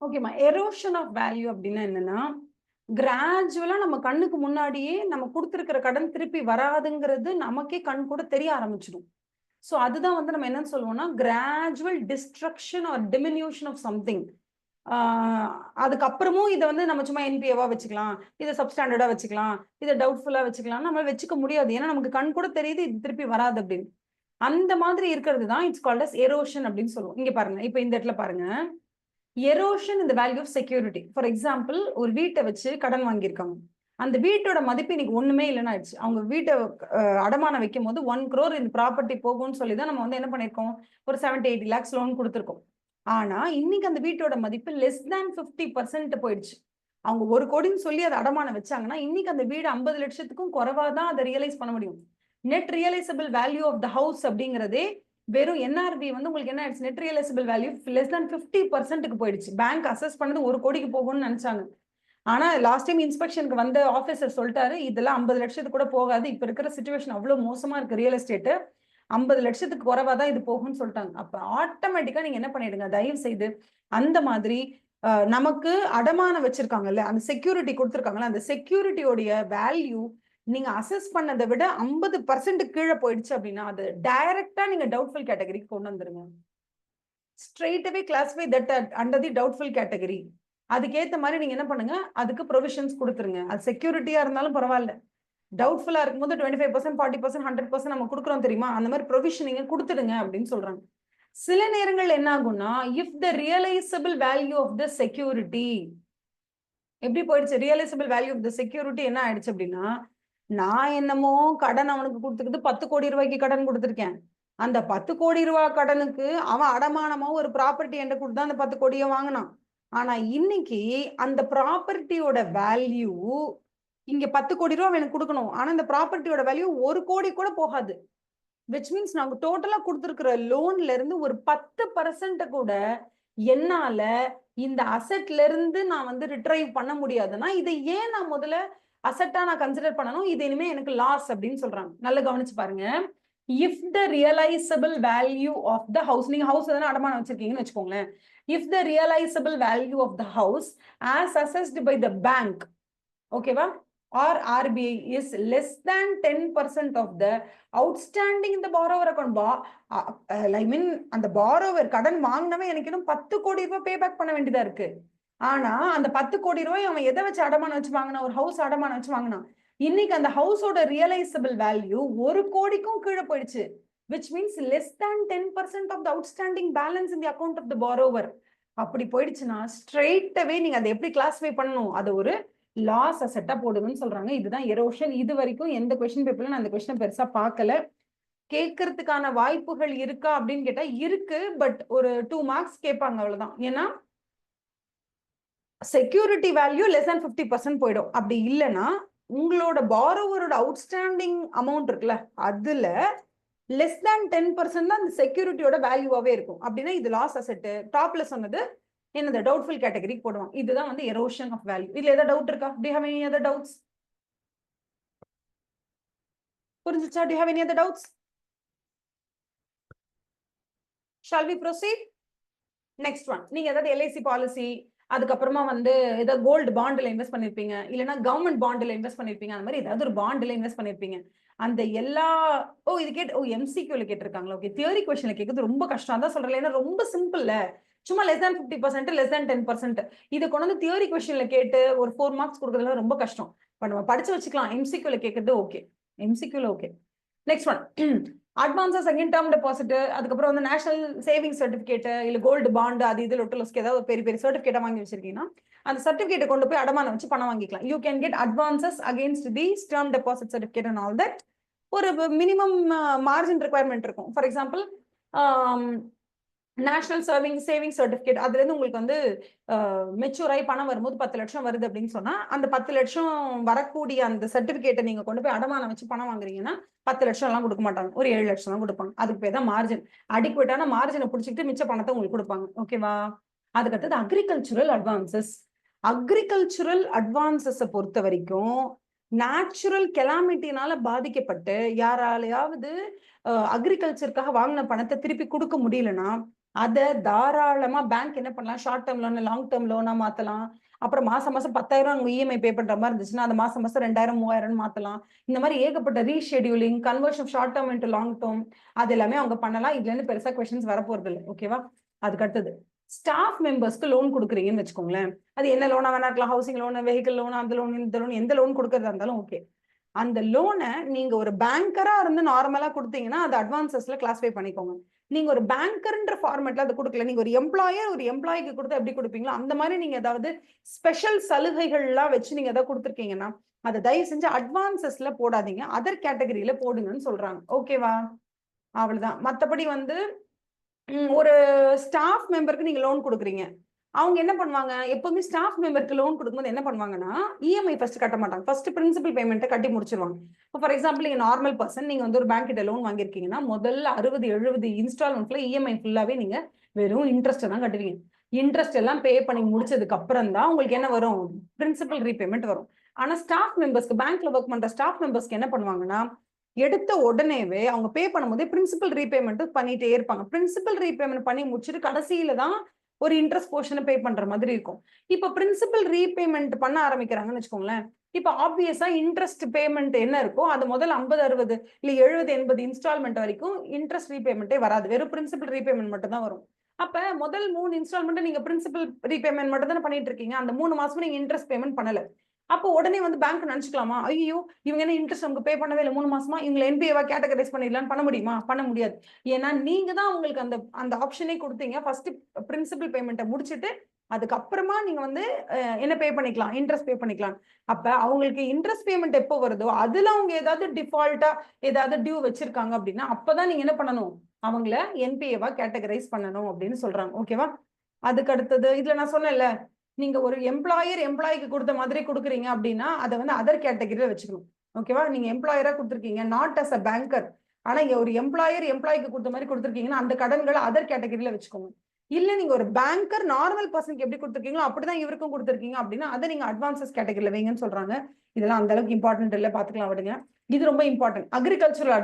ஓகேம்மா. Erosion of value அப்படின்னா என்னன்னா, கிராஜுவலா நம்ம கண்ணுக்கு முன்னாடியே நம்ம குடுத்திருக்கிற கடன் திருப்பி வராதுங்கிறது நமக்கே கண் கூட தெரிய ஆரம்பிச்சிடும். ஸோ அதுதான் வந்து நம்ம என்னன்னு சொல்லுவோம்னா, gradual destruction or diminution of something. ஆ அதுக்கப்புறமும் இத வந்து நம்ம சும்மா என்பிஏவா வச்சுக்கலாம். இத சப்ஸ்டாண்டர்டா வச்சுக்கலாம். இத டவுட்ஃபுல்லா வச்சுக்கலாம். நம்மளால வச்சுக்க முடியாது. ஏன்னா நமக்கு கண் கூட தெரியுது இது திருப்பி வராது அப்படின்னு. அந்த மாதிரி இருக்கிறது தான் இட்ஸ் கால்ட் அஸ் எரோஷன் அப்படின்னு சொல்லுவோம். இங்க பாருங்க. இப்ப இந்த இடத்துல பாருங்க. Erosion in the value of security. For example ஒரு வீட்டை வச்சு கடன் வாங்கியிருக்காங்க. அந்த வீட்டோட மதிப்பு இன்னைக்கு ஒண்ணுமே இல்லைன்னு ஆயிடுச்சு. அவங்க வீட்டை அடமானம் வைக்கும் போது 1 crore இந்த ப்ராப்பர்ட்டி போகும்னு சொல்லி தான் நம்ம வந்து என்ன பண்ணிருக்கோம், ஒரு 70-80 lakhs லோன் கொடுத்துருக்கோம். ஆனா இன்னைக்கு அந்த வீட்டோட மதிப்பு லெஸ் தேன் 50% போயிடுச்சு. அவங்க 1 கோடின்னு சொல்லி அதை அடமானம் வச்சாங்கன்னா இன்னைக்கு அந்த வீடு 50 லட்சத்துக்கும் குறைவா தான் அதை ரியலைஸ் பண்ண முடியும். Net realisable value of the house அப்படிங்கிறதே வெறும் என்ஆர்பி வந்து உங்களுக்கு என்ன ஆயிடுச்சு, net realisable value less than 50%க்கு போயிடுச்சு. பேங்க் அசஸ் பண்ணது 1 கோடிக்கு போகும்னு நினைச்சாங்க. ஆனா லாஸ்ட் டைம் இன்ஸ்பெக்ஷனுக்கு வந்த ஆபீசர் சொல்லிட்டாரு, இதெல்லாம் 50 லட்சத்துக்கு கூட போகாது. இப்ப இருக்கிற சிச்சுவேஷன் அவ்வளவு மோசமா இருக்கு ரியல் எஸ்டேட். 50 லட்சத்துக்கு குறைவா தான் இது போகும்னு சொல்லிட்டாங்க. அப்ப ஆட்டோமேட்டிக்கா நீங்க என்ன பண்ணிடுங்க, தயவு செய்து அந்த மாதிரி நமக்கு அடமானம் வச்சிருக்காங்கல்ல, அந்த செக்யூரிட்டி கொடுத்துருக்காங்கல்ல, அந்த செக்யூரிட்டியோடைய வேல்யூ நீங்க அசஸ் பண்ணதை விட 50% கீழே போயிடுச்சு அப்படின்னா அது டைரக்டா நீங்க டவுட்ஃபுல் கேட்டகரிக்கு கொண்டு வந்துருங்க. Straight away classify that under the doubtful category. அதுக்கேற்ற மாதிரி நீங்க என்ன பண்ணுங்க, அதுக்கு ப்ரொவிஷன்ஸ் கொடுத்துருங்க. அது செக்யூரிட்டியா இருந்தாலும் பரவாயில்ல. டவுட்ஃபுல்லா இருக்கும்போது 25%, 40%, 100% நம்ம கொடுக்குறோம் தெரியுமா, அந்த மாதிரி ப்ரொவிஷன் நீங்க கொடுத்துடுங்க அப்படின்னு சொல்றாங்க. சில நேரங்கள் என்ன ஆகும்னா, if the realisable value of the security எப்படி போயிடுச்சு, realisable value of the security என்ன ஆயிடுச்சு அப்படின்னா, நான் என்னமோ கடன் அவனுக்கு கொடுத்துக்கிட்டு 10 கோடி ரூபாய்க்கு கடன் கொடுத்துருக்கேன். அந்த 10 கோடி ரூபாய் கடனுக்கு அவன் அடமானமா ஒரு ப்ராப்பர்ட்டி என்கிட்ட கொடுத்து அந்த 10 கோடியை வாங்கினான். ஆனா இன்னைக்கு அந்த ப்ராப்பர்ட்டியோட வேல்யூ இங்க 10 கோடி ரூபாய் எனக்கு கொடுக்கணும். ஆனா இந்த ப்ராப்பர்ட்டியோட வேல்யூ 1 கோடி கூட போகாது. விச் மீன்ஸ் நாங்க டோட்டலா கொடுத்துருக்கிற லோன்ல இருந்து ஒரு 10% கூட என்னால இந்த அசெட்ல இருந்து நான் வந்து ரிட்ரைவ் பண்ண முடியாதுன்னா இதை ஏன் நான் முதல்ல அசெட்டா நான் கன்சிடர் பண்ணணும், இது இனிமே எனக்கு லாஸ் அப்படின்னு சொல்றாங்க. நல்லா கவனிச்சு பாருங்க. If the realisable value of the house, நீங்க ஹவுஸ் எதனா அடமானம் வச்சிருக்கீங்கன்னு வச்சுக்கோங்களேன். If the realisable value of the house as assessed by the bank, ஓகேவா, or RBI is less than 10% of the outstanding in the borrower account. I mean, அந்த borrower கடன் வாங்கினவன் எனக்கு இன்னும் 10 கோடி ரூபாய் பே பேக் பண்ண வேண்டியதா இருக்கு. ஆனா அந்த 10 கோடி ரூபாய் அவன் எதை வச்சு அடமானம் வச்சு வாங்கினான், ஒரு ஹவுஸ் அடமானம் வச்சு வாங்கினான். இன்னைக்கு அந்த ஹவுஸோட ரியலைசபிள் வேல்யூ 1 கோடிக்கும் கீழே போயிடுச்சு. which means less than 10% of the outstanding balance in the account of the borrower. அப்படி போயிடுச்சுன்னா ஸ்ட்ரெயிட் அவே நீங்க அதை எப்படி கிளாஸிஃபை பண்ணணும், அது ஒரு லாஸ் அசெட்டா போடுங்கன்னு சொல்றாங்க. இதுதான் எரோஷன். இது வரைக்கும் எந்த கொஸ்டின் பேப்பர்ல நான் அந்த கொஸ்டின் பெருசா பார்க்கல. கேட்கறதுக்கான வாய்ப்புகள் இருக்கா அப்படின்னு கேட்டா இருக்கு. பட் ஒரு 2 மார்க்ஸ் கேட்பாங்க, அவ்வளவுதான். ஏன்னா செக்யூரிட்டி வேல்யூ லெஸ் than 50% போயிடும். அப்படி இல்லைன்னா உங்களோட பாரோவரோட அவுட்ஸ்டாண்டிங் அமௌண்ட் இருக்குல்ல, அதுல லெஸ் தேன் 10% தான் அந்த செக்யூரிட்டியோட வேல்யூவாவே இருக்கும். அப்படின்னா இது லாஸ் அசெட். டாப்ல சொன்னது என்னது, டவுட்ஃபுல் கேட்டகரிக்கு போடுவாங்க. இதுதான் வந்து எரோஷன் ஆஃப் வேல்யூ. இதுல ஏதாவது டவுட் இருக்கா? Do you have any other doubts? புரிஞ்சுச்சா? Do you have any other doubts? Shall we proceed? Next one. நீங்க ஏதாவது எல்ஐசி பாலிசி, அதுக்கப்புறமா வந்து ஏதாவது கோல்டு பாண்ட்ல இன்வெஸ்ட் பண்ணிருப்பீங்க, இல்லைன்னா கவர்மெண்ட் பாண்ட்ல இன்வெஸ்ட் பண்ணிருப்பீங்க. அந்த மாதிரி ஏதாவது ஒரு பாண்ட்ல இன்வெஸ்ட் பண்ணிருப்பீங்க. அந்த எல்லா இது எம்சிக்யூல கேட்டிருக்காங்களா? ஓகே, தியரி கொஸ்டின்ல கேட்கறது ரொம்ப கஷ்டம். அதான் சொல்றேன், ஏன்னா ரொம்ப சிம்பிள்ல. சும்மா லெஸ் தேன் 50%, லெஸ் தேன் 10%, இதை கொண்டு வந்து தியரி கொஸ்டின்ல கேட்டு ஒரு 4 மார்க்ஸ் கொடுக்கறதுல ரொம்ப கஷ்டம். பட் நம்ம படிச்சு வச்சுக்கலாம். எம்சிக்யூல கேட்கறது ஓகே, எம்சிக்யூல okay. Next one, advances against term deposit, அதுக்கப்புறம் வந்து நேஷனல் சேவிங் சர்டிபிகேட், இல்ல கோல்டு பாண்ட், அது இது லொட்டலஸ்க்கு ஏதாவது பெரிய பெரிய சர்டிபிகேட்டா வாங்கி வச்சிருக்கீங்கன்னா அந்த சர்டிபிகேட்டை கொண்டு போய் அடமானம் வச்சு பணம் வாங்கிக்கலாம். You can get advances against the term deposit certificate and all that. ஒரு மினிமம் மார்ஜின் ரெக்குவயர்மெண்ட் இருக்கும். For example national saving certificate, அதுல இருந்து உங்களுக்கு வந்து மெச்சூர் ஆகி பணம் வரும்போது 10 லட்சம் வருது அப்படின்னு சொன்னா அந்த 10 லட்சம் வரக்கூடிய அந்த சர்டிபிகேட்டை நீங்க கொண்டு போய் அடமானம் வச்சு பணம் வாங்குறீங்கன்னா 10 லட்சம் எல்லாம் கொடுக்க மாட்டாங்க, ஒரு 7 லட்சம் தான் கொடுப்பாங்க. அதுக்கு பேர் தான் மார்ஜின். அடிக்குவேட்டான மார்ஜினை பிடிச்சிட்டு மிச்ச பணத்தை உங்களுக்கு கொடுப்பாங்க. ஓகேவா? அதுக்கடுத்தது அக்ரிகல்ச்சுரல் அட்வான்சஸ். அக்ரிகல்ச்சுரல் அட்வான்சஸை பொறுத்த வரைக்கும் நேச்சுரல் கெலாமிட்டினால பாதிக்கப்பட்டு யாராலையாவது அக்ரிகல்ச்சருக்காக வாங்கின பணத்தை திருப்பி கொடுக்க முடியலன்னா அதை தாராளமா பேங்க் என்ன பண்ணலாம், short term loan long term லோனா மாத்தலாம். அப்புறம் மாசம் மாசம் 10,000 அவங்க இஎம்ஐ பே பண்ற மாதிரி இருந்துச்சுன்னா அது மாசம் மாசம் 2,000 3,000 மாத்தலாம். இந்த மாதிரி ஏகப்பட்ட rescheduling, conversion short term into long term அது எல்லாமே அவங்க பண்ணலாம். இதுல இருந்து பெருசா கொஸ்டின்ஸ் வரப்போறது இல்லை. ஓகேவா? அதுக்கு அடுத்தது ஸ்டாஃப் மெம்பர்ஸ்க்கு லோன் கொடுக்குறீங்கன்னு வச்சுக்கோங்களேன். அது என்ன லோனா வேணா இருக்கலாம், ஹவுசிங் லோன், வெஹிக்கிள் லோன், அந்த லோன் இந்த லோன், எந்த லோன் கொடுக்கறதா இருந்தாலும் ஓகே. அந்த லோனை நீங்க ஒரு பேங்கரா இருந்து நார்மலா கொடுத்தீங்கன்னா அது அட்வான்சஸ்ல கிளாஸிஃபை பண்ணிக்கோங்க. நீங்க ஒரு பேங்கர்ன்ற ஃபார்மேட்ல அதை கொடுக்கல, நீங்க ஒரு எம்ப்ளாயர் ஒரு எம்ப்ளாய்க்கு கொடுத்தா எப்படி கொடுப்பீங்களோ அந்த மாதிரி நீங்க ஏதாவது ஸ்பெஷல் சலுகைகள்லாம் வச்சு நீங்க ஏதாவது கொடுத்துருக்கீங்கன்னா அதை தயவு செஞ்சு அட்வான்சஸ்ல போடாதீங்க, அதர் கேட்டகரியில போடுங்கன்னு சொல்றாங்க. ஓகேவா? அவ்வளவுதான். மத்தபடி வந்து ஒரு ஸ்டாஃப் மெம்பருக்கு நீங்க லோன் கொடுக்குறீங்க, அவங்க என்ன பண்ணுவாங்க, எப்பவுமே ஸ்டாஃப் மெம்பருக்கு லோன் கொடுக்கும்போது என்ன பண்ணுவாங்கன்னா இஎம்ஐ ஃபர்ஸ்ட் கட்ட மாட்டாங்க, ஃபர்ஸ்ட் பிரின்சிபல் பேமெண்ட்டை கட்டி முடிச்சிருவாங்க. இப்போ ஃபார் எக்ஸாம்பிள் நீங்க நார்மல் பர்சன், நீங்க வந்து ஒரு பேங்க் கிட்ட லோன் வாங்கியிருக்கீங்கன்னா முதல்ல 60-70 இன்ஸ்டால்மெண்ட்ல இஎம்ஐ ஃபுல்லாவே நீங்க வெறும் இன்ட்ரெஸ்ட் தான் கட்டுவீங்க. இன்ட்ரெஸ்ட் எல்லாம் பே பண்ணி முடிச்சதுக்கு அப்புறம் தான் உங்களுக்கு என்ன வரும், பிரின்சிபல் ரீபேமெண்ட் வரும். ஆனா ஸ்டாஃப் மெம்பர்ஸ்க்கு, பேங்க்ல ஒர்க் பண்ற ஸ்டாஃப் மெம்பர்ஸ்க்கு என்ன பண்ணுவாங்கன்னா எடுத்த உடனேவே அவங்க பே பண்ணும்போது பிரின்சிபல் ரீபேமெண்ட் பண்ணிட்டே இருப்பாங்க. பிரின்சிபல் ரீபேமெண்ட் பண்ணி முடிச்சுட்டு கடைசியில தான் ஒரு இன்ட்ரெஸ்ட் போர்ஷனை பே பண்ற மாதிரி இருக்கும். இப்ப பிரின்சிபல் ரீபேமெண்ட் பண்ண ஆரம்பிக்கிறாங்கன்னு வச்சுக்கோங்களேன். இப்ப ஆப்வியஸா இன்ட்ரெஸ்ட் பேமெண்ட் என்ன இருக்கோ அது முதல் 50-60 இல்ல 70-80 இன்ஸ்டால்மெண்ட் வரைக்கும் இன்ட்ரெஸ்ட் ரீபேமெண்டே வராது, வெறும் பிரின்சிபல் ரீபேமெண்ட் மட்டும் தான் வரும். அப்ப முதல் 3 இன்ஸ்டால்மெண்ட் நீங்க பிரின்சிபல் ரீபேமெண்ட் மட்டும் தானே பண்ணிட்டு இருக்கீங்க, அந்த 3 மாசமும் நீங்க இன்ட்ரெஸ்ட் பேமெண்ட் பண்ணல. அப்போ உடனே வந்து பேங்க் நினைச்சுக்கலாமா, ஐயோ இவங்க என்ன இன்ட்ரெஸ்ட் நமக்கு பே பண்ணவே இல்லை 3 மாசமா, இவங்களை என்பிஏவா கேட்டகரைஸ் பண்ணிடலான்னு பண்ண முடியுமா? பண்ண முடியாது. ஏன்னா நீங்க தான் உங்களுக்கு அந்த அந்த ஆப்ஷனே கொடுத்தீங்க. ஃபர்ஸ்ட் பிரின்சிபல் பேமெண்ட்டை முடிச்சுட்டு அதுக்கப்புறமா நீங்க வந்து என்ன பே பண்ணிக்கலாம், இன்ட்ரெஸ்ட் பே பண்ணிக்கலாம். அப்ப அவங்களுக்கு இன்ட்ரெஸ்ட் பேமெண்ட் எப்போ வருதோ அதுல அவங்க ஏதாவது டிஃபால்ட்டா ஏதாவது டியூ வச்சிருக்காங்க அப்படின்னா அப்பதான் நீங்க என்ன பண்ணணும், அவங்கள என்பிஏவா கேட்டகரைஸ் பண்ணணும் அப்படின்னு சொல்றாங்க. ஓகேவா? அதுக்கு அடுத்தது இதுல நான் சொன்னேன்ல, நீங்க ஒரு எம்ப்ளாய்க்கு கொடுத்த மாதிரி கொடுக்குறீங்க அப்படின்னா அதை வந்து அதர் கேட்டகரியில வச்சுக்கணும். ஓகேவா? நீங்க எம்ப்ளாயரா கொடுத்துருக்கீங்க, நாட் அஸ் அ பேங்கர், ஆனா இங்க ஒரு எம்ப்ளாய்க்கு கொடுத்த மாதிரி கொடுத்துருக்கீங்கன்னா அந்த கடன்களை அதர் கேட்டகரியில வச்சுக்கோங்க. இல்ல நீங்க ஒரு பேங்கர் நார்மல் பர்சனுக்கு எப்படி கொடுத்துருக்கீங்களோ அப்படிதான் இவருக்கும் கொடுத்துருக்கீங்க அப்படின்னா அதை நீங்க அட்வான்சஸ் கேட்டகரியில வைங்கன்னு சொல்றாங்க. இதெல்லாம் அந்த அளவுக்கு இம்பார்ட்டன்ட் இல்லை, பாத்துக்கலாம் விடுங்க. இது ரொம்ப இம்பார்ட்டன்ட். அக்ரிகல்ச்சரல்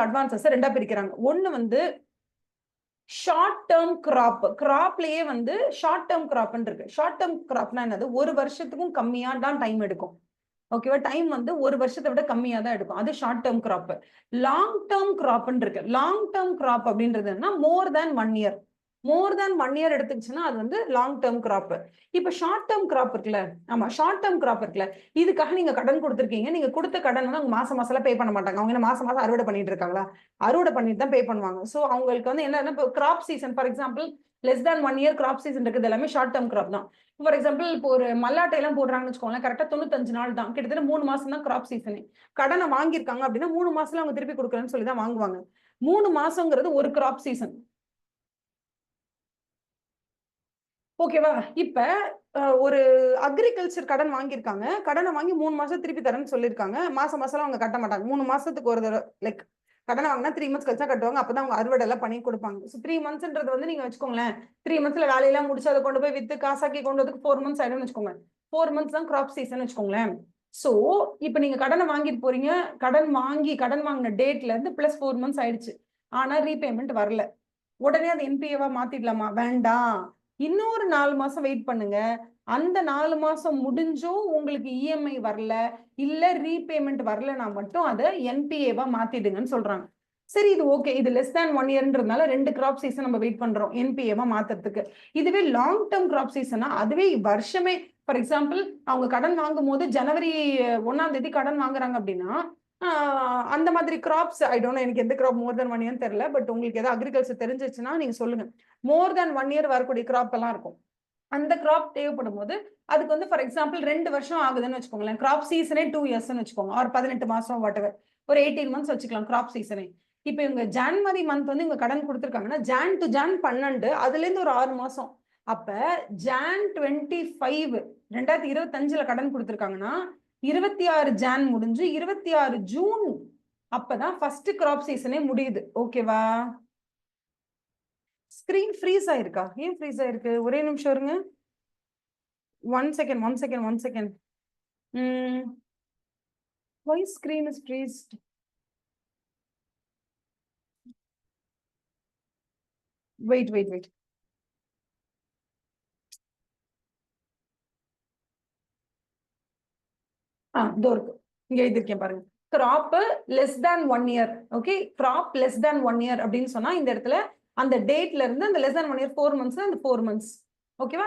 அட்வான்சஸ் ரெண்டா பிரிக்கிறாங்க. ஒண்ணு வந்து ஷார்ட் டேர்ம் கிராப்லயே வந்து ஷார்ட் டேர்ம் கிராப்னு இருக்கு. ஷார்ட் டேர்ம் கிராப்னா என்னது, ஒரு வருஷத்துக்கும் கம்மியா தான் டைம் எடுக்கும். ஓகேவா? டைம் வந்து ஒரு வருஷத்தை விட கம்மியா தான் எடுக்கும், அது short term crop. Long term கிராப்னு இருக்கு. லாங் டேர்ம் கிராப் அப்படின்றதுன்னா மோர் தேன் 1 இயர், எடுத்துச்சுன்னா அது வந்து லாங் டேர்ம் கிராப். இப்ப ஷார்ட் டேர்ம் கிராப் இருக்குல்ல, ஆமா ஷார்ட் டேர்ம் கிராப் இருக்குல்ல, இதுக்காக நீங்க கடன் கொடுத்துருக்கீங்க. நீங்க கொடுத்த கடன் வந்து அவங்க மாசம் மாசம் பே பண்ண மாட்டாங்க. அவங்க என்ன மாசம் மாசம் அறுவடை பண்ணிட்டு இருக்காங்களா? அறுவடை பண்ணிட்டு தான் பே பண்ணுவாங்க. சோ அவங்களுக்கு வந்து என்ன crop season, for example less than 1 year crop season இருக்குது, எல்லாமே ஷார்ட் டேர்ம் கிராப் தான். ஃபார் எக்ஸாம்பிள் இப்போ ஒரு மல்லாட்டை எல்லாம் போடுறாங்கன்னு வச்சுக்கோங்களேன், கரெக்டா 95 நாள் தான், கிட்டத்தட்ட 3 மாசம் தான் கிராப் சீசனே. கடனை வாங்கியிருக்காங்க அப்படின்னா 3 மாசத்துல அவங்க திருப்பி கொடுக்குறேன்னு சொல்லி தான் வாங்குவாங்க. 3 மாசங்கிறது ஒரு கிராப் சீசன். ஓகேவா? இப்ப ஒரு அக்ரிகல்ச்சர் கடன் வாங்கியிருக்காங்க, கடனை வாங்கி 3 மாசம் திருப்பி தரேன்னு சொல்லியிருக்காங்க. மாசம் மாசம் அவங்க கட்ட மாட்டாங்க. 3 மாசத்துக்கு ஒரு தடவை, லைக் கடனை வாங்கினா 3 மந்த்ஸ் கழிச்சா கட்டுவாங்க. அப்பதான் அவங்க அறுவடை எல்லாம் பண்ணி கொடுப்பாங்க. 3 மந்த்ஸ்ன்றது வந்து நீங்க வச்சுக்கோங்களேன், 3 மந்த்ஸ்ல வேலையெல்லாம் முடிச்சு அதை கொண்டு போய் வித்து காசாக்கி கொண்டு வரதுக்கு 4 மந்த்ஸ் ஆயிடும்னு வச்சுக்கோங்க. 4 மந்த்ஸ் தான் கிராப் சீசன் வச்சுக்கோங்களேன். சோ இப்ப நீங்க கடனை வாங்கிட்டு போறீங்க, கடன் வாங்கின டேட்ல இருந்து பிளஸ் 4 மந்த்ஸ் ஆயிடுச்சு, ஆனா ரீபேமெண்ட் வரல. உடனே அது என்பிஏவா மாத்திடலாமா? வேண்டாம், இன்னொரு 4 மாசம் வெயிட் பண்ணுங்க. அந்த 4 மாசம் முடிஞ்சும் உங்களுக்கு இஎம்ஐ வரல, இல்ல ரீபேமெண்ட் வரலனா மட்டும் அதை என்பிஏவா மாத்திடுங்கன்னு சொல்றாங்க. சரி, இது ஓகே. இது லெஸ் தேன் 1 இயர்ன்றதுனால 2 கிராப் சீசன் நம்ம வெயிட் பண்றோம் என்பிஏவா மாத்துறதுக்கு. இதுவே லாங் டேர்ம் கிராப் சீசனா அதுவே வருஷமே, ஃபார் எக்ஸாம்பிள் அவங்க கடன் வாங்கும் போது ஜனவரி 1ஆம் தேதி கடன் வாங்குறாங்க அப்படின்னா அந்த மாதிரி கிராப்ஸ், ஐ டோன்ட் நோ, எனக்கு எந்த கிராப் மோர் தென் 1 இயர் தெரியல, பட் உங்களுக்கு ஏதாவது அக்ரிகல்ச்சர் தெரிஞ்சிச்சுன்னா நீங்க சொல்லுங்க. மோர் தென் 1 இயர் வரக்கூடிய கிராப் எல்லாம் இருக்கும். அந்த கிராப் தேவைப்படும் போது அதுக்கு வந்து ஃபார் எக்ஸாம்பிள் 2 வருஷம் ஆகுதுன்னு வச்சுக்கோங்களேன், கிராப் சீசனே 2 இயர்ஸ்ன்னு வச்சுக்கோங்க, ஒரு 18 மாசம் வாட்டவர், ஒரு 18 மந்த்ஸ் வச்சுக்கலாம் கிராப் சீசனே. இப்போ இவங்க ஜான்வரி மந்த் வந்து இவங்க கடன் கொடுத்துருக்காங்கன்னா ஜான் டு ஜான் 12, அதுல இருந்து ஒரு 6 மாசம். அப்ப ஜான் 25 2025ல கடன் கொடுத்துருக்காங்கன்னா 26 ஜான் முடிஞ்சு 26 ஜூன் அப்பதான் ஃபர்ஸ்ட் கிராப் சீசனே முடியுது. ஓகேவா? ஸ்கிரீன் ஃப்ரீஸ் ஆயிருக்கா? ஏன் ஃப்ரீஸ் ஆயிருக்கு? ஒரே நிமிஷம் இருங்க. 1 second. Why screen is freezed? Wait இதோ இருக்கு, இங்க எழுதிருக்கேன் பாருங்க. Crop less than 1 year. Okay, crop less than 1 year அப்படின்னு சொன்னா இந்த இடத்துல அந்த டேட்ல இருந்து அந்த லெஸ் தேன் 1 இயர் 4 மந்த்ஸ், அந்த 4 மந்த்ஸ் ஓகேவா,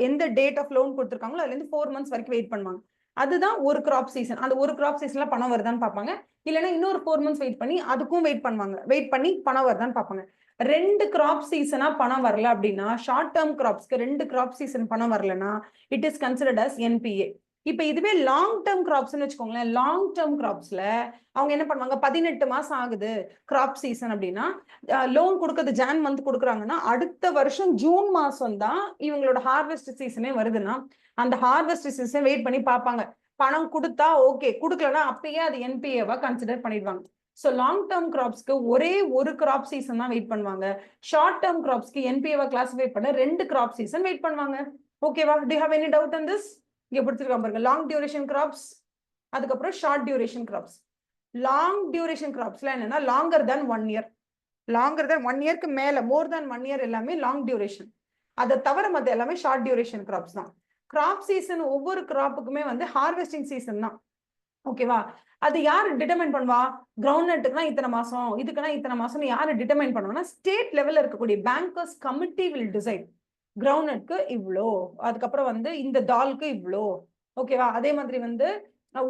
எந்த டேட் ஆஃப் லோன் கொடுத்துருக்காங்களோ அதுல இருந்து 4 மந்த்ஸ் வரைக்கும் வெயிட் பண்ணுவாங்க. அதுதான் ஒரு கிராப் சீசன். அந்த ஒரு கிராப் சீசன்ல பணம் வருதான்னு பார்ப்பாங்க. இல்லைன்னா இன்னொரு 4 மந்த்ஸ் வெயிட் பண்ணி அதுக்கும் வெயிட் பண்ணுவாங்க. வெயிட் பண்ணி பணம் வருதான்னு பார்ப்பாங்க. 2 கிராப் சீசனா பணம் வரல அப்படின்னா, ஷார்ட் டேர்ம் கிராப்ஸ்க்கு 2 கிராப் சீசன் பணம் வரலன்னா it is considered as NPA. இப்ப இதுவே லாங் டேர்ம் கிராப்ஸ்னு வச்சுக்கோங்களேன். லாங் டேர்ம் கிராப்ஸ்ல அவங்க என்ன பண்ணுவாங்க, 18 மாசம் ஆகுது கிராப் சீசன் அப்படின்னா, லோன் கொடுக்கறது ஜான் மந்த் கொடுக்குறாங்கன்னா அடுத்த வருஷம் ஜூன் மாசம் தான் இவங்களோட ஹார்வெஸ்ட் சீசனே வருதுன்னா அந்த ஹார்வெஸ்ட் சீசன் வெயிட் பண்ணி பார்ப்பாங்க. பணம் கொடுத்தா ஓகே, கொடுக்கலன்னா அப்பயே அது என்பிஏவா கன்சிடர் பண்ணிடுவாங்க. ஸோ லாங் டேர்ம் கிராப்ஸ்க்கு ஒரே ஒரு கிராப் சீசன் தான் வெயிட் பண்ணுவாங்க. ஷார்ட் டேர்ம் கிராப்ஸ்க்கு என்பிஏவா கிளாசிஃபை பண்ண 2 கிராப் சீசன் வெயிட் பண்ணுவாங்க. ஓகேவா? Do you have any doubt on this? இங்க கொடுத்துருக்காங்க பாருங்க, லாங் டியூரேஷன் கிராப்ஸ், அதுக்கப்புறம் short duration crops. Long duration கிராப்ஸ்ல என்னன்னா longer than 1 year, longer than 1 இயர்க்கு மேல, மோர் தேன் 1 இயர் எல்லாமே லாங் டியூரேஷன். அதை தவிர மற்ற எல்லாமே ஷார்ட் டியூரேஷன் கிராப்ஸ் தான். கிராப் சீசன் ஒவ்வொரு கிராப்புக்குமே வந்து ஹார்வெஸ்டிங் சீசன் தான். ஓகேவா? அது யாரு டிட்டர்மைன் பண்ணுவா? கிரவுண்ட் நட்டுக்குனா இத்தனை மாசம், இதுக்குன்னா இத்தனை மாசம் யாரு டிட்டர்மைன் பண்ணுவாங்கன்னா ஸ்டேட் லெவல்ல இருக்கக்கூடிய bankers committee will decide. Ground நட்க்கு இவ்வளோ, அதுக்கப்புறம் வந்து இந்த தால்க்கு இவ்வளோ, ஓகேவா? அதே மாதிரி வந்து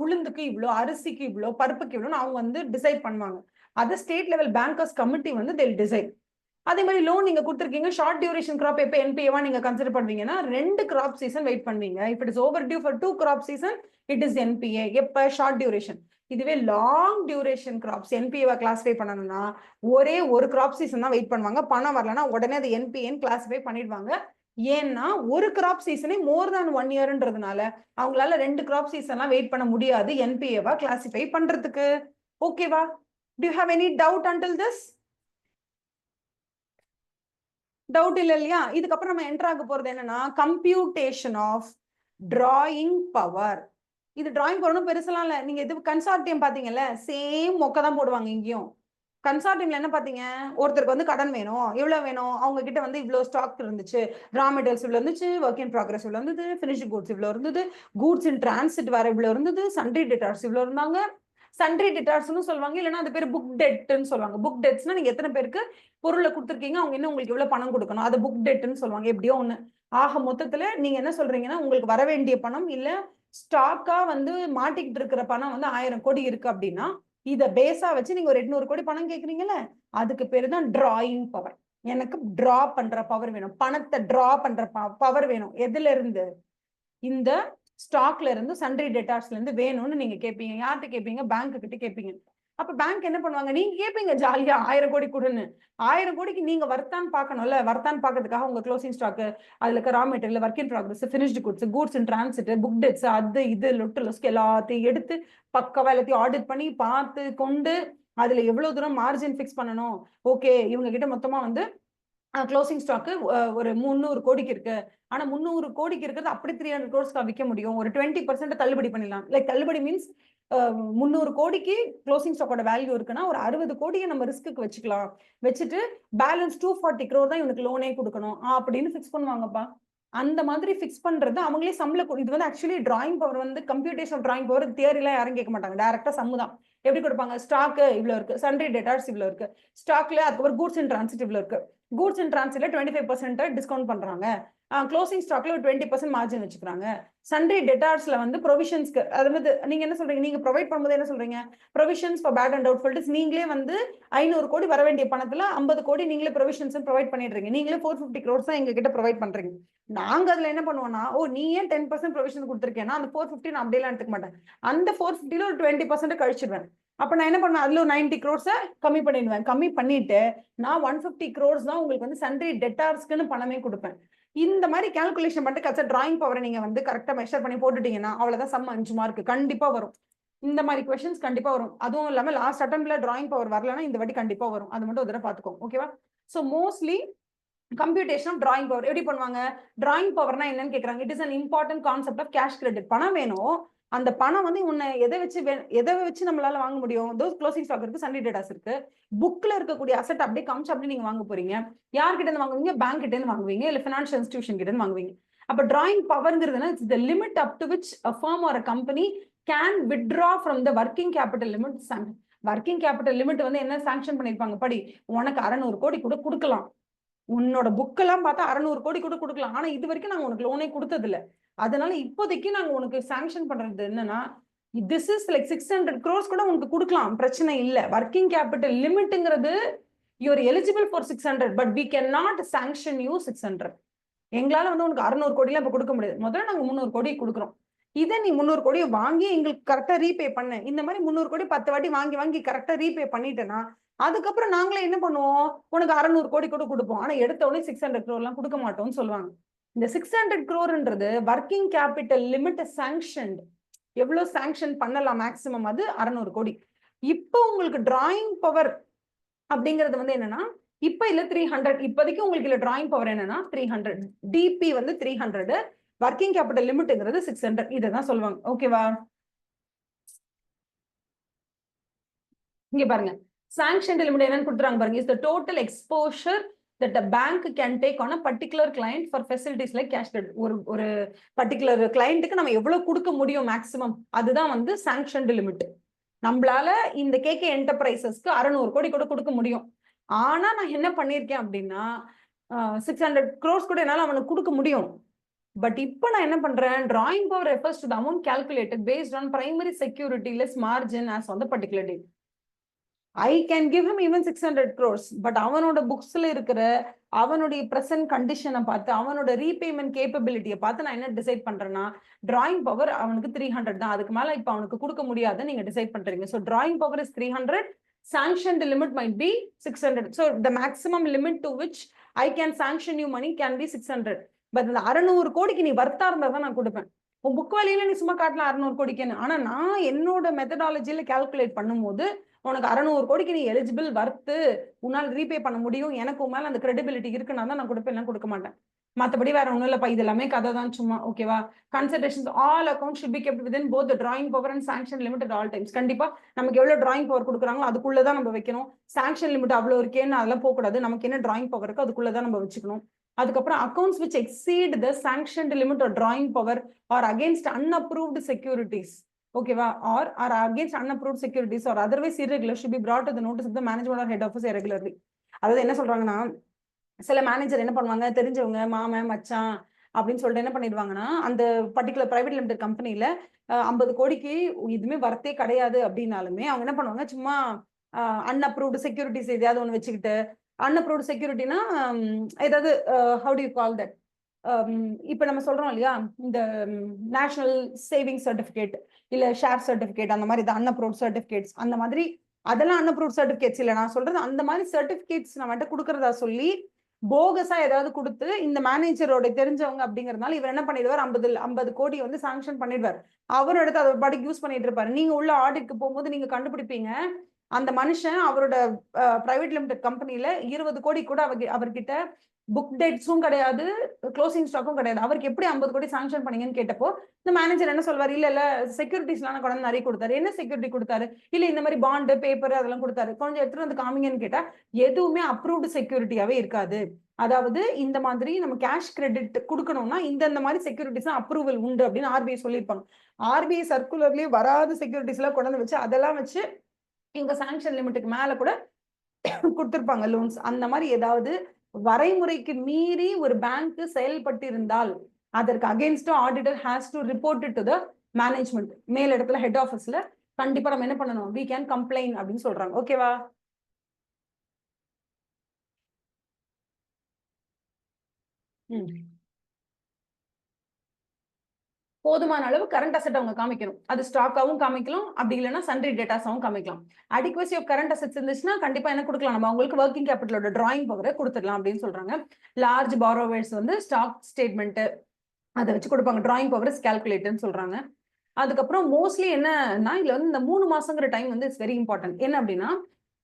உளுந்துக்கு இவ்வளோ, அரிசிக்கு இவ்வளோ, பருப்புக்கு இவ்வளோன்னு அவங்க வந்து டிசைட் பண்ணுவாங்க. அது ஸ்டேட் லெவல் பேங்கர்ஸ் கமிட்டி வந்து they'll decide. அதே மாதிரி லோன் நீங்க கொடுத்துருக்கீங்க, ஷார்ட் டியூரேஷன் கிராப் எப்போ என்பிஏவா நீங்க கன்சிடர் பண்ணுவீங்கன்னா 2 கிராப் சீசன் வெயிட் பண்ணுவீங்க. If it is overdue for 2 crop season it is NPA. எப்ப? Short duration. இதுவே லாங் டியூரேஷன் கிராப்ஸ் என்பிஏவா கிளாஸிஃபை பண்ணணும்னா ஒரே ஒரு கிராப் சீசன் தான் வெயிட் பண்ணுவாங்க. பணம் வரலன்னா உடனே அது என்பிஏன்னு கிளாஸிஃபை பண்ணிடுவாங்க. ஏன்னா ஒரு கிராப் சீசனே மோர் தேன் 1 இயர்ன்றதுனால அவங்களால 2 கிராப் சீசன்லாம் வெயிட் பண்ண முடியாது என்பிஏவா கிளாஸிஃபை பண்றதுக்கு. ஓகேவா? Do you have any doubt until this? Doubt இல்ல இல்லையா? இதுக்கப்புறம் நம்ம என்டர் ஆக போறது என்னன்னா கம்ப்யூட்டேஷன் ஆஃப் டிராயிங் பவர். இது டிராயிங் பவர்னு பெருசெல்லாம் இல்ல. நீங்க இது கன்சார்டியம் பாத்தீங்கல்ல, சேம் மொக்க தான் போடுவாங்க இங்கேயும். கன்சார்டியம்ல என்ன பாத்தீங்க, ஒருத்தருக்கு வந்து கடன் வேணும், எவ்வளவு வேணும், அவங்க கிட்ட வந்து இவ்வளவு ஸ்டாக் இருந்துச்சு, ரா மெட்டீரியல்ஸ் இவ்வளவு இருந்துச்சு, ஒர்க் இன் ப்ராக்ரஸ் இவ்வளவு இருந்தது, ஃபினிஷ்ட் கூட்ஸ் இவ்வளவு இருந்தது, கூட்ஸ் இன் டிரான்சிட் வேற இவ்வளவு இருந்தது, சன்ட்ரி டெட்டார்ஸ் இவ்வளவு இருந்தாங்க. சன்ட்ரி டெட்டார்ஸ்னு சொல்லுவாங்க, இல்லைன்னா அது பேர் புக் டெட்னு சொல்லுவாங்க. புக் டெட்ஸ்னா நீங்க எத்தனை பேருக்கு பொருளை கொடுத்துருக்கீங்க, அவங்க இன்னும் உங்களுக்கு எவ்வளவு பணம் கொடுக்கணும், அது புக் டெட்னு சொல்லுவாங்க. எப்படியோ ஒண்ணு. ஆக மொத்தத்துல நீங்க என்ன சொல்றீங்கன்னா உங்களுக்கு வர வேண்டிய பணம் இல்ல ஸ்டாக்கா வந்து மாட்டிக்கிட்டு இருக்கிற பணம் வந்து 1000 கோடி இருக்கு அப்படின்னா இத பேஸா வச்சு நீங்க ஒரு 800 கோடி பணம் கேக்குறீங்கல்ல, அதுக்கு பேரு தான் டிராயிங் பவர். எனக்கு டிரா பண்ற பவர் வேணும், பணத்தை டிரா பண்ற பவர் வேணும். எதுல இருந்து? இந்த ஸ்டாக்ல இருந்து, சன்ட்ரி டெட்டார்ஸ்ல இருந்து வேணும்னு நீங்க கேட்பீங்க. யார்கிட்ட கேட்பீங்க? பேங்க் கிட்ட கேட்பீங்க. அப்ப பேங்க் என்ன பண்ணுவாங்க, நீங்க கேட்பீங்க ஜாலியா 1000 கோடி கொடுன்னு. 1000 கோடிக்கு நீங்க வர்த்தான்னு பார்க்கணும்ல. வர்த்தான்னு பார்க்கறதுக்காக உங்க க்ளோசிங் ஸ்டாக், அதுல இருக்க raw material, work in progress, finished goods, goods in transit, book debts, அது இது லொட்டு லொஸ்க் எல்லாத்தையும் எடுத்து பக்கவா எல்லாத்தையும் ஆடிட் பண்ணி பார்த்து கொண்டு அதுல எவ்வளவு தூரம் மார்ஜின் ஃபிக்ஸ் பண்ணணும். ஓகே, இவங்க கிட்ட மொத்தமா வந்து க்ளோசிங் ஸ்டாக்கு ஒரு 300 கோடிக்கு இருக்கு. ஆனா 300 கோடிக்கு இருக்கிறது அப்படி 300 கோடிக்கு விற்க முடியும். ஒரு 20% தள்ளுபடி பண்ணிடலாம். லைக் தள்ளுபடி மீன்ஸ் 300 கோடிக்கு க்ளோசிங் ஸ்டாக்கோட வேல்யூ இருக்குன்னா ஒரு 60 கோடியை நம்ம ரிஸ்க்கு வச்சுக்கலாம். வச்சுட்டு பேலன்ஸ் 240 crore தான் இவனுக்கு லோனே கொடுக்கணும் அப்படின்னு ஃபிக்ஸ் பண்ணுவாங்கப்பா. அந்த மாதிரி ஃபிக்ஸ் பண்றது அவங்களே சம்பளம். இது வந்து ஆக்சுவலி டிராயிங் பவர் வந்து கம்ப்யூட்டேஷன் டிராயிங் பவர் தியரிலாம் யாரும் கேட்க மாட்டாங்க. டைரக்டா சம்மு தான். எப்படி கொடுப்பாங்க? ஸ்டாக் இவ்வளவு இருக்கு, சன்ட்ரி டெட்டார்ஸ் இவ்வளவு இருக்கு, ஸ்டாக்ல அதுக்கப்புறம் கூட்ஸ் இன் டிரான்சிட் இவ்வளவு இருக்கு, கூட்ஸ் இன் டிரான்சிட்ல 25% டிஸ்கவுண்ட் பண்றாங்க, க்ளோசிங் ஸ்டாக்ல ஒரு 20% மார்ஜின் வச்சுக்கிறாங்க. சன்ட்ரி டெட்டார்ஸ்ல வந்து ப்ரொவிஷன்ஸ்க்கு, அதாவது நீங்க என்ன சொல்றீங்க, நீங்க ப்ரொவைட் பண்ணும்போது என்ன சொல்றீங்க, provisions for bad and doubtful debts. நீங்களே வந்து 500 கோடி வர வேண்டிய பணத்துல 50 கோடி நீங்களே ப்ரொவிஷன்ஸ் ப்ரொவைட் பண்ணிடுறீங்க. நீங்களே 450 crores தான் எங்க கிட்ட ப்ரொவைட் பண்றீங்க. நாங்க அதுல என்ன பண்ணுவோம்னா, ஓ நீ ஏன் 10% ப்ரொவிஷன் கொடுத்துருக்கேன்னா அந்த 450 நான் அப்படியெல்லாம் எடுத்துக்க மாட்டேன். அந்த 450ல ஒரு 20% கழிச்சிடுவேன். அப்ப நான் என்ன பண்ணுவேன், அதுல ஒரு 90 crores கம்மி பண்ணிடுவேன். கம்மி பண்ணிட்டு நான் 150 crores தான் உங்களுக்கு வந்து சன்ட்ரி டெட்டார்ஸ்க்குன்னு பணமே கொடுப்பேன். இந்த மாதிரி கால்குலேஷன் பண்ணிட்டு கடைசியா டிராயிங் பவரை நீங்க வந்து கரெக்டா மெஷர் பண்ணி போட்டுட்டீங்கன்னா அவ்வளவுதான். சம் 5 மார்க் கண்டிப்பா வரும். இந்த மாதிரி கொஸ்டின்ஸ் கண்டிப்பா வரும். அதுவும் இல்லாம லாஸ்ட் அட்டெம்ப்ட்ல டிராயிங் பவர் வரலன்னா இந்த வாட்டி கண்டிப்பா வரும். அது மட்டும் ஒரு தடவை பாத்துக்கோங்க. ஓகேவா? So mostly computation of drawing power எப்படி பண்ணுவாங்க? டிராயிங் பவர்னா என்னன்னு கேக்குறாங்க. It is an important concept of cash credit. பணம் வேணும், அந்த பணம் வந்து உன்னை எதை வச்சு நம்மளால வாங்க முடியும்? க்ளோசிங் ஸ்டாக் இருக்கு, சண்டே டேட்டாஸ் இருக்கு, புக்ல இருக்கக்கூடிய அசெட் அப்படியே காமிச்சு அப்படி நீங்க வாங்க போறீங்க. யார்கிட்ட இருந்து வாங்குவீங்க? பேங்க் கிட்ட இருந்து வாங்குவீங்க, இல்ல பினான்சியல் இன்ஸ்டிடியூஷன் கிட்ட இருந்து வாங்குவீங்க. அப்ப டிராயிங் பவர்ங்கிறதுனா it's the limit up to which a firm or a company can withdraw from the working capital limit. Working capital limit வந்து என்ன சாங்ஷன் பண்ணிருப்பாங்க? படி, உனக்கு 600 கோடி கூட கொடுக்கலாம். உன்னோட புக் எல்லாம் பார்த்தா 600 கோடி கூட கொடுக்கலாம். ஆனா இது வரைக்கும் நாங்க உனக்கு லோனே கொடுத்தது இல்ல. அதனால இப்போதைக்கு நாங்க உனக்கு சாங்ஷன் பண்றது என்னன்னா, திஸ் இஸ் லைக் 600 crores கூட உனக்கு கொடுக்கலாம், பிரச்சனை இல்ல. ஒர்க்கிங் கேபிட்டல் லிமிட்ங்கிறது you are eligible for 600, but we cannot sanction you 600. எங்களால வந்து உனக்கு 600 கோடிலாம் இப்ப கொடுக்க முடியாது. முதல்ல நாங்க 300 கோடி கொடுக்குறோம். இதை நீ 300 கோடியை வாங்கி எங்களுக்கு கரெக்டா ரீபே பண்ணு. இந்த மாதிரி 300 கோடி 10 வாட்டி வாங்கி வாங்கி கரெக்டா ரீபே பண்ணிட்டேன்னா அதுக்கப்புறம் நாங்களே என்ன பண்ணுவோம்? உனக்கு 600 கோடி கூட கொடுப்போம். ஆனா எடுத்த உடனே 600 crore எல்லாம் கொடுக்க மாட்டோம்னு சொல்லுவாங்க. இந்த 600 crore working capital limit sanctioned. எவ்வளவு சாங்ஷன் பண்ணலாம் மேக்சிமம்? அது 600 கோடி. இப்போ உங்களுக்கு டிராயிங் பவர் அப்படிங்கிறது வந்து என்னன்னா, இப்ப இல்ல 300. இப்போதைக்கு உங்களுக்கு இல்ல டிராயிங் பவர் என்னன்னா 300. டிபி வந்து 300, ஒர்க்கிங் கேபிட்டல் லிமிட்ங்கிறது 600. இததான் சொல்லுவாங்க. ஓகேவா? இங்க பாருங்க, சாங்ஷன் லிமிட் என்னன்னு கொடுத்துறாங்க பாருங்க. Is the total exposure that a bank can take on a particular client for facilities like cash credit. ஒரு பர்டிகுலர் கிளையண்ட்டுக்கு நம்ம எவ்வளவு கொடுக்க முடியும் மேக்ஸிமம், அதுதான் வந்து சாங்ஷன் லிமிட். நம்மளால இந்த கேகே என்டர்பிரைசஸ்க்கு 600 கோடி கூட கொடுக்க முடியும். ஆனா நான் என்ன பண்ணிருக்கேன் அப்படின்னா 600 crores கூட என்னால அவனுக்கு கொடுக்க முடியும். பட் இப்போ நான் என்ன பண்றேன்? Drawing power refers to the amount calculated based on primary security less margin as on the particular date. I can give him even 600 crores, but அவனோட புக்ஸ்ல இருக்கிற அவனுடைய பிரசன்ட் கண்டிஷனை பார்த்து அவனோட ரீபேமெண்ட் கேப்பபிலிட்டியை பார்த்து நான் என்ன டிசைட் பண்றேன்னா, டிராயிங் பவர் அவனுக்கு 300 தான், அதுக்கு மேல இப்ப அவனுக்கு கொடுக்க முடியாதுன்னு நீங்க டிசைட் பண்றீங்க. So drawing power is 300, sanctioned limit might be 600. So the maximum limit to which I can sanction you money can be 600. But இந்த 600 கோடிக்கு நீ வர்த்தா இருந்தா தான் நான் கொடுப்பேன். உன் புக் வேலையில நீ சும்மா காட்டலாம் 600 கோடிக்குன்னு. ஆனா நான் என்னோட மெத்தடாலஜியில கால்குலேட் பண்ணும்போது உனக்கு 600 கோடிக்கு நீ எலிஜிபிள், வர்த்து, உன்னால் ரீபே பண்ண முடியும், எனக்கு உன் மேல அந்த கிரெடிபிலிட்டி இருக்குன்னா தான் நான் கொடுப்பேன், எல்லாம் கொடுக்க மாட்டேன். மற்றபடி வேற ஒன்றும் இல்லப்பா, இது எல்லாமே கதை தான் சும்மா. ஓகேவா? Considerations all account should be kept within both the drawing power and sanction limit at all times. கண்டிப்பா நமக்கு எவ்வளவு டிராயிங் பவர் கொடுக்குறாங்களோ அதுக்குள்ளதான் நம்ம வைக்கணும். சாங்ஷன் லிமிட் அவ்வளவு இருக்கேன்னு அதெல்லாம் போகக்கூடாது. நமக்கு என்ன டிராயிங் பவர் இருக்கோ அதுக்குள்ளதான் நம்ம வச்சுக்கணும். அதுக்கப்புறம் accounts which exceed the sanctioned limit or drawing power or against unapproved securities, ஓகேவா, or are against unapproved securities or otherwise irregular should be brought to the notice of the management or head office irregularly. அதாவது என்ன சொல்றாங்கன்னா, சில manager என்ன பண்ணுவாங்க, தெரிஞ்சவங்க மாமன் மச்சான் அப்படின்னு சொல்லிட்டு என்ன பண்ணிடுவாங்கன்னா, அந்த பர்டிகுலர் பிரைவேட் லிமிடெட் கம்பெனில 50 கோடிக்கு இதுவுமே வரத்தே கிடையாது அப்படின்னாலுமே அவங்க என்ன பண்ணுவாங்க, சும்மா அன்அப்ரூவ்டு செக்யூரிட்டிஸ் எதையாவது ஒன்று வச்சுக்கிட்டு, அன்அப்ரூவ்டு செக்யூரிட்டினா ஏதாவது how do you call that, இப்ப நம்ம சொல்றோம் இல்லையா, இந்த நேஷனல் சேவிங் சர்டிபிகேட் இல்ல ஷேர் சர்டிபிகேட், அந்த மாதிரி அன்அப்ரூவ்ட் சர்டிபிகேட்ஸ், அந்த மாதிரி அதெல்லாம் அன்அப்ரூவ்ட் சர்டிபிகேட்ஸ் இல்ல, நான் சொல்றது அந்த மாதிரி சர்டிபிகேட்ஸ் நம்ம கொடுக்கறதா சொல்லி போகஸா ஏதாவது கொடுத்து இந்த மேனேஜரோட தெரிஞ்சவங்க அப்படிங்கறதுனால இவர் என்ன பண்ணிடுவார், 50 கோடி வந்து சாங்ஷன் பண்ணிடுவார். அவரோட எடுத்து அதை படிக்கு யூஸ் பண்ணிட்டு இருப்பாரு. நீங்க உள்ள ஆடிட்க்கு போகும்போது நீங்க கண்டுபிடிப்பீங்க, அந்த மனுஷன் அவரோட பிரைவேட் லிமிடெட் கம்பெனில 20 கோடி கூட அவர்கிட்ட புக் டேட்ஸும் கிடையாது, க்ளோசிங் ஸ்டாக்கும் கிடையாது. அவருக்கு எப்படி 50 கோடி சாங்ஷன் பண்ணீங்கன்னு கேட்டப்போ இந்த மேனேஜர் என்ன சொல்வாரு, இல்ல செக்யூரிட்டிஸ்லாம் கொண்டு நிறைய கொடுத்தாரு. என்ன செக்யூரிட்டி கொடுத்தாரு? இல்ல இந்த மாதிரி பாண்டு பேப்பர் அதெல்லாம் கொடுத்தாரு. கொஞ்சம் எடுத்துட்டு வந்து காமிங்கன்னு கேட்டா எதுவுமே அப்ரூவ்டு செக்யூரிட்டியாவே இருக்காது. அதாவது இந்த மாதிரி நம்ம கேஷ் கிரெடிட் கொடுக்கணும்னா இந்த மாதிரி செக்யூரிட்டிஸ் அப்ரூவல் உண்டு அப்படின்னு ஆர்பிஐ சொல்லியிருப்பாங்க. ஆர்பிஐ சர்க்குலர்லயே வராத செக்யூரிட்டிஸ் எல்லாம் கொண்டு வச்சு அதெல்லாம் வச்சு இவங்க சாங்ஷன் லிமிட்டுக்கு மேல கூட கொடுத்திருப்பாங்க லோன்ஸ். அந்த மாதிரி ஏதாவது வரைமுறைக்கு மீறி ஒரு பேங்க் செயல்பட்டு இருந்தால் அதற்கு against auditor has to report it to the management. மேல் இடத்துல ஹெட் ஆஃபீஸ்ல கண்டிப்பா நம்ம என்ன பண்ணணும், we can complain அப்படின்னு சொல்றாங்க. ஓகேவா? போதுமான அளவு கரண்ட் அசெட் அவங்க காமிக்கணும். அது ஸ்டாக்காவும் காமிக்கலாம், அப்படி இல்லைன்னா சன்ட்ரி டேட்டாஸாவும் காமிக்கலாம். அடிக்வசி ஆஃப் கரண்ட் அசெட்ஸ் இருந்துச்சுன்னா கண்டிப்பா என்ன கொடுக்கலாம், நம்ம அவங்களுக்கு ஒர்க்கிங் கேபிட்டலோட டிராயிங் பவரை கொடுத்துடலாம் அப்படின்னு சொல்றாங்க. லார்ஜ் பாரோவர்ஸ் வந்து ஸ்டாக் ஸ்டேட்மெண்ட் அதை வச்சு கொடுப்பாங்க, டிராயிங் பவர் இஸ் கால்குலேட்டர்னு சொல்றாங்க. அதுக்கப்புறம் மோஸ்ட்லி என்னன்னா இதுல வந்து இந்த 3 மாசங்கிற டைம் வந்து இட்ஸ் வெரி இம்பார்ட்டன்ட். என்ன அப்படின்னா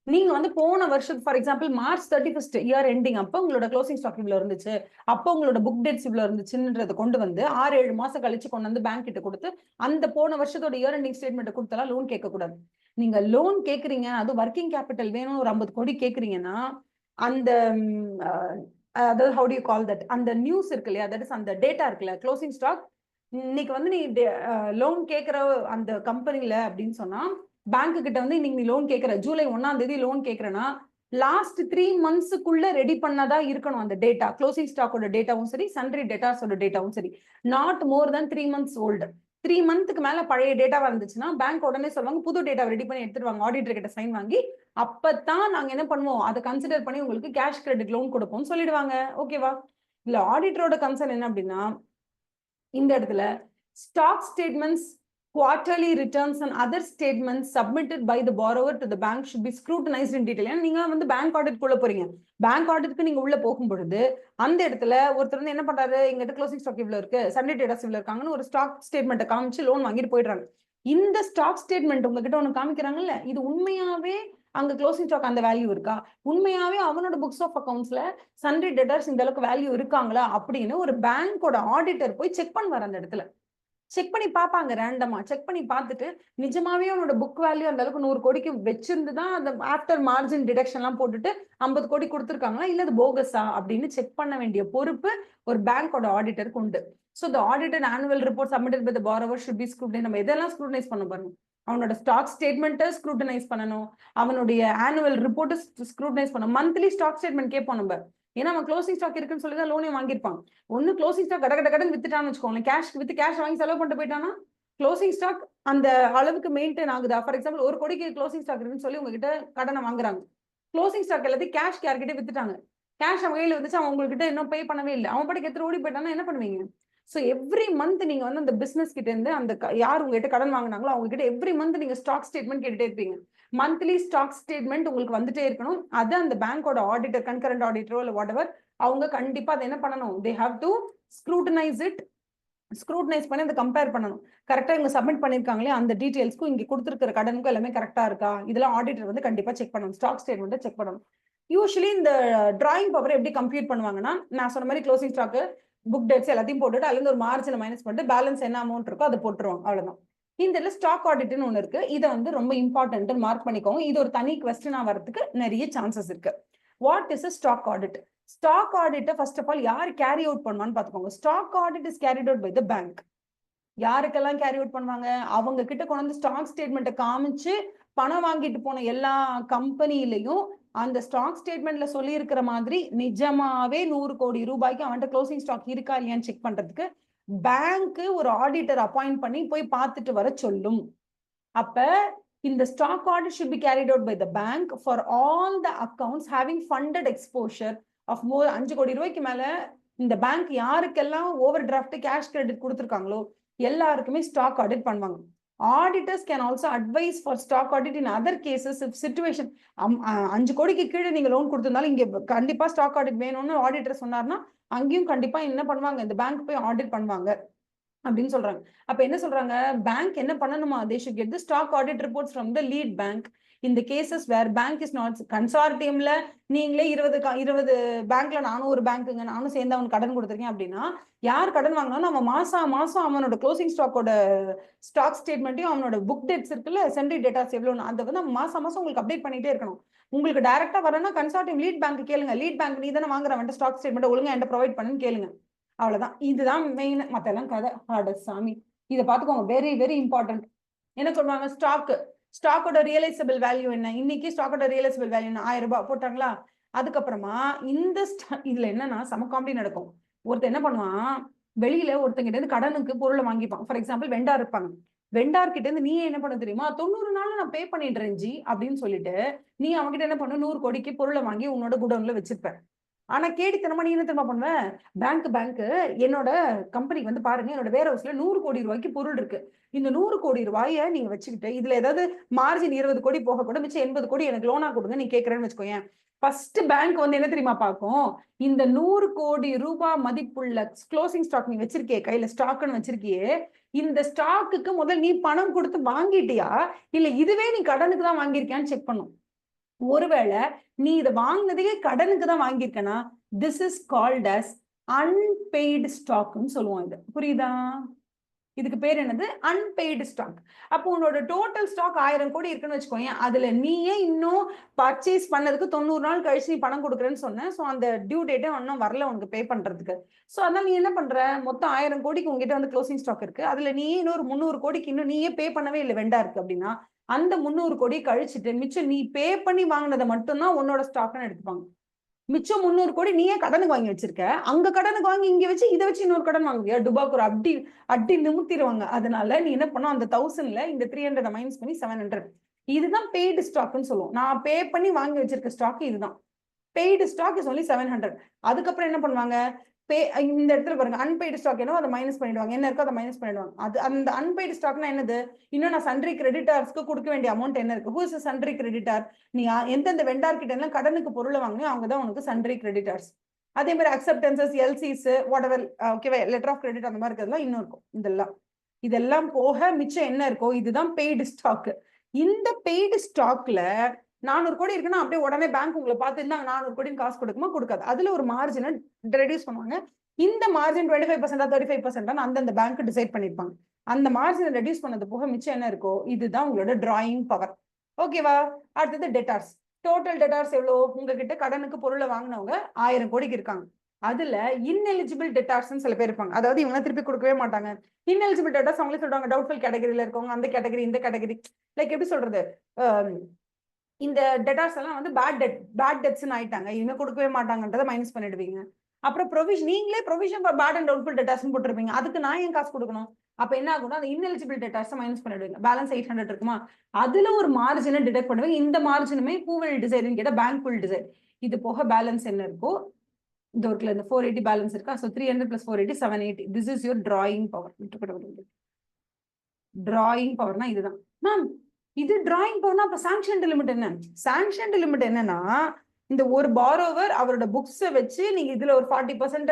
நீங்க வந்து போன வருஷம் for example March 31 year ending அப்போ உங்களோட க்ளோசிங் ஸ்டாக் இவ்வளவு இருந்துச்சு, அப்போ உங்களோட புக் டேட்ஸ் இவ்வளவு இருந்துச்சுன்றதை கொண்டு வந்து 6-7 மாசம் கழிச்சு கொண்டு வந்து பேங்க் கிட்ட கொடுத்து அந்த போன வருஷத்தோட இயர் எண்டிங் ஸ்டேட்மெண்ட் கொடுத்தலாம் லோன் கேட்க கூடாது. நீங்க லோன் கேக்குறீங்க, அது ஒர்க்கிங் கேபிட்டல் வேணும், ஒரு 50 கோடி கேக்குறீங்கன்னா அந்த அதாவது how do you call that, அந்த நியூஸ் இருக்கு இல்லையா, தட் இஸ் அந்த டேட்டா இருக்குல்ல, க்ளோசிங் ஸ்டாக் இன்னைக்கு வந்து நீ லோன் கேட்கிற அந்த கம்பெனில அப்படின்னு சொன்னா பேங்க் கிட்ட வந்து இன்னைக்கு நீ லோன் கேட்கிற ஜூலை 1ஆம் தேதி லோன் கேட்கறனா லாஸ்ட் 3 மந்த்ஸுக்குள்ள ரெடி பண்ணதா இருக்கணும் அந்த டேட்டா. க்ளோசிங் ஸ்டாக்கோட டேட்டாவும் சரி, சன்ட்ரி டேட்டாஸோட டேட்டாவும் சரி, not more then 3 months old. 3 மந்த்துக்கு மேல பழைய டேட்டாவா இருந்துச்சுன்னா பேங்க் உடனே சொல்லுவாங்க புது டேட்டா ரெடி பண்ணி எடுத்துட்டு வாங்க, ஆடிட்டர் கிட்ட சைன் வாங்கி அப்பதான் நாங்க என்ன பண்ணுவோம் அதை கன்சிடர் பண்ணி உங்களுக்கு கேஷ் கிரெடிட் லோன் கொடுப்போம் சொல்லிடுவாங்க. ஓகேவா? இல்ல ஆடிட்டரோட கன்சர்ன் என்ன அப்படின்னா இந்த இடத்துல stock statements, quarterly returns and other statements submitted by the borrower to the bank should be scrutinized in detail. ஏன்னா நீங்க வந்து பேங்க் ஆடிட் குள்ள போறீங்க, பேங்க் ஆடிட்க்கு நீங்க உள்ள போகும் பொழுது அந்த இடத்துல ஒருத்தர் வந்து என்ன பண்றாரு, எங்கிட்ட க்ளோசிங் ஸ்டாக் இவ்வளவு இருக்கு, சண்டே டேட்டாஸ் இவ்வளவு இருக்காங்கன்னு ஒரு ஸ்டாக் ஸ்டேட்மெண்ட் காமிச்சு லோன் வாங்கிட்டு போயிடுறாங்க. இந்த ஸ்டாக் ஸ்டேட்மெண்ட் உங்ககிட்ட ஒண்ணு காமிக்கிறாங்கல்ல, இது உண்மையாவே அங்க க்ளோசிங் ஸ்டாக் அந்த வேல்யூ இருக்கா, உண்மையாவே அவனோட புக்ஸ் ஆஃப் அக்கவுண்ட்ஸ்ல சண்டே டேட்டாஸ் இந்த அளவுக்கு வேல்யூ இருக்காங்களா அப்படின்னு ஒரு பேங்கோட ஆடிட்டர் போய் செக் பண்ணுவார். அந்த இடத்துல செக் பண்ணி பார்ப்பாங்க, ரேண்டமா செக் பண்ணி பார்த்துட்டு நிஜமாவே அவனோட புக் வேல்யூ அந்த அளவுக்கு 100 கோடிக்கு வச்சிருந்துதான் அந்த ஆஃப்டர் மார்ஜின் டிடக்ஷன் எல்லாம் போட்டுட்டு 50 கோடி கொடுத்துருக்காங்களா இல்ல அது போகஸா அப்படின்னு செக் பண்ண வேண்டிய பொறுப்பு ஒரு பேங்கோட ஆடிட்டருக்கு உண்டு. So the auditor annual report submitted by the borrower should be scrutinise. நம்ம எதெல்லாம் ஸ்க்ரூட்டினைஸ் பண்ண பாருங்க, அவனோட ஸ்டாக் ஸ்டேட்மெண்ட்டை ஸ்க்ரூட்டினைஸ் பண்ணணும், அவனுடைய ஆனுவல் ரிப்போர்ட் ஸ்க்ரூட்டினைஸ் பண்ணணும், மந்த்லி ஸ்டாக் ஸ்டேட்மெண்ட் கேட்போம் நம்ம. ஏன்னா அவன் க்ளோசிங் ஸ்டாக் இருக்குன்னு சொல்லி தான் லோனே வாங்கியிருப்பான். ஒன்னு க்ளோசிங் ஸ்டாக் கட கட கடன் வித்துட்டான்னு வச்சுக்கோங்களேன், கேஷ் வித்து கேஷ் வாங்கி செலவு பண்ணிட்டு போயிட்டானா க்ளோசிங் ஸ்டாக் அந்த அளவுக்கு மெயின்டைன் ஆகுதா? ஃபார் எக்ஸாம்பிள் 1 கோடிக்கு க்ளோசிங் ஸ்டாக் இருக்குன்னு சொல்லி உங்ககிட்ட கடனை வாங்குறாங்க, க்ளோசிங் ஸ்டாக் எல்லாத்தையும் கேஷ் யார்கிட்ட வித்துட்டாங்க, கேஷ் அவன் கையில வந்துச்சு, அவன் உங்ககிட்ட இன்னும் பே பண்ணவே இல்லை, அவன் படிக்க எத்தனை ஓடி போயிட்டானா என்ன பண்ணுவீங்க? ஸோ எவ்ரி மந்த் நீங்க வந்து அந்த பிசினஸ் கிட்ட இருந்து அந்த யார் உங்ககிட்ட கடன் வாங்கினாங்களோ அவங்க கிட்ட எவ்ரி மந்த் நீங்க ஸ்டாக் ஸ்டேட்மெண்ட் கேட்டுட்டே இருப்பீங்க. மந்த்லி ஸ்டாக் ஸ்டேட்மெண்ட் உங்களுக்கு வந்துட்டே இருக்கணும். அது அந்த பேங்கோட ஆடிட்டர், கன்கரண்ட் ஆடிட்டரோ இல்லை வாட் எவர், அவங்க கண்டிப்பா அதை என்ன பண்ணணும், they have to scrutinise it, scrutinise பண்ணி அதை கம்பேர் பண்ணணும். கரெக்டா இவங்க சப்மிட் பண்ணிருக்காங்களே அந்த டீடைல்ஸ்க்கும் இங்க கொடுத்துருக்கிற கடனுக்கும் எல்லாமே கரெக்டா இருக்கா, இதெல்லாம் ஆடிட்டர் வந்து கண்டிப்பா செக் பண்ணணும், ஸ்டாக் ஸ்டேட்மெண்ட் செக் பண்ணணும். யூஸ்வலி இந்த டிராயிங் பவர் எப்படி கம்ப்யூட் பண்ணுவாங்கன்னா, நான் சொன்ன மாதிரி க்ளோசிங் ஸ்டாக் புக் டேட்ஸ் எல்லாத்தையும் போட்டுட்டு அதுல இருந்து ஒரு மார்ஜினை மைனஸ் பண்ணிட்டு பேலன்ஸ் என்ன அமௌண்ட் இருக்கோ அதை போட்டுருவாங்க, அவ்வளவுதான். இந்த இடத்துல ஸ்டாக் ஆடிட்னு ஒண்ணு இருக்கு, இதை வந்து ரொம்ப இம்பார்ட்டன்ட் மார்க் பண்ணிக்கோங்க. இது ஒரு தனி கொஸ்டினா வரதுக்கு நிறைய சான்சஸ் இருக்கு. What is a stock audit? Stock ஆடிட்டை ஃபர்ஸ்ட் ஆஃப் ஆல் யார் கேரி அவுட் பண்ணுவான்னு பாத்துக்கோங்க. Stock audit is carried out by the bank. யாருக்கெல்லாம் கேரி அவுட் பண்ணுவாங்க, அவங்க கிட்ட கொண்டு வந்து ஸ்டாக் ஸ்டேட்மெண்ட்டை காமிச்சு பணம் வாங்கிட்டு போன எல்லா கம்பெனிலையும் அந்த ஸ்டாக் ஸ்டேட்மெண்ட்ல சொல்லி இருக்கிற மாதிரி நிஜமாவே 100 கோடி ரூபாய்க்கு அவன்கிட்ட க்ளோசிங் ஸ்டாக் இருக்கா இல்லையான்னு செக் பண்றதுக்கு பேங்க் ஒரு ஆடிட்டர் அப்பாயிண்ட் பண்ணி போய் பார்த்துட்டு வர சொல்லும். அப்ப இந்த stock audit should be carried out by the bank for all the accounts having funded exposure of more 5 கோடி ரூபாய்க்கு மேல இந்த பேங்க் யாருக்கெல்லாம் ஓவர் டிராஃப்ட் கேஷ் கிரெடிட் கொடுத்துருக்காங்களோ எல்லாருக்குமே ஸ்டாக் ஆடிட் பண்ணுவாங்க. Auditors can also advise for stock audit in other cases if situation 5 கோடிக்கு கீழே நீங்க லோன் கொடுத்திருந்தாலும் இங்க கண்டிப்பா ஸ்டாக் ஆடிட் வேணும்னு ஆடிட்டர் சொன்னார்னா அங்கேயும் கண்டிப்பா என்ன பண்ணுவாங்க, இந்த பேங்க் போய் ஆடிட் பண்ணுவாங்க அப்படின்னு சொல்றாங்க. அப்ப என்ன சொல்றாங்க, பேங்க் என்ன பண்ணணுமா, they should get the stock audit reports from the lead bank in the cases where bank is not consortiumல நீங்களே 20 பேங்க்ல நானும் ஒரு பேங்க்குங்க நானும் சேர்ந்து அவனுக்கு கடன் கொடுத்துருக்கேன் அப்படின்னா யார் கடன் வாங்கினாலும் அவன் மாசம் அவனோட க்ளோசிங் ஸ்டாக்கோட ஸ்டாக் ஸ்டேட்மெண்ட்டையும் அவனோட புக் டேட்ஸ் இருக்குல்ல, சென்ட்ரி டேட்டாஸ் எவ்வளவு அதை வந்து மாசம் உங்களுக்கு அப்டேட் பண்ணிட்டே இருக்கணும். உங்களுக்கு டைரக்டா வரணும்னா கன்சார்டியம் லீட் பேங்க் கேளுங்க, லீட் பேங்க் நீ தானே வாங்குறவன் ஸ்டாக் ஸ்டேட்மெண்ட் ஒழுங்கா என்கிட்ட ப்ரொவைட் பண்ணுன்னு கேளுங்க, அவ்வளவுதான். இதுதான் மெயின், மத்தெல்லாம் கதை அட சாமி. இதை பார்த்துக்கோங்க, வெரி வெரி இம்பார்ட்டன்ட். என்ன சொல்றாங்க, ஸ்டாக்கோட ரியலைசபிள் வேல்யூ என்ன, இன்னைக்கு ஸ்டாக்கோட ரியலைசபிள் வேல்யூ என்ன, 1000 ரூபாய் போட்டாங்களா, அதுக்கப்புறமா இந்த இதுல என்னன்னா சம காமெடி நடக்கும். ஒருத்தர் என்ன பண்ணுவான், வெளியில ஒருத்தங்கிட்ட இருந்து கடனுக்கு பொருளை வாங்கிப்பான். ஃபார் எக்ஸாம்பிள் வெண்டார் இருப்பாங்க, வெண்டார் கிட்ட இருந்து நீ என்ன பண்ண தெரியுமா, 90 நாள் நான் பே பண்ணிடுறேன் ஜி அப்படின்னு சொல்லிட்டு நீ அவங்ககிட்ட என்ன பண்ண 100 கோடிக்கு பொருளை வாங்கி உன்னோட குடோன்ல வச்சிருப்ப. ஆனா கேடித்தனமா நீ என்ன தெரியுமா பண்ணுவ, பேங்க் என்னோட கம்பெனிக்கு வந்து பாருங்க என்னோட வேர் ஹவுஸ்ல 100 கோடி ரூபாய்க்கு பொருள் இருக்கு, இந்த 100 கோடி ரூபாயை நீங்க வச்சுக்கிட்டு இதுல ஏதாவது மார்ஜின் 20 கோடி போக கூட மிச்சம் 80 கோடி எனக்கு லோனா கொடுங்க நீ கேட்கறேன்னு வச்சுக்கோயேன். ஃபர்ஸ்ட் பேங்க் வந்து என்ன தெரியுமா பார்க்கும், இந்த 100 கோடி ரூபாய் மதிப்புள்ள க்ளோசிங் ஸ்டாக் நீ வச்சிருக்கே கையில ஸ்டாக்னு வச்சிருக்கியே, இந்த ஸ்டாக்குக்கு முதல் நீ பணம் கொடுத்து வாங்கிட்டியா இல்ல இதுவே நீ கடனுக்கு தான் வாங்கியிருக்கியான்னு செக் பண்ணும். ஒருவேளை நீ இதை வாங்கினதே கடனுக்கு தான் வாங்கியிருக்கனா, this is called as unpaid ஸ்டாக்னு சொல்லுவோம். இது புரியுதா? இதுக்கு பேர் என்னது? Unpaid stock. அப்போ உன்னோட டோட்டல் ஸ்டாக் 1000 கோடி இருக்குன்னு வச்சுக்கோங்க. அதுல நீயே இன்னும் பர்ச்சேஸ் பண்ணதுக்கு 90 நாள் கழிச்சு நீ பணம் கொடுக்குறேன்னு சொன்ன. ஸோ அந்த டியூ டேட்டே இன்னும் வரல உனக்கு பே பண்றதுக்கு. ஸோ அதனால நீ என்ன பண்ற? மொத்தம் 1000 கோடிக்கு உங்ககிட்ட வந்து க்ளோசிங் ஸ்டாக் இருக்கு. அதுல நீயே இன்னொரு 300 கோடிக்கு இன்னும் நீயே பே பண்ணவே இல்லை வெண்டா இருக்கு அப்படின்னா, அந்த 300 கோடி கழிச்சுட்டு மிச்சம் நீ பே பண்ணி வாங்கினதை மட்டும்தான் உன்னோட ஸ்டாக்னு எடுத்துப்பாங்க. மிச்சம் 300 கோடி நீயே கடனுக்கு வாங்கி வச்சிருக்க. அங்க கடனுக்கு வாங்கி இங்க வச்சு இதை வச்சு இன்னொரு கடன் வாங்குவியா? டுபாக்கு ஒரு அடி அடி நிமித்திடுவாங்க. அதனால நீ என்ன பண்ணும், அந்த 1000ல இந்த 300 மைனஸ் பண்ணி 700. இதுதான் பெய்டு ஸ்டாக்னு சொல்லுவோம். நான் பே பண்ணி வாங்கி வச்சிருக்க ஸ்டாக் இதுதான். Paid stock is only 700. அதுக்கப்புறம் என்ன பண்ணுவாங்க, இந்த இடத்துல பாருங்க, அன்பெய்டு ஸ்டாக் என்னவோ அதை மைனஸ் பண்ணிடுவாங்க. என்ன இருக்கோ அதை மைனஸ் பண்ணிடுவாங்க. அது அந்த அன்பெய்டு ஸ்டாக்னா என்னது? இன்னும் நான் சன்ட்ரி கிரெடிட்டார்ஸ்க்கு கொடுக்க வேண்டிய அமௌண்ட் என்ன இருக்கு? Who is sundry creditor? நீ எந்தெந்த வெண்டார் கிட்ட எல்லாம் கடனுக்கு பொருளை வாங்கினோ அவங்க தான் உனக்கு சன்ட்ரி கிரெடிட்டார்ஸ். அதே மாதிரி அக்செப்டன்சஸ், எல்சிஸ், வாட் எவர், ஓகேவா, லெட்டர் ஆஃப் கிரெடிட் அந்த மாதிரி இருக்கிறதுலாம் இன்னும் இருக்கும். இதெல்லாம் போக மிச்சம் என்ன இருக்கோ இதுதான் பெய்டு ஸ்டாக். இந்த பெய்டு ஸ்டாக்ல 400 கோடி இருக்குன்னா அப்படியே உடனே பேங்க் உங்களை பார்த்து இருந்தாங்க 400 கோடின்னு காசு கொடுக்குமா? கொடுக்காது. அதுல ஒரு மார்ஜினை ரெடியூஸ் பண்ணுவாங்க. இந்த மார்ஜின் 25% 35% அந்தந்த பேங்க் டிசைட் பண்ணிருப்பாங்க. அந்த மார்ஜினை ரெடியூஸ் பண்ணது போக மிச்சம் என்ன இருக்கோ இதுதான் உங்களோட டிராயிங் பவர். ஓகேவா? அடுத்தது டெட்டார்ஸ். டோட்டல் டெட்டார்ஸ் எவ்வளோ? உங்ககிட்ட கடனுக்கு பொருளை வாங்கினவங்க 1000 கோடிக்கு இருக்காங்க. அதுல இன்எலிஜிபிள் டெட்டார்ஸ் சில பேர் இருப்பாங்க. அதாவது இவங்க திருப்பி கொடுக்கவே மாட்டாங்க. இன்எலிஜிபிள் டெட்டார்ஸ் அவங்களே சொல்றாங்க, டவுட்ஃபுல் கேட்டகரியில இருக்கவங்க, அந்த கேட்டகரி இந்த கேட்டகரி. லைக் எப்படி சொல்றது, இந்த டெட்டார்ஸ் எல்லாம் வந்து பேட் டெட்ஸ்ன்னு ஆயிட்டாங்க, இவங்க கொடுக்கவே மாட்டாங்கன்றதை மைனஸ் பண்ணிடுவீங்க. அப்புறம் ப்ரொவிஷன், நீங்களே provision for bad and doubtful debtors போட்டிருப்பீங்க. அதுக்கு நான் ஏன் காசு கொடுக்கணும்? அப்ப என்ன ஆகும்னா அந்த இன்எலிஜிபிள் டெட்டார்ஸ் மைனஸ் பண்ணிடுவீங்க. பேலன்ஸ் 800 இருக்குமா, அதுல ஒரு மார்ஜினை டிடெக்ட் பண்ணுவீங்க. இந்த மார்ஜினுமே ஹூ வில் டிசைட் கேட்டா பேங்க் வில் டிசைட். இது போக பேலன்ஸ் என்ன இருக்கோ இந்த ஒர்க்ல இந்த 480 பேலன்ஸ் இருக்கா. So 300 + 480 780. This is your drawing power. Drawing பவர்னா இதுதான் மேம். இது டிராயிங் பவர்னா அப்ப சாங்ஷன் லிமிட் என்ன? சாங்ஷன் லிமிட் என்னன்னா, இந்த ஒரு பாரோவர் அவரோட புக்ஸை வச்சு நீங்க இதுல ஒரு 40%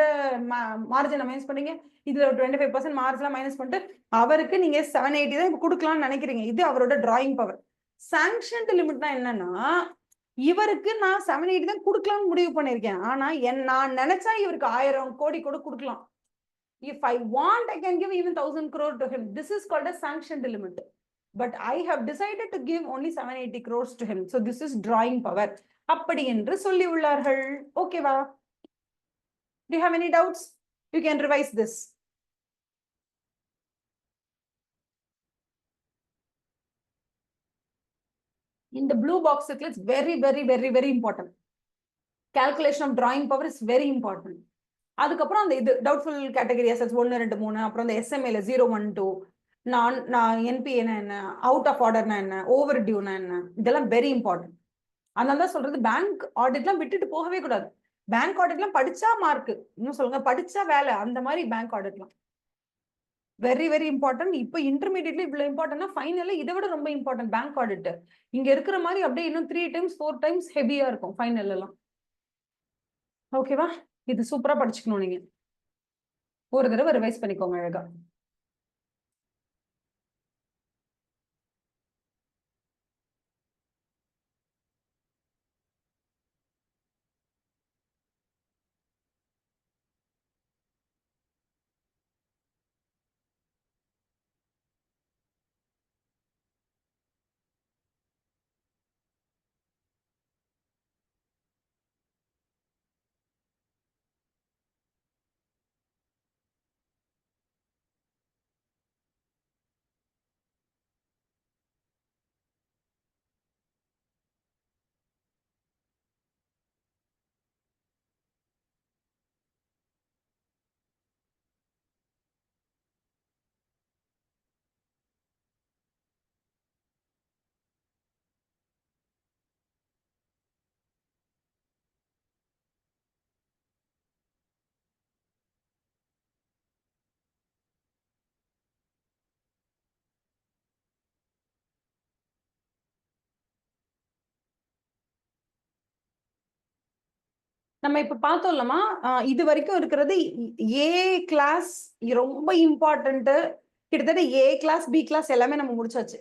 மார்ஜினை மைனஸ் பண்ணீங்க, இதுல ஒரு 25% மார்ஜினை மைனஸ் பண்ணிட்டு அவருக்கு நீங்க 780 தான் இப்ப கொடுக்கலாம்னு நினைக்கிறீங்க. இது அவரோட டிராயிங் பவர். சாங்ஷன் லிமிட்னா என்னன்னா, இவருக்கு நான் 780 தான் கொடுக்கலாம்னு முடிவு பண்ணிருக்கேன். ஆனா நான் நினைச்சா இவருக்கு 1000 கோடி கூட கொடுக்கலாம். If I want, I can give even 1000 crore to him. This is called a sanctioned limit. But I have decided to give only 780 crores to him. So this is drawing power. அப்படி என்று சொல்லி உள்ளார்கள். ஓகேவா? Do you have any doubts? You can revise this. In the blue box, it's very, very, very, very important. Calculation of drawing power is very important. அதுக்கப்புறம் அந்த இது doubtful category assets 1 2 3, அப்புறம் அந்த எஸ்எம்ஏல 0 1 2, நான் என்பிஏனா என்ன, அவுட் ஆஃப் ஆர்டர்னா என்ன, over tuna என்ன, இதெல்லாம் வெரி இம்பார்ட்டன்ட். அதனால தான் சொல்றது பேங்க் ஆடிட்லாம் விட்டுட்டு போகவே கூடாது. பேங்க் ஆடிட்லாம் படிச்சா மார்க், இன்னும் சொல்லுங்க படிச்சா வேலை, அந்த மாதிரி பேங்க் ஆடிட்லாம் வெரி வெரி இம்பார்ட்டன்ட். இப்போ இன்டர்மீடியட்ல இவ்வளவு இம்பார்ட்டன்ட்னா ஃபைனல்ல இதை விட ரொம்ப இம்பார்ட்டன்ட் பேங்க் ஆடிட். இங்க இருக்கிற மாதிரி அப்படியே இன்னும் 3 times 4 times ஹெவியா இருக்கும் ஃபைனல் எல்லாம். ஓகேவா? இது சூப்பரா படிச்சுக்கணும். நீங்க ஒரு தடவை ரிவைஸ் பண்ணிக்கோங்க அழகா. நம்ம இப்ப பார்த்தோம் இல்லமா, இது வரைக்கும் இருக்கிறது ஏ கிளாஸ் ரொம்ப இம்பார்ட்டன்ட். கிட்டத்தட்ட ஏ கிளாஸ் பி கிளாஸ் எல்லாமே நம்ம முடிச்சாச்சு.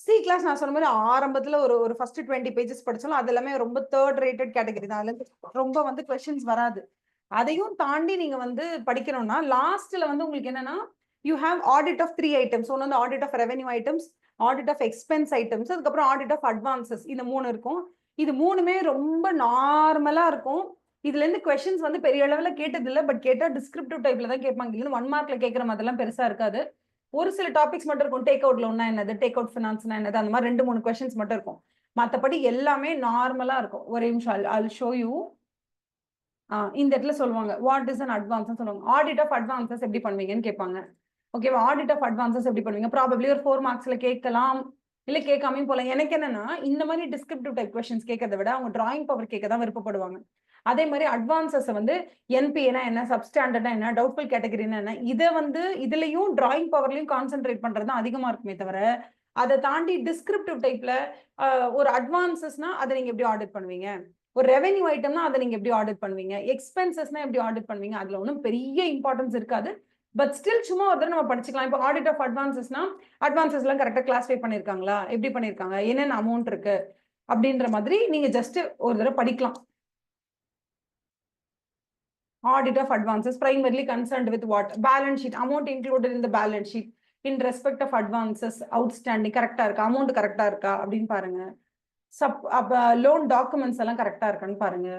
சி கிளாஸ் நான் சொன்ன மாதிரி ஆரம்பத்துல ஒரு ஃபர்ஸ்ட் 20 பேஜஸ் படிச்சாலும் அது எல்லாமே ரொம்ப தேர்ட் ரேட்டட் கேட்டகரி தான். அதுல ரொம்ப வந்து கொஸ்டின்ஸ் வராது. அதையும் தாண்டி நீங்க வந்து படிக்கணும்னா லாஸ்ட்ல வந்து உங்களுக்கு என்னன்னா you have audit of 3 items. ஒன்று வந்து audit of revenue items, audit of expense items, அதுக்கப்புறம் ஆடிட் ஆஃப் அட்வான்சஸ். இந்த 3 இருக்கும். இது 3மே ரொம்ப நார்மலா இருக்கும். இதுல இருந்து கொஸ்டின்ஸ் வந்து பெரிய அளவுல கேட்டது இல்லை. பட் கேட்டா டிஸ்கிரிப்டிவ் டைப்ல தான் கேட்பாங்க. இது 1 மார்க்ல கேட்கற மாதிரிலாம் பெருசா இருக்காது. ஒரு சில டாபிக்ஸ் மட்டும் இருக்கும். டேக் அவுட் லோன்னா என்னது, டேக் அவுட் ஃபினான்ஸ்னா என்னது, அந்த மாதிரி 2-3 கொஸ்டின்ஸ் மட்டும் இருக்கும். மற்றபடி எல்லாமே நார்மலா இருக்கும். ஒரே நிமிஷம் I'll show you. இந்த இடத்துல சொல்லுவாங்க வாட் இஸ் அன் அட்வான்ஸ் சொல்லுவாங்க. ஆடிட் ஆஃப் அட்வான்சஸ் எப்படி பண்ணுவீங்கன்னு கேட்பாங்க. ஓகேவா? ஆடிட் ஆஃப் அட்வான்சஸ் எப்படி பண்ணுவீங்க? ப்ராபப்ளி ஒரு 4 மார்க்ஸ்ல கேட்கலாம், இல்ல கேட்காமையும் போலாம். எனக்கு என்னன்னா இந்த மாதிரி டிஸ்கிரிப்டிவ் டைப் கொஸ்டின்ஸ் கேட்கறத விட அவங்க டிராயிங் பவர் கேட்க தான் விருப்பப்படுவாங்க. அதே மாதிரி அட்வான்சஸ் வந்து என்பிஏனா என்ன, சப்ஸ்டாண்டர்டா என்ன, டவுட்ஃபுல் கேட்டகரினா என்ன, இதை வந்து இதுலயும் டிராயிங் பவர்லயும் கான்சென்ட்ரேட் பண்றது தான் அதிகமா இருக்குமே தவிர, அதை தாண்டி டிஸ்கிரிப்டிவ் டைப்ல ஒரு அட்வான்சஸ்னா அதை நீங்க எப்படி ஆடிட் பண்ணுவீங்க, ஒரு ரெவென்யூ ஐட்டம்னா அதை நீங்க எப்படி ஆடிட் பண்ணுவீங்க, எக்ஸ்பென்சஸ்னா எப்படி ஆடிட் பண்ணுவீங்க, அதுல ஒன்றும் பெரிய இம்பார்ட்டன்ஸ் இருக்காது. பட் ஸ்டில் சும்மா ஒரு தடவை நம்ம படிச்சுக்கலாம். இப்போ ஆடிட் ஆஃப் அட்வான்சஸ்னா அட்வான்சஸ் எல்லாம் கரெக்டா கிளாஸிஃபை பண்ணிருக்காங்களா, எப்படி பண்ணிருக்காங்க, என்னென்ன அமௌண்ட் இருக்கு அப்படின்ற மாதிரி நீங்க ஜஸ்ட் ஒரு தடவை படிக்கலாம். Audit of advances primarily concerned with what? Balance sheet, amount included in the balance sheet in respect of advances outstanding கரெக்டா இருக்கா, அமௌண்ட் கரெக்டா இருக்கா அப்படின்னு பாருங்க. லோன் டாக்குமெண்ட்ஸ் எல்லாம் கரெக்டா இருக்கான்னு பாருங்க.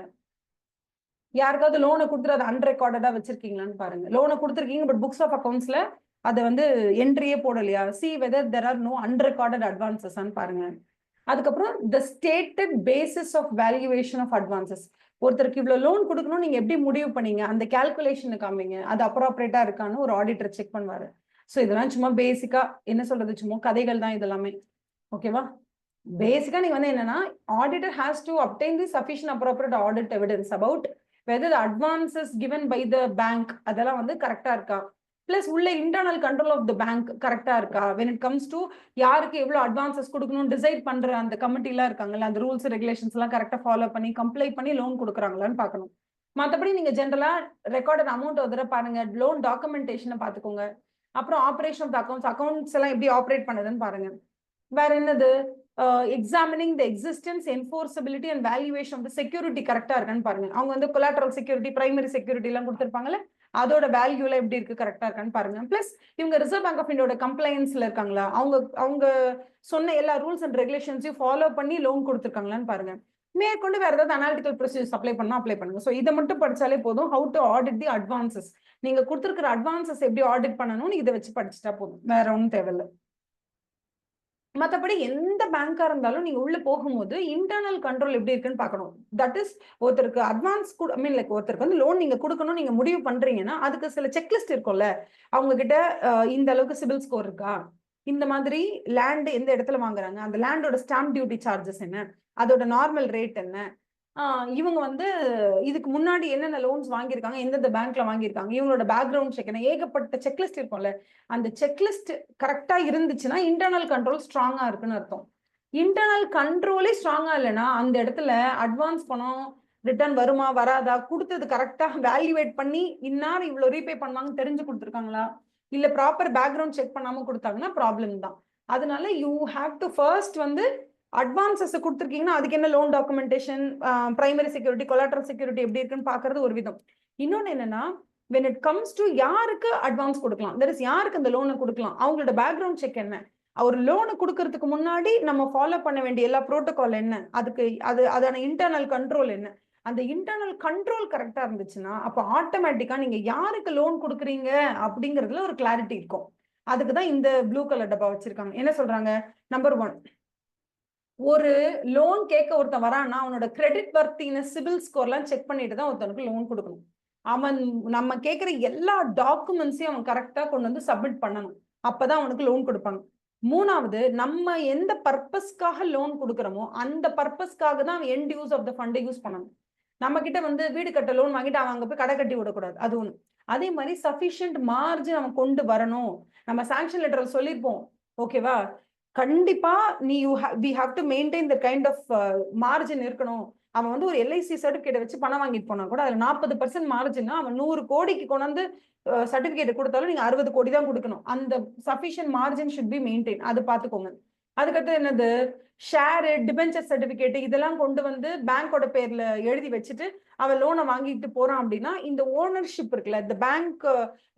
யாருக்காவது லோனை கொடுத்துட்டு அதை அன்ரெக்கார்டடா வச்சிருக்கீங்களான்னு பாருங்க. லோனை கொடுத்துருக்கீங்க பட் புக்ஸ் ஆஃப் அக்கௌண்ட்ஸ்ல அதை வந்து என்ட்ரியே போடலையா, see whether there are no unrecorded advances பாருங்க. அதுக்கப்புறம் the stated basis of valuation of advances. ஒருத்தருக்கு இவ்வளவு லோன் கொடுக்கணும் நீங்க எப்படி முடிவு பண்ணீங்க, அந்த கால்குலேஷனை காமிங்க, அது அப்ராப்ரேட்டா இருக்கான்னு ஒரு ஆடிட்டர் செக் பண்ணுவாரு. ஸோ இதெல்லாம் சும்மா பேசிக்கா என்ன சொல்றது, சும்மா கதைகள் தான் இதெல்லாமே. ஓகேவா? பேசிக்கா நீங்க வந்து என்னன்னா auditor has to obtain the sufficient appropriate audit evidence about whether the advances given by the bank அதெல்லாம் வந்து கரெக்டா இருக்கா, பிளஸ் உள்ள internal control of the bank கரெக்டா இருக்கா, வென் இட் கம்ஸ் டு யாருக்கு எவ்வளவு அட்வான்சஸ் கொடுக்கணும் டிசைட் பண்ற அந்த கமிட்டி எல்லாம் இருக்காங்கல்ல, அந்த ரூல்ஸ் ரெகுலேஷன்ஸ் எல்லாம் கரெக்டா ஃபாலோ பண்ணி கம்ப்ளை பண்ணி லோன் கொடுக்குறாங்களான்னு பார்க்கணும். மற்றபடி நீங்க ஜென்ரலா ரெக்கார்டட் அமௌண்ட் ஒரு தடவை பாருங்க, லோன் டாக்குமெண்டேஷனை பார்த்துக்கோங்க, அப்புறம் ஆபரேஷன் ஆஃப் அக்கௌண்ட்ஸ் எல்லாம் எப்படி ஆப்ரேட் பண்ணுதுன்னு பாருங்க. வேற என்னது, examining the existence, enforceability and valuation of the security கரெக்டா இருக்கான்னு பாருங்க. அவங்க வந்து கொலாட்ரல் செக்யூரிட்டி, பிரைமரி செக்யூரிட்டி எல்லாம் கொடுத்துருப்பாங்கல்ல, அதோட வேல்யூல எப்படி இருக்கு, கரெக்டா இருக்கான்னு பாருங்க. பிளஸ் இவங்க ரிசர்வ் பேங்க் ஆஃப் இந்தியாவோட கம்ப்ளைன்ஸ்ல இருக்காங்களா, அவங்க சொன்ன எல்லா ரூல்ஸ் அண்ட் ரெகுலேஷன்ஸையும் ஃபாலோ பண்ணி லோன் கொடுத்துருக்காங்களான்னு பாருங்க. மேற்கொண்டு வேற ஏதாவது அனாலிட்டிக்கல் ப்ரொசீஜர்ஸ் அப்ளை பண்ணா அப்ளை பண்ணுங்க. ஸோ இதை மட்டும் படிச்சாலே போதும். How to audit the advances, நீங்க கொடுத்துருக்கிற அட்வான்சஸ் எப்படி ஆடிட் பண்ணணும்னு இதை வச்சு படிச்சுட்டா போதும், வேற ஒன்றும் தேவையில்லை. மற்றபடி எந்த பேங்கா இருந்தாலும் நீங்க உள்ள போகும்போது இன்டர்னல் கண்ட்ரோல் எப்படி இருக்குன்னு பார்க்கணும். தட் இஸ் ஒருத்தருக்கு அட்வான்ஸ் மீன் லைக் ஒருத்தருக்கு வந்து லோன் நீங்க கொடுக்கணும் நீங்க முடிவு பண்றீங்கன்னா அதுக்கு சில செக்லிஸ்ட் இருக்கும்ல. அவங்க கிட்ட இந்த அளவுக்கு சிபில் ஸ்கோர் இருக்கா, இந்த மாதிரி லேண்ட் எந்த இடத்துல வாங்குறாங்க, அந்த லேண்டோட ஸ்டாம்ப் டியூட்டி சார்ஜஸ் என்ன, அதோட நார்மல் ரேட் என்ன, இவங்க வந்து இதுக்கு முன்னாடி என்னென்ன லோன்ஸ் வாங்கியிருக்காங்க, எந்தெந்த பேங்க்ல வாங்கியிருக்காங்க, இவங்களோட பேக்ரவுண்ட் செக் என்ன, ஏகப்பட்ட செக்லிஸ்ட் இருக்கும்ல. அந்த செக்லிஸ்ட் கரெக்டா இருந்துச்சுன்னா இன்டர்னல் கண்ட்ரோல் ஸ்ட்ராங்கா இருக்குன்னு அர்த்தம். இன்டர்னல் கண்ட்ரோலே ஸ்ட்ராங்கா இல்லைன்னா அந்த இடத்துல அட்வான்ஸ் பணம் ரிட்டர்ன் வருமா வராதா, கொடுத்தது கரெக்டா வேல்யூவேட் பண்ணி இன்னார் இவ்வளவு ரீபே பண்ணுவாங்கன்னு தெரிஞ்சு கொடுத்துருக்காங்களா, இல்ல ப்ராப்பர் பேக்ரவுண்ட் செக் பண்ணாம கொடுத்தாங்கன்னா ப்ராப்ளம் தான். அதனால யூ ஹாவ் டு ஃபர்ஸ்ட் வந்து அட்வான்சஸ் கொடுத்துருக்கீங்கன்னா அதுக்கு என்ன loan documentation, primary security, collateral security எப்படி இருக்குன்னு பாக்குறது ஒரு விதம். இன்னொன்னு என்னன்னா when it comes to யாருக்கு அட்வான்ஸ் கொடுக்கலாம், தட் இஸ் யாருக்கு அந்த லோனை கொடுக்கலாம், அவங்களோட பேக்ரவுண்ட் செக் என்ன, ஒரு லோனை கொடுக்கறதுக்கு முன்னாடி நம்ம ஃபாலோ பண்ண வேண்டிய எல்லா ப்ரோட்டோகால் என்ன, அதுக்கு அதான இன்டர்னல் கண்ட்ரோல் என்ன, அந்த இன்டர்னல் கண்ட்ரோல் கரெக்டா இருந்துச்சுன்னா அப்போ ஆட்டோமேட்டிக்கா நீங்க யாருக்கு லோன் கொடுக்குறீங்க அப்படிங்கிறதுல ஒரு கிளாரிட்டி இருக்கும். அதுக்குதான் இந்த ப்ளூ கலர் டப்பா வச்சிருக்காங்க. என்ன சொல்றாங்க, நம்பர் 1, ஒரு லோன் கேட்க ஒருத்தன் வரான்னா அவனோட கிரெடிட் வர்த்தினஸ், சிபில் ஸ்கோர்லாம் செக் பண்ணிட்டு தான் ஒருத்தனுக்கு லோன் கொடுக்கணும். அவன் நம்ம கேட்கிற எல்லா டாக்குமெண்ட்ஸையும் அவன் கரெக்டா கொண்டு வந்து சப்மிட் பண்ணணும். அப்பதான் அவனுக்கு லோன் கொடுப்பாங்க. 3வது, நம்ம எந்த பர்பஸ்க்காக லோன் கொடுக்குறோமோ அந்த பர்பஸ்க்காக தான் அவன் எண்ட் யூஸ் ஆஃப் த ஃபண்டை யூஸ் பண்ணணும். நம்ம கிட்ட வந்து வீடு கட்ட லோன் வாங்கிட்டு அவன் அங்க போய் கடை கட்டி விடக்கூடாது, அது ஒண்ணு. அதே மாதிரி சஃபிஷியன்ட் மார்ஜின் அவன் கொண்டு வரணும். நம்ம சாங்ஷன் லெட்டர் சொல்லியிருப்போம், ஓகேவா, கண்டிப்பா நீ we have to maintain the kind of margin இருக்கணும். அவன் வந்து ஒரு எல்ஐசி சர்டிபிகேட் வச்சு பணம் வாங்கிட்டு போனா கூட அதுல 40% மார்ஜின்னா அவன் 100 கோடிக்கு கொண்டு சர்டிபிகேட் கொடுத்தாலும் நீங்க 60 கோடி தான் கொடுக்கணும். அந்த sufficient margin should be maintain, அது பாத்துக்கோங்க. அதுக்கடுத்து என்னது, ஷேரு, டிபென்ச்சர் சர்டிபிகேட் இதெல்லாம் கொண்டு வந்து பேங்கோட பேர்ல எழுதி வச்சுட்டு அவன் லோனை வாங்கிட்டு போறான் அப்படின்னா, இந்த ஓனர்ஷிப் இருக்குல்ல, இந்த பேங்க்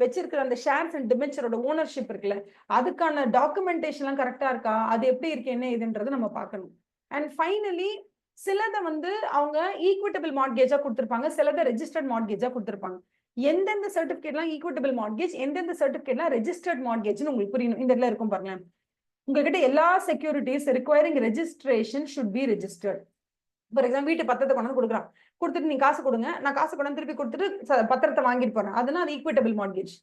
வச்சிருக்கிற அந்த ஷேர்ஸ் அண்ட் டிபென்ச்சரோட ஓனர்ஷிப் இருக்குல்ல, அதுக்கான டாக்குமெண்டேஷன்லாம் கரெக்டா இருக்கா, அது எப்படி இருக்கு என்ன ஏதுன்றது நம்ம பார்க்கணும். அண்ட் ஃபைனலி சிலதை வந்து அவங்க ஈக்விட்டபிள் மார்ட்கேஜா கொடுத்துருப்பாங்க, சிலதை ரெஜிஸ்டர்ட் மார்ட்கேஜா கொடுத்துருப்பாங்க. எந்தெந்த சர்டிபிகேட்லாம் ஈக்விட்டபிள் மார்ட்கேஜ், எந்தெந்த சர்டிபிகேட்லாம் ரெஜிஸ்டர்ட் மார்ட்கேஜ்னு உங்களுக்கு புரியணும். இந்த இடத்துல இருக்கும் பாருங்களேன். உங்ககிட்ட எல்லா securities requiring registration should be registered. For example வீட்டு பத்திரத்தை கொண்டு வந்து கொடுக்குறான், கொடுத்துட்டு நீங்க காசு கொடுங்க, நான் காசு கொண்டு திருப்பி கொடுத்துட்டு பத்திரத்தை வாங்கிட்டு போறேன், அதுனா அது ஈக்விட்டபிள் மார்ட்கேஜ்.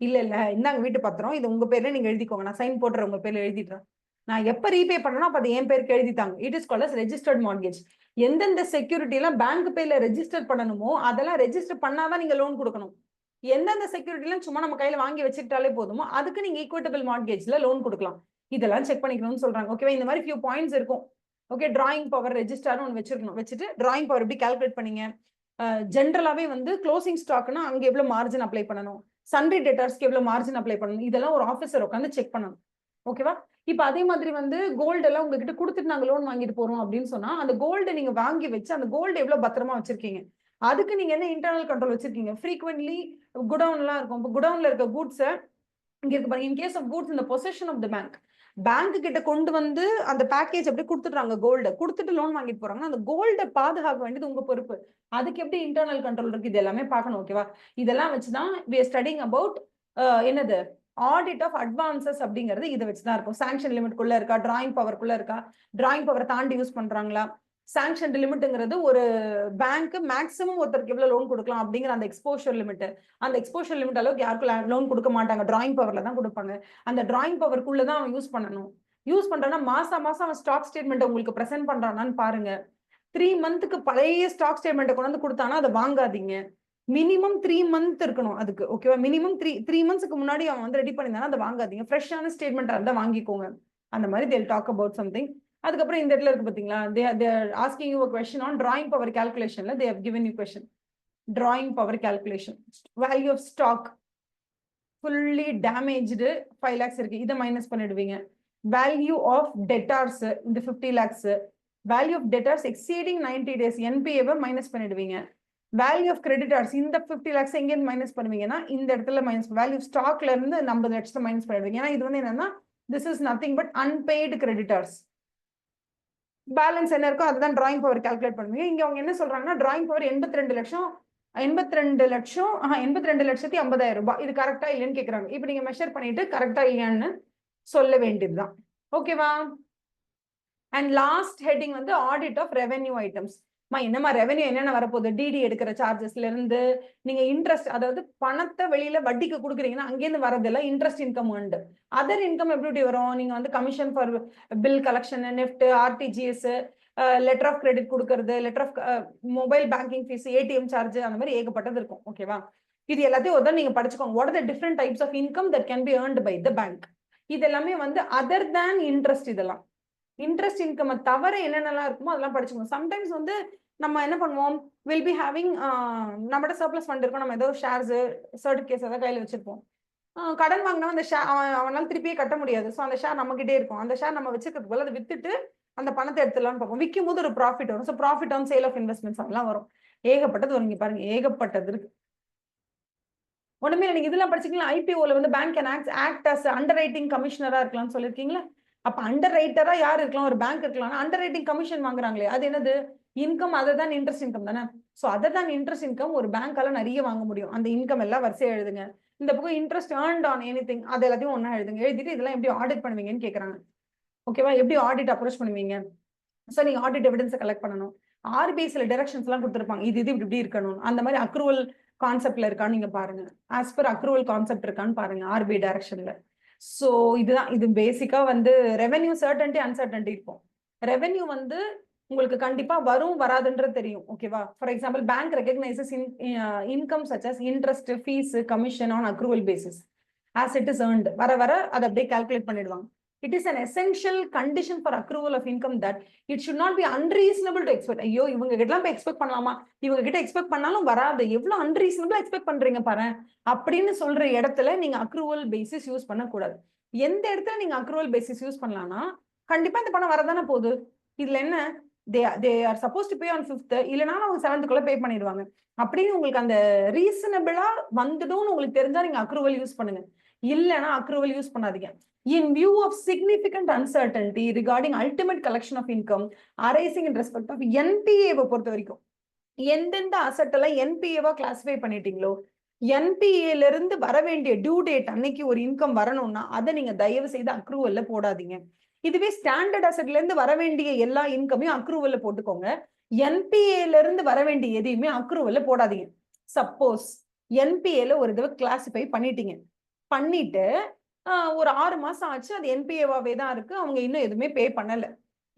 இல்ல இல்ல, இந்தாங்க வீட்டு பத்திரம், இது உங்க பேர்ல நீங்க எழுதிக்கோங்க, நான் சைன் போடுறேன், உங்க பேர்ல எழுதிடுறேன், நான் எப்ப ரீபே பண்ணணும் அப்ப அது என் பேருக்கு எழுதித்தாங்க. It is called as registered mortgage. எந்தெந்த செக்யூரிட்டி எல்லாம் பேங்க் பேர்ல ரெஜிஸ்டர் பண்ணணுமோ அதெல்லாம் ரெஜிஸ்டர் பண்ணாதான் நீங்க லோன் கொடுக்கணும். எந்தெந்த செக்யூரிட்டி எல்லாம் சும்மா நம்ம கையில வாங்கி வச்சுக்கிட்டாலே போதுமோ அதுக்கு நீங்க ஈக்விட்டபிள் மார்ட்கேஜ்ல லோன் கொடுக்கலாம். இதெல்லாம் செக் பண்ணிக்கணும்னு சொல்றாங்க. ஓகேவா, இந்த மாதிரி ஃபியூ பாயிண்ட்ஸ் இருக்கும். ஓகே, டிராயிங் பவர் ரெஜிஸ்டர்னு ஒன்று வச்சிருக்கணும். வச்சுட்டு டிராயிங் பவர் எப்படி கால்குலேட் பண்ணீங்க, ஜென்ரலாவே வந்து க்ளோசிங் ஸ்டாக்னா அங்க எவ்வளவு மார்ஜின் அப்ளை பண்ணணும், சன்ரி டெட்டர்ஸ்க்கு எவ்வளவு மார்ஜின் அப்ளை பண்ணணும், இதெல்லாம் ஒரு ஆஃபீஸர் உட்காந்து செக் பண்ணணும். ஓகேவா, இப்ப அதே மாதிரி வந்து கோல்டு எல்லாம் உங்ககிட்ட கொடுத்துட்டு நாங்க லோன் வாங்கிட்டு போறோம் அப்படின்னு சொன்னா அந்த கோல்டு நீங்க வாங்கி வச்சு அந்த கோல்டு எவ்வளவு பத்திரமா வச்சிருக்கீங்க, அதுக்கு நீங்க என்ன இன்டர்னல் கண்ட்ரோல் வச்சிருக்கீங்க. ஃப்ரீக்வென்ட்லி குடவுன்லாம் இருக்கும், இப்போ குடவுன்ல இருக்க கூட்ஸை இங்க இருக்கு பாருங்க, இன் கேஸ் ஆஃப் கூட்ஸ் இந்த position of the bank, bank கிட்ட கொண்டு வந்து அந்த பேக்கேஜ் அப்படியே கொடுத்துடுறாங்க, கோல்டு கொடுத்துட்டு லோன் வாங்கிட்டு போறாங்கன்னா அந்த கோல்டை பாதுகாக்க வேண்டியது உங்க பொறுப்பு. அதுக்கு எப்படி இன்டர்னல் கண்ட்ரோல் இருக்கு, இது எல்லாமே பார்க்கணும். ஓகேவா, இதெல்லாம் வச்சுதான் we are studying about என்னது ஆடிட் ஆஃப் அட்வான்சஸ் அப்படிங்கிறது இதை வச்சுதான் இருக்கும். சாங்ஷன் லிமிட் குள்ள இருக்கா, டிராயிங் பவர் குள்ள இருக்கா, டிராயிங் பவர் தாண்டி யூஸ் பண்றாங்களா, சாங்ஷன் லிமிட்ங்கிறது ஒரு பேங்க் மேக்ஸிமம் ஒருத்தருக்கு எவ்வளவு லோன் கொடுக்கலாம் அப்படிங்கிற அந்த எக்ஸ்போஷர் லிமிட், அந்த எக்ஸ்போஷர் லிமிட் அளவுக்கு யாருக்கும் லோன் கொடுக்க மாட்டாங்க, டிராயிங் பவர்ல தான் கொடுப்பாங்க. அந்த டிராயிங் பவருக்குள்ள தான் அவன் யூஸ் பண்ணணும். யூஸ் பண்றான்னா மாசம் அவன் ஸ்டாக் ஸ்டேட்மெண்ட் உங்களுக்கு பிரசென்ட் பண்றானான்னு பாருங்க. 3 மந்த்துக்கு பழைய ஸ்டாக் ஸ்டேட்மெண்ட் கொண்டு வந்து கொடுத்தானா அதை வாங்காதீங்க. மினிமம் 3 மந்த் இருக்கணும் அதுக்கு. ஓகேவா, மினிமம் த்ரீ மந்த்ஸ்க்கு முன்னாடி அவன் வந்து ரெடி பண்ணிருந்தானா அதை வாங்காதீங்க. ஃப்ரெஷ்ஷான ஸ்டேட்மெண்ட் இருந்தா வாங்கிக்கோங்க. அந்த மாதிரி they'll talk about something. அதுக்கப்புறம் இந்த இடத்துல இருக்கு பாத்தீங்களா, they are asking you a question on drawing power calculationல they have given you question. Drawing power calculation, value of stock fully damaged 5 lakhs இருக்கு, இதை மைனஸ் பண்ணிடுவீங்க. வேல்யூ ஆஃப் டெட்டார்ஸ் இந்த 50 lakhs, value of debtors exceeding 90 days என்பிஏவை minus பண்ணிடுவீங்க. Value of creditors இந்த 50 lakhs எங்கேருந்து minus பண்ணுவீங்கன்னா இந்த இடத்துல மைனஸ், வேல்யூ ஸ்டாக்ல இருந்து 50 லட்சத்தை மைனஸ் பண்ணிடுவீங்க. ஏன்னா இது வந்து என்னன்னா this is nothing but unpaid creditors. Balance என்ன இருக்கோ அதுதான் டிராயிங் பவர் கால்குலேட் பண்ணுவீங்க. இங்க அவங்க என்ன சொல்றாங்கன்னா டிராயிங் பவர் 82 லட்சம் 82,50,000 ரூபாய், இது கரெக்டா இல்லைன்னு கேக்குறாங்க. இப்போ நீங்க மெஷர் பண்ணிட்டு கரெக்டா இல்லையான்னு சொல்ல வேண்டியதுதான். ஓகேவா, அண்ட் லாஸ்ட் ஹெட்டிங் வந்து ஆடிட் ஆஃப் ரெவென்யூ ஐட்டம்ஸ். என்னமா ரெவென்யூ என்னென்ன வரப்போகுது, டிடி எடுக்கிற சார்ஜஸ்ல இருந்து நீங்க இன்ட்ரெஸ்ட், அதாவது பணத்தை வெளியில வட்டிக்கு கொடுக்குறீங்கன்னா அங்கேருந்து வரதெல்லாம் இன்ட்ரெஸ்ட் இன்கம் உண்டு. அதர் இன்கம் எப்படி வரும், நீங்க வந்து commission for bill collection, NEFT, RTGS, letter of credit கொடுக்கறது, letter of mobile banking fees, ATM charge, அந்த மாதிரி ஏகப்பட்டது இருக்கும். ஓகேவா, இது எல்லாத்தையும் ஒரு நீங்க படிச்சுக்கோங்க. What are the different types of income that can be earned by the bank. இது எல்லாமே வந்து அதர் தேன் இன்ட்ரெஸ்ட். இதெல்லாம் இன்ட்ரெஸ்ட் இன்கம் தவிர என்னென்னலாம் இருக்குமோ அதெல்லாம் படிச்சுக்கணும். சம்டைம்ஸ் வந்து நம்ம என்ன பண்ணுவோம், வில் பி ஹேவிங் நம்மளோட சர்ப்ளஸ் ஃபண்ட் இருக்கும், நம்ம ஏதோ ஷேர்ஸ் சர்டிஃபிகேட்ஸ் ஏதாவது கையில் வச்சிருப்போம். கடன் வாங்கினா அந்த ஷேர் அவனால திருப்பியே கட்ட முடியாது. ஸோ அந்த ஷேர் நம்ம கிட்டே இருக்கும். அந்த ஷேர் நம்ம வச்சிருக்கிறதுக்கு போல அதை வித்துட்டு அந்த பணத்தை எடுத்துலாம்னு பார்ப்போம். விற்கும் போது ஒரு ப்ராஃபிட் வரும். So profit on sale of investments அதெல்லாம் வரும். ஏகப்பட்டது வரும். இங்க பாருங்க, ஏகப்பட்டது இருக்கு. ஒண்ணுமே நீங்க இதெல்லாம் படிச்சிக்கலாம். ஐபிஓல வந்து bank can act as underwriting கமிஷனரா இருக்கலாம்னு சொல்லியிருக்கீங்களா? அப்ப அண்டர் ரைட்டரா யார் இருக்கலாம், ஒரு பேங்க் இருக்கலாம். அண்டர் ரைட்டிங் கமிஷன் வாங்குறாங்களே அது என்னது, இன்கம். அதை தான் இன்ட்ரெஸ்ட் இன்கம் தானே. ஸோ அதை தான் இன்ட்ரெஸ்ட் இன்கம் ஒரு பேங்கால நிறைய வாங்க முடியும். அந்த இன்கம் எல்லாம் வரிசையா எழுதுங்க. இந்த பக்கம் இன்ட்ரெஸ்ட் ஏர்ன்ட் ஆன் எனிதிங் அது எல்லாத்தையும் ஒன்னா எழுதுங்க. எழுதிட்டு இதெல்லாம் எப்படி ஆடிட் பண்ணுவீங்கன்னு கேட்கறாங்க. ஓகேவா, எப்படி ஆடிட் அப்ரோச் பண்ணுவீங்க. ஸோ நீங்க ஆடிட் எவிடன்ஸை கலெக்ட் பண்ணணும். ஆர்பிஐ சில டைரக்ஷன்ஸ் எல்லாம் கொடுத்துருப்பாங்க, இது இப்படி இருக்கணும். அந்த மாதிரி அக்ரூவல் கான்செப்ட்ல இருக்கான்னு நீங்க பாருங்க. ஆஸ் பர் அக்ரூவல் கான்செப்ட் இருக்கான்னு பாருங்க ஆர்பிஐ டைரக்ஷன்ல. ஸோ இதுதான், இது பேசிக்கா வந்து ரெவென்யூ சர்டன்டி அன்சர்டன்டி இருக்கும். ரெவென்யூ வந்து உங்களுக்கு கண்டிப்பா வரும் வராதுன்றது தெரியும். ஓகேவா, for example bank recognises income such as interest, fees, commission on accrual basis as it is earned. வர அதை அப்படியே கால்குலேட் பண்ணிடுவாங்க. It is an essential condition for accrual of income that it should not be unreasonable to expect. ஐயோ இவங்க கிட்டலாம் போய் expect பண்ணலாமா, இவங்க கிட்ட எக்ஸ்பெக்ட் பண்ணாலும் வராது, எவ்வளவு அன்ரீசனபிளா எக்ஸ்பெக்ட் பண்றீங்க பாரு அப்படின்னு சொல்ற இடத்துல நீங்க அக்ரூவல் பேசிஸ் யூஸ் பண்ணக்கூடாது. எந்த இடத்துல நீங்க அக்ரூவல் பேசிஸ் யூஸ் பண்ணலாம்னா, கண்டிப்பா இந்த பணம் வரதானே போகுது. இதுல என்ன, they are suppose to pay on 5th, இல்லனாலும் அவங்க 7th பே பண்ணிடுவாங்க. அப்படின்னு உங்களுக்கு அந்த ரீசனபிளா வந்துடும்னு உங்களுக்கு தெரிஞ்சா நீங்க அக்ரூவல் யூஸ் பண்ணுங்க. இல்லனா அக்ரூவல் யூஸ் பண்ணாதீங்க. In view of significant uncertainty regarding ultimate collection of income arising in respect of NPA பொறுத்த வரைக்கும், எந்தெந்த அசெட் எல்லாம் என்பிஏவா கிளாசிஃபை பண்ணிட்டீங்களோ, என்பிஏல இருந்து வர வேண்டிய டியூ டேட் அன்னைக்கு ஒரு இன்கம் வரணும்னா அதை நீங்க தயவு செய்து அக்ரூவல்ல போடாதீங்க. இதுவே ஸ்டாண்டர்ட் அசெட்ல இருந்து வர வேண்டிய எல்லா இன்கமையும் அக்ரூவல்ல போட்டுக்கோங்க. என்பிஏல இருந்து வர வேண்டிய எதையுமே அக்ரூவல்ல போடாதீங்க. சப்போஸ் என்பிஏல ஒரு தடவை கிளாசிஃபை பண்ணிட்டீங்க, பண்ணிட்டு ஒரு 6 மாசம் ஆச்சு, அது என்பிஏவாவே தான் இருக்கு, அவங்க இன்னும் எதுவுமே பே பண்ணல.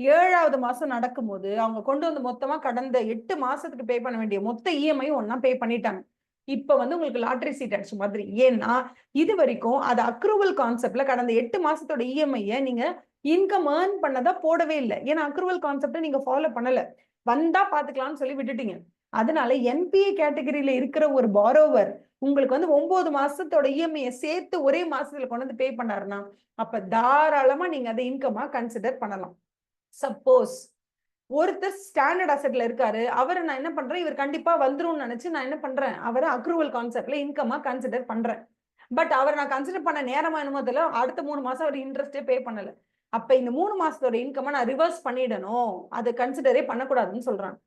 7வது மாசம் நடக்கும்போது அவங்க கொண்டு வந்து மொத்தமா கடந்த 8 மாசத்துக்கு பே பண்ண வேண்டிய மொத்த இஎம்ஐ ஒன்னா பே பண்ணிட்டாங்க. இப்ப வந்து உங்களுக்கு லாட்டரி சீட் அடிச்ச மாதிரி. ஏன்னா இது வரைக்கும் அது அக்ரூவல் கான்செப்ட்ல கடந்த 8 மாசத்தோட இஎம்ஐய நீங்க இன்கம் ஏர்ன் பண்ணதா போடவே இல்லை. ஏன்னா அக்ரூவல் கான்செப்ட நீங்க ஃபாலோ பண்ணல, வந்தா பாத்துக்கலாம்னு சொல்லி விட்டுட்டீங்க. அதனால என்பிஏ கேட்டகரியில இருக்கிற ஒரு பாரோவர் உங்களுக்கு வந்து 9 மாசத்தோட இஎம்ஐ சேர்த்து ஒரே மாசத்துல கொண்டு வந்து பே பண்ணாருன்னா, அப்ப தாராளமா நீங்க அதை இன்கமா கன்சிடர் பண்ணலாம். சப்போஸ் ஒருத்தர் ஸ்டாண்டர்ட் அசெட்ல இருக்காரு, அவரை நான் என்ன பண்றேன், இவர் கண்டிப்பா வந்துரும்னு நினைச்சு நான் என்ன பண்றேன், அவரை அக்ரூவல் கான்செப்ட்ல இன்கமா கன்சிடர் பண்றேன். பட் அவர் நான் கன்சிடர் பண்ண நேரமா என்னமோ தெரியல, அடுத்த 3 மாசம் அவர் இன்ட்ரெஸ்டே பே பண்ணல. அப்ப இந்த 3 மாசத்தோட இன்கமா நான் ரிவர்ஸ் பண்ணிடணும், அது கன்சிடரே பண்ணக்கூடாதுன்னு சொல்றாங்க.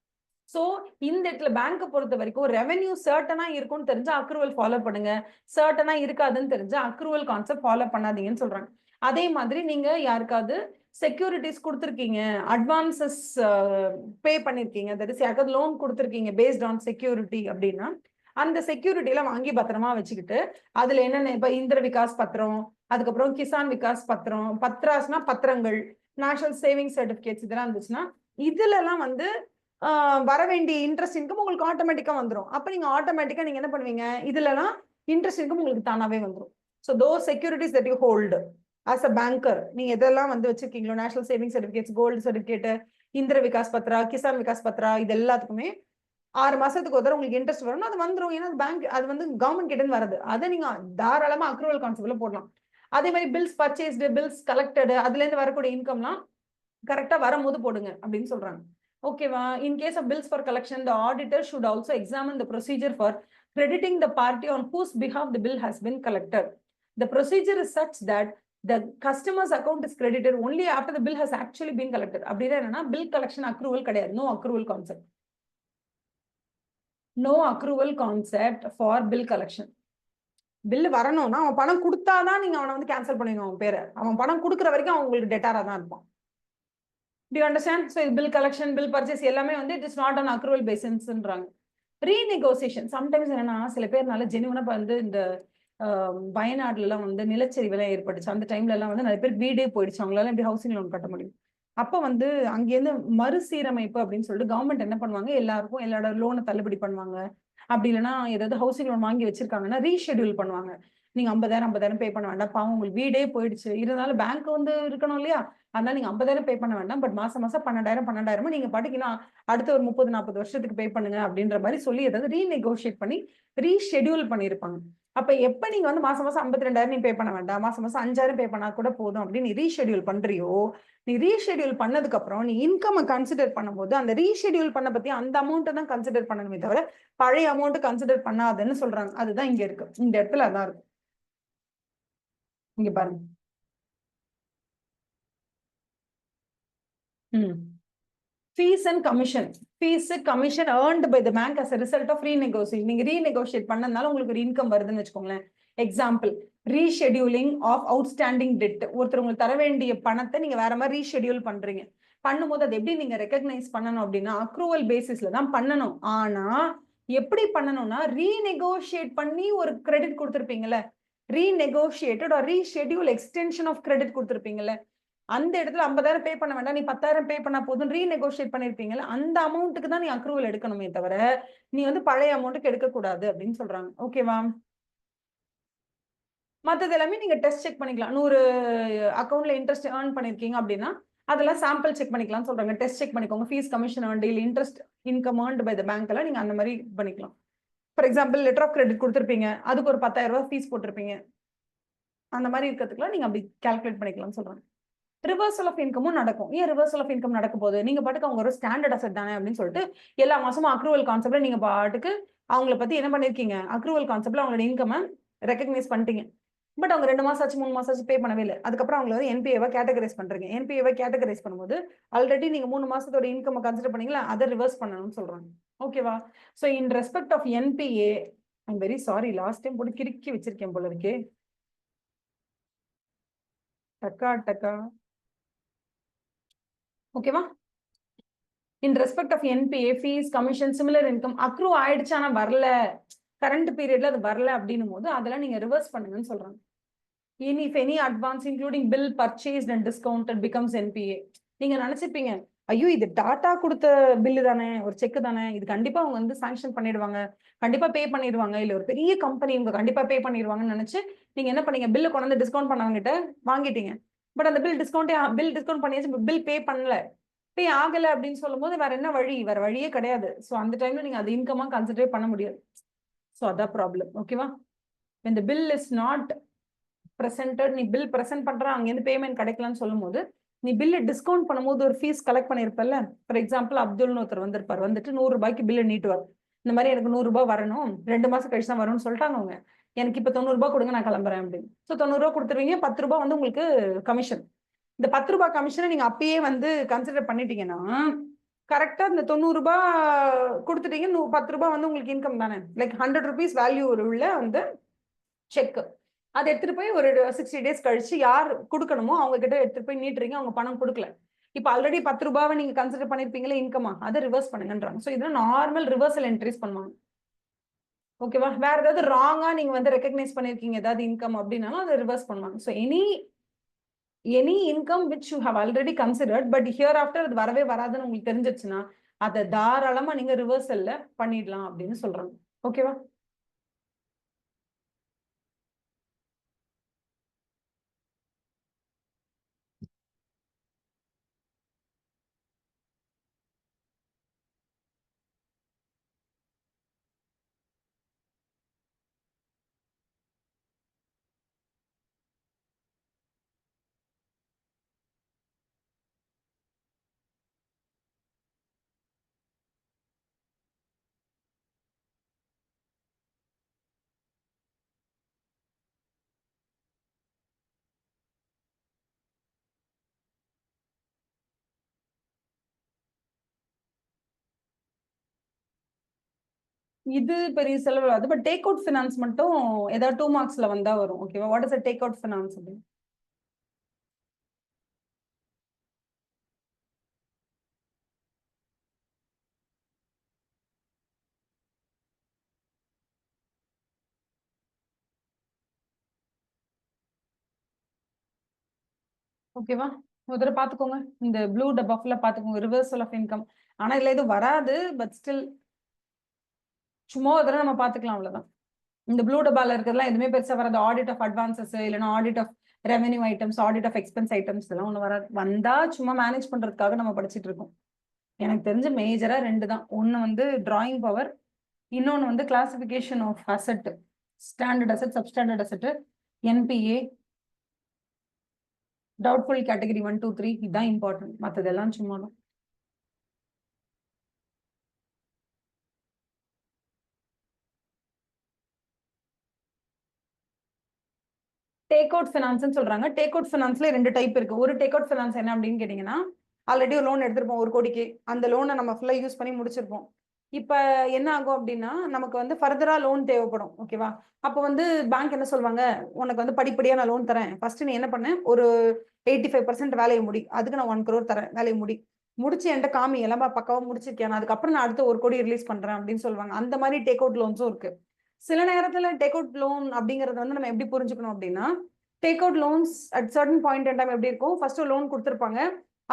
சோ இந்த இடத்துல பேங்க பொறுத்த வரைக்கும் ரெவென்யூ சர்டனா இருக்கும்னு தெரிஞ்சா அக்ரூவல் ஃபாலோ பண்ணுங்க, சர்டனா இருக்காதுன்னு தெரிஞ்சா அக்ரூவல் கான்செப்ட் ஃபாலோ பண்ணாதீங்கன்னு சொல்றாங்க. அதே மாதிரி நீங்க யாருக்காவது செக்யூரிட்டிஸ் கொடுத்துருக்கீங்க, அட்வான்சஸ் பே பண்ணிருக்கீங்க, தட் இஸ் யாருக்காவது லோன் கொடுத்துருக்கீங்க பேஸ்ட் ஆன் செக்யூரிட்டி அப்படின்னா, அந்த செக்யூரிட்டி எல்லாம் வாங்கி பத்திரமா வச்சுக்கிட்டு அதுல என்னென்ன இப்ப இந்திர விகாஸ் பத்திரம், அதுக்கப்புறம் கிசான் விகாஸ் பத்திரம், பத்ராஸ்னா பத்திரங்கள், நேஷனல் சேவிங் சர்டிபிகேட்ஸ் இதெல்லாம் இருந்துச்சுன்னா இதுல எல்லாம் வந்து வர வேண்டிய இன்ட்ரெஸ்ட் இன்கம் உங்களுக்கு ஆட்டோமேட்டிக்கா வந்துடும். அப்ப நீங்க ஆட்டோமேட்டிக்கா நீங்க என்ன பண்ணுவீங்க, இதுலலாம் இன்ட்ரெஸ்ட் இன்கம் உங்களுக்கு தானாவே வந்துடும். So those securities that you hold as a banker, நீங்க எதெல்லாம் வந்து வச்சிருக்கீங்களோ, national saving certificates, gold certificate, Indira Vikas Patra, Kisan Vikas Patra, இது எல்லாத்துக்குமே 6 மாசத்துக்கு ஒரு தடவை உங்களுக்கு இன்ட்ரெஸ்ட் வரணும், அது வந்துடும். ஏன்னா பேங்க் அது வந்து கவர்மெண்ட் கிட்ட இருந்து வருது, அதை நீங்க தாராளமா அக்ரூவல் கான்செப்ட்ல போடலாம். அதே மாதிரி பில்ஸ் பர்ச்சேஸ்டு, பில்ஸ் கலெக்டட், அதுல இருந்து வரக்கூடிய இன்கம்லாம் கரெக்டா வரும்போது போடுங்க அப்படின்னு சொல்றாங்க. ஓகேவா? In case of bills for collection, the auditor should also examine the procedure for crediting the party on whose behalf the bill has been collected. The procedure is such that the customer's account is credited only after the bill has actually been collected. அப்படின்னா என்னன்னா, bill collection accrual கிடையாது. No accrual concept. No accrual concept for bill collection. Bill வரணும்னா அவன் பணம் கொடுத்தாதான் நீங்க அவனை வந்து கேன்சல் பண்ணுவீங்க. அவன் பேரை அவன் பணம் கொடுக்குற வரைக்கும் அவன் உங்களுக்கு டெட்டாரா தான் இருப்பான். Do you understand? So bill collection, bill purchase எல்லாமே வந்து it is not on accrual basisன்றாங்க. Renegotiation sometimes என்னன்னா சில பேர்னால ஜெனுவனா வந்து இந்த வயநாடுல எல்லாம் வந்து நிலச்சரிவு எல்லாம் ஏற்பட்டுச்சு. அந்த டைம்ல எல்லாம் வந்து நிறைய பேர் வீடே போயிடுச்சு, அவங்களால எப்படி ஹவுசிங் லோன் கட்ட முடியும். அப்ப வந்து அங்கிருந்து மறுசீரமைப்பு அப்படின்னு சொல்லிட்டு கவர்மெண்ட் என்ன பண்ணுவாங்க, எல்லாருக்கும் எல்லாரோட லோனை தள்ளுபடி பண்ணுவாங்க. அப்படி இல்லைன்னா ஏதாவது ஹவுசிங் லோன் வாங்கி வச்சிருக்காங்கன்னா ரீஷெடியூல் பண்ணுவாங்க. நீங்க 50,000 பே பண்ண வேண்டாம், பாவம் உங்களுக்கு வீடே போயிடுச்சு, இருந்தாலும் பேங்க் வந்து இருக்கணும் இல்லையா, அதனால நீங்க 50,000 பே பண்ண வேண்டாம், பட் மாசம் மாசம் 12,000 நீங்க பாட்டுக்கினா அடுத்த ஒரு 30-40 வருஷத்துக்கு பே பண்ணுங்க அப்படின்ற மாதிரி சொல்லி ஏதாவது ரீநெகோஷியேட் பண்ணி ரீஷெடியூல் பண்ணிருப்பாங்க. அப்ப எப்ப நீங்க வந்து மாசம் மாசம் 52,000 நீ பே பண்ண வேண்டாம், மாசம் மாசம் 5,000 பே பண்ணா கூட போதும் அப்படின்னு நீ ரீஷெடியூல் பண்றியோ, நீ ரீஷெடியூல் பண்ணதுக்கு அப்புறம் நீ இன்கம் கன்சிடர் பண்ணும்போது அந்த ரீஷெடியூல் பண்ண பத்தி அந்த அமௌண்ட் தான் கன்சிடர் பண்ணணுமே தவிர பழைய அமௌண்ட் கன்சிடர் பண்ணாதுன்னு சொல்றாங்க. அதுதான் இங்க இருக்கு, இந்த இடத்துல அதான் இருக்கு. இங்க பாருங்க. Fees and commission. Fees, commission earned by the bank as a result of renegotiation. நீங்க renegotiate பண்ணதுனால உங்களுக்கு ஒரு இன்கம் வருதுன்னு வச்சுக்கோங்களேன். Example, rescheduling of outstanding debt. ஒருத்தர் உங்களுக்கு தர வேண்டிய பணத்தை நீங்க வேற மாதிரி ரீஷெடியூல் பண்றீங்க. பண்ணும்போது அது எப்படி நீங்க ரெகக்னைஸ் பண்ணணும் அப்படின்னா அக்ரூவல் பேசிஸ்ல தான் பண்ணணும். ஆனா எப்படி பண்ணணும்னா ரீநெகோஷியேட் பண்ணி ஒரு கிரெடிட் கொடுத்துருப்பீங்கல்ல, renegotiated or reschedule extension of credit கொடுத்துருப்பீங்கல்ல, அந்த இடத்துல 50,000 பே பண்ண வேண்டாம், நீ 10,000 பே பண்ணா போதும் ரீநெகோஷியேட் பண்ணிருப்பீங்கல்ல, அந்த அமௌண்ட்டுக்கு தான் நீ அக்ரூவல் எடுக்கணுமே தவிர நீ வந்து பழைய அமௌண்ட்டுக்கு எடுக்க கூடாது அப்படின்னு சொல்றாங்க. ஓகேவா? மத்தது எல்லாமே நீங்க டெஸ்ட் செக் பண்ணிக்கலாம். 100 அக்கவுண்ட்ல இன்ட்ரெஸ்ட் ஏர்ன் பண்ணிருக்கீங்க அப்படின்னா அதெல்லாம் சாம்பிள் செக் பண்ணிக்கலாம்னு சொல்றாங்க. டெஸ்ட் செக் பண்ணிக்கோங்க. ஃபீஸ், கமிஷன் ஏர்ன்டு இல்ல interest income earned by the bank எல்லாம் நீங்க அந்த மாதிரி பண்ணிக்கலாம். For example letter of credit கொடுத்துருப்பீங்க, அதுக்கு ஒரு 10,000 ரூபாய் ஃபீஸ் போட்டிருப்பீங்க, அந்த மாதிரி இருக்கிறதுக்குலாம் நீங்க அப்படி கால்குலேட் பண்ணிக்கலாம்னு சொல்றாங்க. ரிவர்சல் ஆஃப் இன்கமும் நடக்கும். ஏன் ரிவர்சல் ஆஃப் இன்கம் நடக்க போகுது? நீங்க பாட்டுக்கு அவங்க ஒரு ஸ்டாண்டர்ட் அசெட் தானே அப்படின்னு சொல்லிட்டு எல்லா மாசமும் அக்ரூவல் கான்செப்ட்ல நீங்க பாட்டுக்கு அவங்கள பத்தி என்ன பண்ணிருக்கீங்க, அக்ரூவல் கான்செப்ட்ல அவங்களோட இன்கம் ரெகக்னைஸ் பண்ணிட்டீங்க. பட் அவங்க 2 மாசம் ஆச்சு 3 மாசம் ஆச்சு பே பண்ணவே இல்லை. அதுக்கப்புறம் அவங்களை வந்து என்பிஏவா கேட்டகரைஸ் பண்றீங்க. என்பிஏவா கேட்டகரைஸ் பண்ணும்போது ஆல்ரெடி நீங்க 3 மாசத்தோட இன்கம் கன்சிடர் பண்ணீங்களா, அதை ரிவர்ஸ் பண்ணணும்னு சொல்றாங்க. ஓகேவா? So in respect of NPA, I'm very sorry, last time போட்டு கிறுக்கி வச்சிருக்கேன் போல இருக்கே. டக்கா டக்கா. ஓகேவா? In respect of NPA, fees, commission, similar income accrue ஆயிடுச்சு ஆனா வரல, கரண்ட் பீரியட்ல அது வரல அப்படின்னும் போது அதெல்லாம் நீங்க ரிவர்ஸ் பண்ணுங்கன்னு சொல்றாங்க. if any advance including bill purchased and discounted becomes NPA. நீங்க நினைச்சிருப்பீங்க, ஐயோ இது டாடா கொடுத்த பில்லு தானே, ஒரு செக் தானே, இது கண்டிப்பா அவங்க வந்து சாங்ஷன் பண்ணிடுவாங்க, கண்டிப்பா பே பண்ணிடுவாங்க, இல்ல ஒரு பெரிய கம்பெனி இவங்க கண்டிப்பா பே பண்ணிடுவாங்கன்னு நினைச்சு நீங்க என்ன பண்ணீங்க, பில்ல கொண்டு வந்து டிஸ்கவுண்ட் பண்ணவங்க கிட்ட வாங்கிட்டீங்க. பட் அந்த பில் டிஸ்கவுண்ட் பண்ணியாச்சு, பில் பே பண்ணல, பே ஆகல அப்படின்னு சொல்லும் போது வேற என்ன வழி, வேற வழியே கிடையாது. ஸோ அந்த டைம்ல நீங்க அது இன்கமா கன்சிடர் பண்ண முடியாது. ஸோ அதான் ப்ராப்ளம். ஓகேவா? when the bill is not presented, நீ பில் பிரசன்ட் பண்ற, அங்கேருந்து பேமெண்ட் கிடைக்கலன்னு சொல்லும் போது நீ பில்ல டிஸ்கவுண்ட் பண்ணும்போது ஒரு ஃபீஸ் கலெக்ட் பண்ணிருப்பல. ஃபார் எக்ஸாம்பிள் அப்துல்னு ஒருத்தர் வந்திருப்பார், வந்துட்டு 100 ரூபாய்க்கு பில்ல நீட்டுவார். இந்த மாதிரி எனக்கு 100 ரூபாய் வரணும், 2 மாசம் கழிச்சு தான் வரும்னு சொல்லிட்டாங்க அவங்க, எனக்கு இப்ப 90 ரூபாய் கொடுங்க நான் கிளம்புறேன் அப்படின்னு. ஸோ 90 ரூபாய் கொடுத்துருவீங்க, 10 ரூபாய் வந்து உங்களுக்கு கமிஷன். இந்த 10 ரூபாய் கமிஷனை நீங்க அப்பயே வந்து கன்சிடர் பண்ணிட்டீங்கன்னா கரெக்டா இந்த 90 ரூபாய் கொடுத்துட்டீங்க, 10 ரூபாய் வந்து உங்களுக்கு இன்கம் தானே. லைக் 100 rupees வேல்யூ உள்ள வந்து செக், அதை எடுத்துட்டு போய் ஒரு 60 days கழிச்சு யார் கொடுக்கணுமோ அவங்க கிட்ட எடுத்துட்டு போய் நீட்டுறீங்க, அவங்க பணம் கொடுக்கல. இப்ப ஆல்ரெடி 10 ரூபாவை நீங்க கன்சிடர் பண்ணிருப்பீங்களா இன்கமா, அதை ரிவர்ஸ் பண்ணுங்கன்றாங்க. ஸோ இதெல்லாம் நார்மல் ரிவர்சல் என்ட்ரிஸ் பண்ணுவாங்க. ஓகேவா? வேற ஏதாவது ராங்கா நீங்க வந்து ரெகக்னைஸ் பண்ணிருக்கீங்க ஏதாவது இன்கம் அப்படின்னாலும் அதை ரிவர்ஸ் பண்ணுவாங்க. So any income which you have already considered but here after அது வரவே வராதுன்னு உங்களுக்கு தெரிஞ்சிருச்சுன்னா அதை தாராளமா நீங்க ரிவர்சல்ல பண்ணிடலாம் அப்படின்னு சொல்றாங்க. ஓகேவா? இது பெரிய செலவு அது. பட் டேக் அவுட் ஃபினான்ஸ் மட்டும் ஏதாவது 2 மார்க்ஸ்ல வந்தா வரும். ஓகேவா? What is a take out finance அப்படின்னு? ஓகேவா? ஒரு தடவை பாத்துக்கோங்க, இந்த ப்ளூ டப்பாஃப்ல பாத்துக்கோங்க, ரிவர்சல் ஆஃப் இன்கம். ஆனா இதுல இது வராது, பட் ஸ்டில் சும்மா ஒரு தடவை நம்ம பாத்துக்கலாம், அவ்வளவுதான். இந்த ப்ளூ டப்பால இருக்கிறதுலாம் எதுவுமே பெருசா வராது. ஆடிட் ஆஃப் அட்வான்சஸ், இல்லைன்னா audit of revenue items, audit of expense items, இதெல்லாம் ஒண்ணு வராது. வந்தா சும்மா மேனேஜ் பண்றதுக்காக நம்ம படிச்சுட்டு இருக்கோம். எனக்கு தெரிஞ்ச மேஜரா 2 தான். ஒன்னு வந்து டிராயிங் பவர், இன்னொன்னு வந்து classification of asset, standard asset, substandard asset, NPA, doubtful category 1 2 3, இதுதான் இம்பார்ட்டன்ட். மற்றதெல்லாம் சும்மா தான். டேக் அவுட் ஃபினான்ஸ் சொல்றாங்க. டேக் அவுட் ஃபினான்ஸ்ல 2 டைப் இருக்கு. ஒரு டேக் அவுட் ஃபினான்ஸ் என்ன அப்படின்னு கேட்டீங்கன்னா, ஆல்ரெடி ஒரு லோன் எடுத்திருப்போம் 1 கோடிக்கு, அந்த லோனை நம்ம ஃபுல்லா யூஸ் பண்ணி முடிச்சிருப்போம். இப்ப என்ன ஆகும் அப்படின்னா நமக்கு வந்து ஃபர்தரா லோன் தேவைப்படும். ஓகேவா? அப்போ வந்து பேங்க் என்ன சொல்லுவாங்க, உனக்கு வந்து படிப்படியா நான் லோன் தரேன், ஃபர்ஸ்ட் நீ என்ன பண்ண, ஒரு 85% வேலையை முடி, அதுக்கு நான் 1 crore தரேன், வேலையை முடிச்சு என்கிட்ட காமி, எல்லாம் பக்காவா முடிச்சிருக்கேன், அதுக்கப்புறம் நான் அடுத்த 1 கோடி ரிலீஸ் பண்றேன் அப்படின்னு சொல்லுவாங்க. அந்த மாதிரி டேக் அவுட் லோன்ஸும் இருக்கு. சில நேரத்துல டேக் அவுட் லோன் அப்படிங்கறது வந்து நம்ம எப்படி புரிஞ்சுக்கணும் அப்படின்னா, take out loans at certain point in time எப்படி இருக்கும், ஃபர்ஸ்ட் லோன் கொடுத்துருப்பாங்க,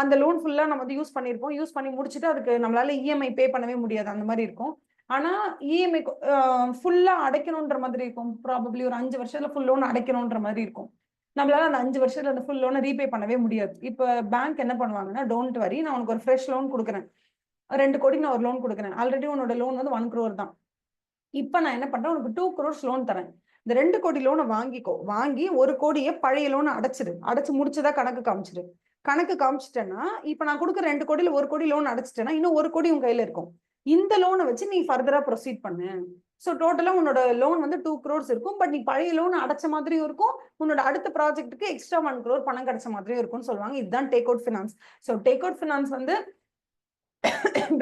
அந்த லோன் ஃபுல்லா நம்ம வந்து யூஸ் பண்ணிருப்போம், யூஸ் பண்ணி முடிச்சுட்டு அதுக்கு நம்மளால இஎம்ஐ பே பண்ணவே முடியாது, அந்த மாதிரி இருக்கும். ஆனா இஎம்ஐ ஃபுல்லா அடைக்கணும்ன்ற மாதிரி இருக்கும். ப்ராபப்ளி ஒரு 5 வருஷத்துல ஃபுல் லோன் அடைக்கணும்ன்ற மாதிரி இருக்கும். நம்மளால அந்த 5 வருஷத்துல அந்த ஃபுல் லோனை ரீபே பண்ணவே முடியாது. இப்ப பேங்க் என்ன பண்ணுவாங்கன்னா, டோன்ட் வரி, நான் உனக்கு ஒரு ஃப்ரெஷ் லோன் கொடுக்குறேன், 2 கோடிக்கு நான் ஒரு லோன் கொடுக்குறேன், ஆல்ரெடி உன்னோட லோன் வந்து 1 crore தான், இப்ப நான் என்ன பண்றேன், உனக்கு 2 crores லோன் தரேன், இந்த 2 கோடி லோனை வாங்கிக்கோ, வாங்கி 1 கோடியை பழைய லோனை அடைச்சிடு, அடைச்சு முடிச்சதா கணக்கு காமிச்சிடு, கணக்கு காமிச்சிட்டேன்னா இப்ப நான் கொடுக்குற 2 கோடியில 1 கோடி லோன் அடைச்சிட்டேன்னா இன்னும் 1 கோடி உங்க கையில இருக்கும். இந்த லோனை வச்சு நீ ஃபர்தரா ப்ரொசீட் பண்ணு. ஸோ டோட்டலா உன்னோட லோன் வந்து 2 crores இருக்கும். பட் நீ பழைய லோன் அடைச்ச மாதிரியும் இருக்கும். உன்னோட அடுத்த ப்ராஜெக்ட்டுக்கு எக்ஸ்ட்ரா 1 crore பணம் கிடைச்ச மாதிரியும் இருக்கும்னு சொல்லுவாங்க. இதுதான் take out finance. So take out finance வந்து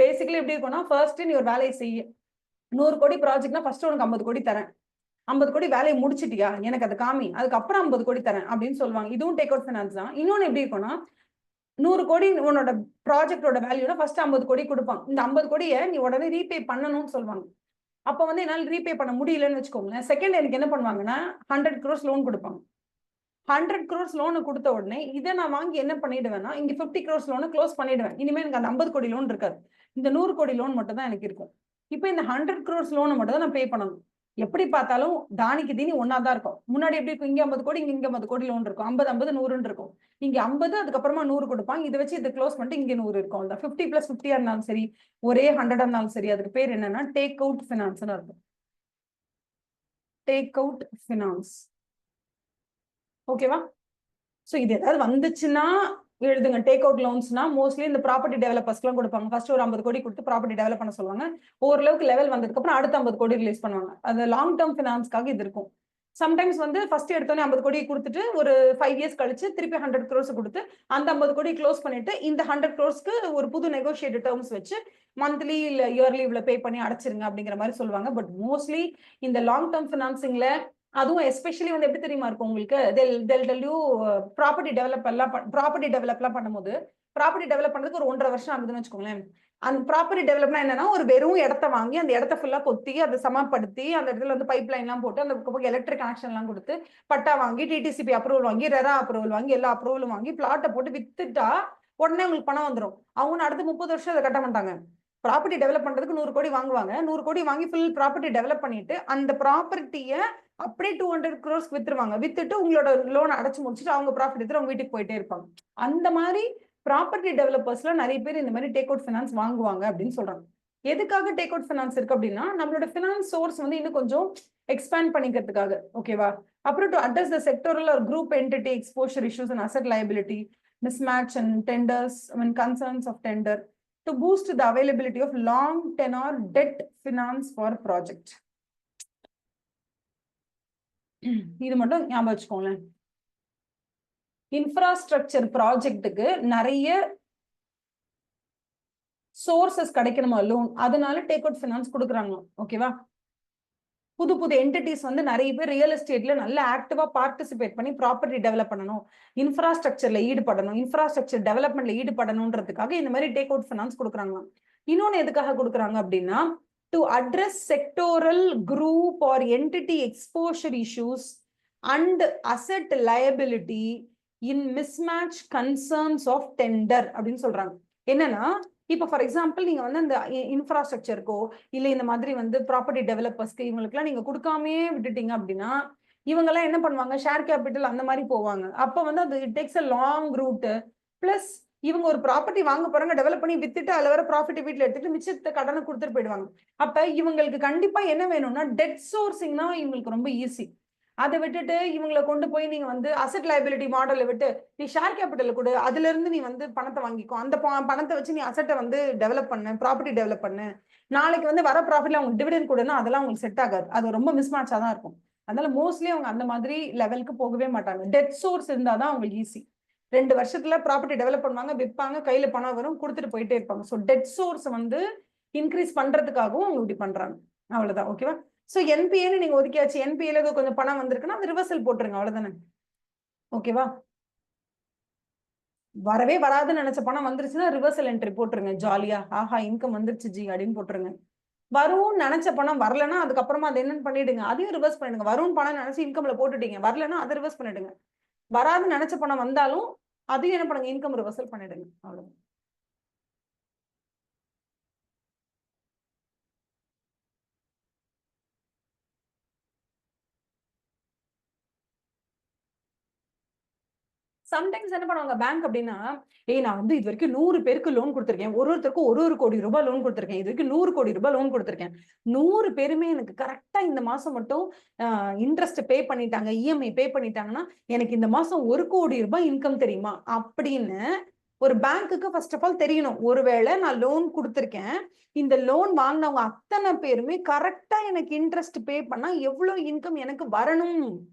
பேசிக்கலி எப்படி இருக்கும்னா, ஃபர்ஸ்ட் நீ ஒரு வேலையை செய்ய. 100 கோடி ப்ராஜெக்ட்னா ஃபர்ஸ்ட் உனக்கு 50 கோடி தரேன். 50 கோடி வேலையை முடிச்சிட்டியா, எனக்கு அதை காமி, அதுக்கப்புறம் 50 கோடி தரேன் அப்படின்னு சொல்லுவாங்க. இதுவும் டேக் அவுட் ஃபினான்ஸ் தான். இன்னொன்னு எப்படி இருக்கும்னா, 100 கோடி உன்னோட ப்ராஜெக்டோட வேல்யூனா ஃபர்ஸ்ட் 50 கோடி கொடுப்பாங்க. இந்த 50 கோடியை நீ உடனே ரீபே பண்ணணும்னு சொல்லுவாங்க. அப்ப வந்து என்னால ரீபே பண்ண முடியலன்னு வச்சுக்கோங்களேன், செகண்ட் எனக்கு என்ன பண்ணுவாங்கன்னா 100 crores லோன் கொடுப்பாங்க. 100 crores லோனு கொடுத்த உடனே இதை நான் வாங்கி என்ன பண்ணிடுவேன்னா, இங்க 50 crores லோனை க்ளோஸ் பண்ணிடுவேன். இனிமே எனக்கு அந்த 50 கோடி லோன் இருக்காது. இந்த 100 கோடி லோன் மட்டும் தான் எனக்கு இருக்கும். இப்போ இந்த 100 crores லோனை மட்டும் தான் நான் பே பண்ணணும். எப்படி பார்த்தாலும் தானிக்கு தீனி ஒன்னா தான் இருக்கும். முன்னாடி எப்படி இருக்கும், இங்க 50 கோடி இங்க 50 கோடி லோன் இருக்கும். 50 50 100 இருக்கும். இங்க 50 அதுக்கப்புறமா 100 கொடுப்பாங்க. இதை வச்சு இதை க்ளோஸ் பண்ணிட்டு இங்க 100 இருக்கும். அந்த 50 + 50 இருந்தாலும் சரி, ஒரே 100 இருந்தாலும் சரி, அதுக்கு பேர் என்னன்னா டேக் அவுட் ஃபினான்ஸ்னு இருக்கும். Take out finance. ஓகேவா? சோ இது ஏதாவது வந்துச்சுன்னா எழுதுங்க. டேக் அவுட் லோன்ஸ்னா மோஸ்ட்லி இந்த ப்ராப்பர்ட்டி டெவலப்பர்ஸ்க்குலாம் கொடுப்பாங்க. ஃபர்ஸ்ட் ஒரு 50 கோடி கொடுத்து ப்ராப்பர்ட்டி டெவலப் பண்ண சொல்லுவாங்க. ஓரளவுக்கு லெவல் வந்ததுக்கு அப்புறம் அடுத்த 50 கோடி ரிலீஸ் பண்ணுவாங்க. அது லாங் டேர்ம் ஃபினான்ஸ்க்காக இது இருக்கும். சம்டைம்ஸ் வந்து ஃபர்ஸ்ட் எடுத்தோடனே 50 கோடி கொடுத்துட்டு ஒரு 5 இயர்ஸ் கழிச்சு திருப்பி 100 crores கொடுத்து அந்த 50 கோடி க்ளோஸ் பண்ணிட்டு இந்த 100 crores ஒரு புது நெகோஷியேட்டட் டேர்ம்ஸ் வச்சு மந்த்லி இல்ல இயர்லி இவ்வளவு பே பண்ணி அடைச்சிருங்க அப்படிங்கிற மாதிரி சொல்லுவாங்க. பட் மோஸ்ட்லி இந்த லாங் டேர்ம் ஃபினான்சிங்ல அதுவும் எஸ்பெஷலி வந்து எப்படி தெரியுமா இருக்கும் உங்களுக்கு, ப்ராப்பர்ட்டி டெவலப்லாம் பண்ணும்போது ப்ராப்பர்ட்டி டெவலப் பண்றதுக்கு ஒரு 1.5 வருஷம் ஆகுதுன்னு வச்சுக்கோங்களேன். அந்த ப்ராப்பர்ட்டி டெவலப்னா என்னன்னா, ஒரு வெறும் இடத்த வாங்கி அந்த இடத்த ஃபுல்லா கொத்தி அதை சமப்படுத்தி அந்த இடத்துல வந்து பைப் லைன் எல்லாம் போட்டு அந்த பக்கம் எலக்ட்ரிக் கனெக்ஷன் எல்லாம் கொடுத்து பட்டா வாங்கி டிடிசிபி அப்ரூவல் வாங்கி ரெரா அப்ரூவல் வாங்கி எல்லா அப்ரூவலும் வாங்கி பிளாட்டை போட்டு வித்துட்டா உடனே உங்களுக்கு பணம் வந்துடும். அவங்க அடுத்து 30 வருஷம் அதை கட்ட மாட்டாங்க. ப்ராப்பர்ட்டி டெவலப் பண்றதுக்கு 100 கோடி வாங்குவாங்க. 100 கோடி வாங்கி ஃபுல் ப்ராப்பர்ட்டி டெவலப் பண்ணிட்டு அந்த ப்ராப்பர்ட்டியை அப்படியே 200 crores வித்துருவாங்க. வித்துட்டு உங்களோட லோன் அடைச்சு முடிச்சுட்டு அவங்க ப்ராஃபிட் எடுத்து அவங்க வீட்டுக்கு போயிட்டே இருப்பாங்க. அந்த மாதிரி ப்ராப்பர்ட்டி டெவலப்பர்ஸ்ல நிறைய பேர் இந்த மாதிரி டேக் அவுட் ஃபினான்ஸ் வாங்குவாங்க அப்படின்னு சொல்றாங்க. எதுக்காக டேக் அவுட் ஃபினான்ஸ் இருக்கு அப்படின்னா, நம்மளோட ஃபினான்ஸ் சோர்ஸ் வந்து இன்னும் கொஞ்சம் எக்ஸ்பேண்ட் பண்ணிக்கிறதுக்காக. ஓகேவா? அப்புறம் to address the sectoral or group entity exposure issues and asset liability mismatch and tenders, I mean concerns of tender, to boost the availability of long tenor debt finance for project. இது மட்டும் ஞாபகம் வச்சுக்கோங்களேன். Infrastructure ப்ராஜெக்ட்டுக்கு நிறைய sources கிடைக்கணுமா loan, அதனால take out finance கொடுக்குறாங்க. ஓகேவா? புது புது என்டிட்டிஸ் வந்து நிறைய பேர் ரியல் எஸ்டேட்ல நல்ல ஆக்டிவா பார்ட்டிசிபேட் பண்ணி ப்ராப்பர்ட்டி டெவலப் பண்ணணும், இன்ஃப்ராஸ்ட்ரக்சர்ல ஈடுபடணும், இன்ஃப்ராஸ்ட்ரக்சர் டெவலப்மெண்ட்ல ஈடுபடணும்ன்றதுக்காக இந்த மாதிரி டேக் அவுட் ஃபினான்ஸ் கொடுக்குறாங்க. இன்னொன்னு எதுக்காக கொடுக்குறாங்க அப்படின்னா, to address sectoral group or entity exposure issues and asset liability in mismatch concerns of tender அப்படின்னு சொல்றாங்க. என்னன்னா, இப்போ ஃபார் எக்ஸாம்பிள் நீங்க வந்து அந்த இன்ஃப்ராஸ்ட்ரக்சருக்கோ இல்ல இந்த மாதிரி வந்து ப்ராப்பர்ட்டி டெவலப்பர்ஸ்க்கு இவங்களுக்குலாம் நீங்க கொடுக்காமே விட்டுட்டீங்க அப்படின்னா, இவங்க எல்லாம் என்ன பண்ணுவாங்க, ஷேர் கேபிட்டல் அந்த மாதிரி போவாங்க. அப்ப வந்து அது it takes a long route. Plus இவங்க ஒரு ப்ராப்பர்ட்டி வாங்க போறாங்க, டெவலப் பண்ணி வித்துட்டு அதுல வர ப்ராஃபிட் வீட்டுல எடுத்துட்டு மிச்சத்தை கடனை கொடுத்துட்டு போயிடுவாங்க. அப்ப இவங்களுக்கு கண்டிப்பா என்ன வேணும்னா டெட் சோர்சிங்னா இவங்களுக்கு ரொம்ப ஈஸி. அதை விட்டுட்டு இவங்களை கொண்டு போய் நீங்க வந்து அசெட் லைபிலிட்டி மாடலை விட்டு நீ ஷேர் கேபிட்டல் கொடு, அதுல இருந்து நீ வந்து பணத்தை வாங்கிக்கோ, அந்த பணத்தை வச்சு நீ அசெட்டை வந்து டெவலப் பண்ணு, ப்ராப்பர்ட்டி டெவலப் பண்ணு, நாளைக்கு வந்து வர ப்ராஃபிட்ல அவங்க டிவிடெண்ட் கொடுன்னா அதெல்லாம் உங்களுக்கு செட் ஆகாது. அது ரொம்ப மிஸ்மேட்சா தான் இருக்கும். அதனால மோஸ்ட்லி அவங்க அந்த மாதிரி லெவலுக்கு போகவே மாட்டாங்க. டெட் சோர்ஸ் இருந்தாதான் அவங்களுக்கு ஈஸி. 2 வருஷத்துல ப்ராப்பர்ட்டி டெவலப் பண்ணுவாங்க, விற்பாங்க, கையில பணம் வரும், கொடுத்துட்டு போயிட்டே இருப்பாங்க. ஸோ டெட் சோர்ஸ் வந்து இன்க்ரீஸ் பண்றதுக்காகவும் அவங்க இப்படி பண்றாங்க. அவ்வளவுதான். ஓகேவா? சோ என்பிஏன்னு நீங்க ஒதுக்கியாச்சு, என்பிஏல கொஞ்சம் பணம் வந்திருக்குன்னா அது ரிவர்சல் போட்டுருங்க, அவ்வளவுதானே. ஓகேவா? வரவே வராதுன்னு நினைச்ச பணம் வந்துருச்சுன்னா ரிவர்சல் என்ட்ரி போட்டுருங்க, ஜாலியா ஆஹா இன்கம் வந்துருச்சு ஜி அப்படின்னு போட்டுருங்க. வரும் நினைச்ச பணம் வரலன்னா அதுக்கப்புறமா அது என்னன்னு பண்ணிடுங்க, அதையும் ரிவர்ஸ் பண்ணிடுங்க. வரும் பணம் நினைச்சு இன்கம்ல போட்டுட்டீங்க, வரலன்னா அதை ரிவர்ஸ் பண்ணிடுங்க. வராது நினைச்ச பணம் வந்தாலும் அதையும் என்ன பண்ணுங்க, இன்கம் ரிவர்சல் பண்ணிடுங்க, அவ்வளவு. சம்டைம்ஸ் என்ன பண்ணுவாங்க பேங்க் அப்படின்னா, நான் வந்து இது வரைக்கும் 100 பேருக்கு லோன் கொடுத்துருக்கேன். ஒருத்தருக்கும் ஒரு கோடி ரூபாய் லோன் கொடுத்துருக்கேன். இது வரைக்கும் 100 கோடி ரூபாய் லோன் கொடுத்துருக்கேன். 100 பேருமே எனக்கு கரெக்டா இந்த மாசம் மட்டும் இன்ட்ரெஸ்ட் பே பண்ணிட்டாங்க, இஎம்ஐ பே பண்ணிட்டாங்கன்னா எனக்கு இந்த மாசம் 1 கோடி ரூபாய் இன்கம் தெரியுமா அப்படின்னு ஒரு பேங்க்குக்கு ஃபர்ஸ்ட் ஆஃப் ஆல் தெரியணும். ஒருவேளை நான் லோன் கொடுத்துருக்கேன், இந்த லோன் வாங்கினவங்க அத்தனை பேருமே கரெக்டா எனக்கு இன்ட்ரெஸ்ட் பே பண்ணா எவ்வளவு இன்கம் எனக்கு வரணும்,